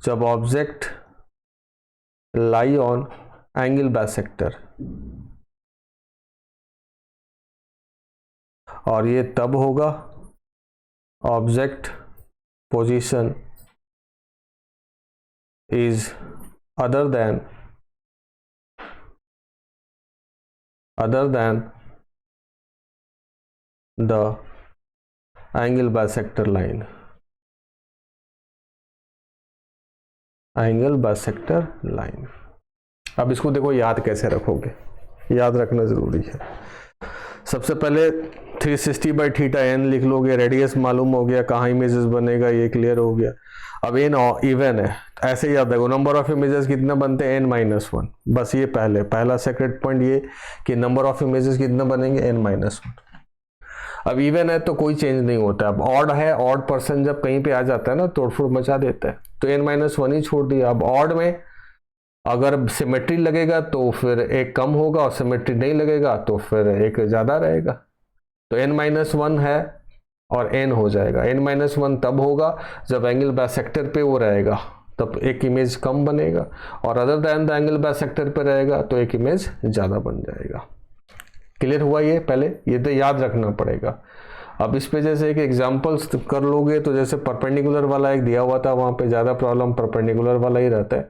जब object lie on angle bisector, और ये तब होगा object position is other than the angle bisector line, angle bisector line. अब इसको देखो याद कैसे रखोगे, याद रखना जरूरी है। सबसे पहले 360/θn लिख लोगे, रेडियस मालूम हो गया, कहाँ इमेजेस बनेगा ये क्लियर हो गया। अब n इवन है, ऐसे ही याद रखो नंबर ऑफ इमेजेस कितने बनते हैं n-1। बस ये पहला सेक्रेट पॉइंट ये कि नंबर ऑफ इमेजेस कितने बनेंगे n-1। अब इवन है तो कोई चेंज नहीं होता। अब ऑड है, ऑड पर्सन जब कहीं पे आ जाता है ना तोड़फोड़ मचा देता है, तो n-1 ही छोड़ दिया। अब ऑड में अगर सिमेट्री लगेगा तो फिर एक कम होगा और सिमेट्री नहीं लगेगा तो फिर एक ज़्यादा रहेगा। तो n-1 है और n हो जाएगा। n-1 तब होगा जब एंगल बाइसेक्टर पे वो रहेगा, तब एक इमेज कम बनेगा, और other than the angle bisector पे रहेगा तो एक इमेज ज़्यादा बन जाएगा। क्लियर हुआ ये? पहले ये तो याद रखना पड़ेगा। अब इस पे जैसे एक एग्जांपल्स कर लोगे तो जैसे परपेंडिकुलर वाला एक दिया हुआ था, वहाँ पे ज़्यादा प्रॉब्लम परपेंडिकुलर वाला ही रहता है।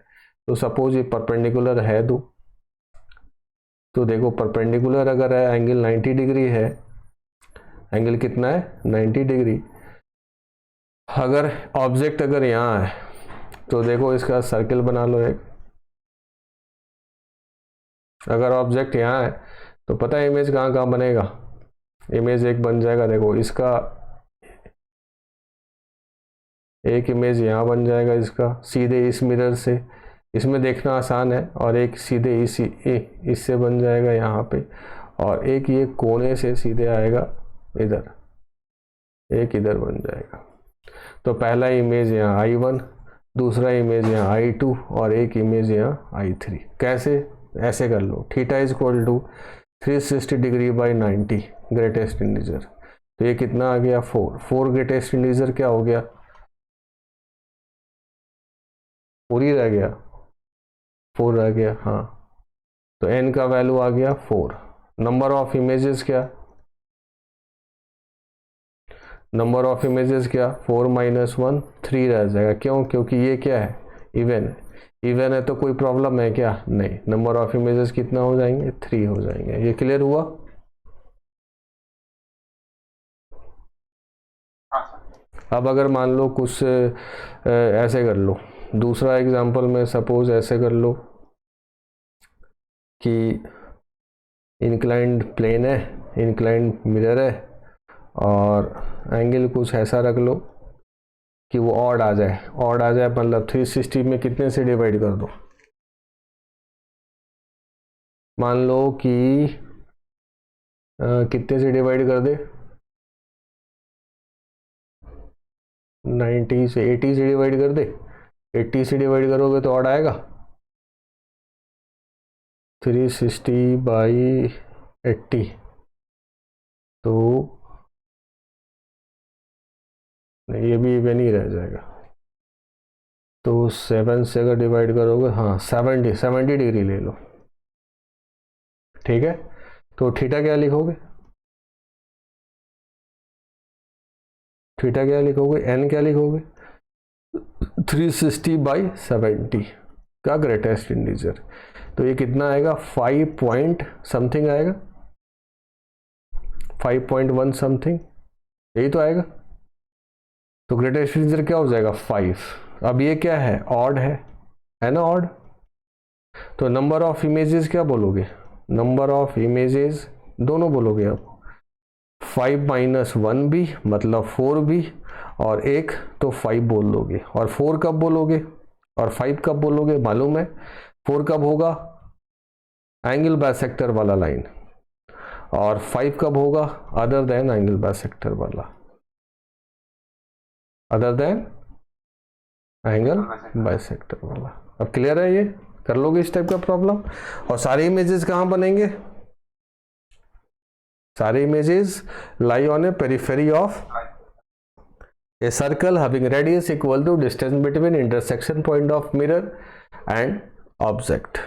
तो सपोज ये परपेंडिकुलर है तो देखो परपेंडिकुलर अगर है एंगल 90 डिग्री है, एंगल कितना है 90 डिग्री। अगर ऑब्जेक्ट अगर यहाँ है तो देखो इसका सर्कल बना लो एक। अगर ऑब्जेक्ट यहाँ है तो पता है इमेज कहाँ कहाँ बनेगा, इमेज एक बन जाएगा। देखो इसका एक इमेज यहाँ बन जाएगा, इसका सीधे इस मिरर से, इसमें देखना आसान है, और एक सीधे इससे बन जाएगा यहाँ पे, और एक ये कोने से सीधे आएगा इधर, एक इधर बन जाएगा। तो पहला इमेज यहाँ I1, दूसरा इमेज यहाँ I2 और एक इमेज यहाँ I3। कैसे? ऐसे कर लो, theta is equal to 360 degree by 90 greatest integer. तो ये कितना आ गया 4 ग्रेटेस्ट इंटीजर क्या हो गया 4 ही रह गया, 4 रह गया। हाँ, तो n का वैल्यू आ गया 4। नंबर ऑफ इमेजेस क्या, नंबर ऑफ इमेजेस क्या 4 - 1 3 रह जाएगा। क्यों? क्योंकि ये क्या है इवन है, इवन है तो कोई प्रॉब्लम है क्या? नहीं। नंबर ऑफ इमेजेस कितना हो जाएंगे 3 हो जाएंगे। ये क्लियर हुआ? अब अगर मान लो कुछ ऐसे कर लो, दूसरा एग्जांपल में सपोज ऐसे कर लो कि इंक्लाइंड प्लेन है, इंक्लाइंड मिरर है, और एंगल कुछ ऐसा रख लो कि वो ऑड आ जाए। ऑड आ जाए मतलब 360 में कितने से डिवाइड कर दो। मान लो कि कितने से डिवाइड कर दे, 90 से 80 से डिवाइड कर दे। 80 से डिवाइड करोगे तो ऑड आएगा, 360/80, तो नहीं, ये भी इवन ही रह जाएगा। तो 7 से अगर डिवाइड करोगे, हाँ 70 डिग्री ले लो, ठीक है। तो थीटा क्या लिखोगे, थीटा क्या लिखोगे, एन क्या लिखोगे, 360/70 का ग्रेटेस्ट इंटीजर। तो ये कितना आएगा, 5 पॉइंट समथिंग आएगा, 5.1 समथिंग, यही तो आएगा। तो ग्रेटेस्ट इंटीजर क्या हो जाएगा, 5। अब ये क्या है, ऑड है ना, ऑड। तो नंबर ऑफ इमेजेस क्या बोलोगे, नंबर ऑफ इमेजेस दोनों बोलोगे आप, 5 - 1 भी मतलब 4 भी, और एक तो 5 बोल दोगे। और 4 कब बोलोगे और 5 कब बोलोगे, मालूम है। 4 कब होगा, एंगल बाइसेक्टर वाला लाइन, और 5 कब होगा, अदर देन एंगल बाइसेक्टर वाला, अदर देन एंगल बाइसेक्टर वाला। अब क्लियर है, ये कर लोगे इस टाइप का प्रॉब्लम। और सारे इमेजेस कहाँ बनेंगे, सारे images lie on A periphery of a circle having radius equal to distance between intersection point of mirror and object,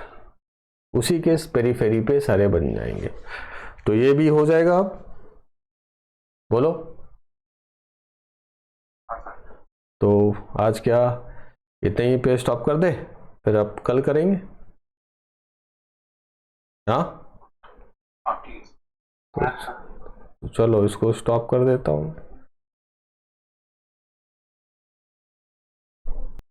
उसी के पेरिफेरी पे सारे बन जाएंगे। तो ये भी हो जाएगा। अब बोलो, तो आज क्या इतने ही पे स्टॉप कर दे, फिर अब कल करेंगे। हाँ तो चलो इसको स्टॉप कर देता हूँ।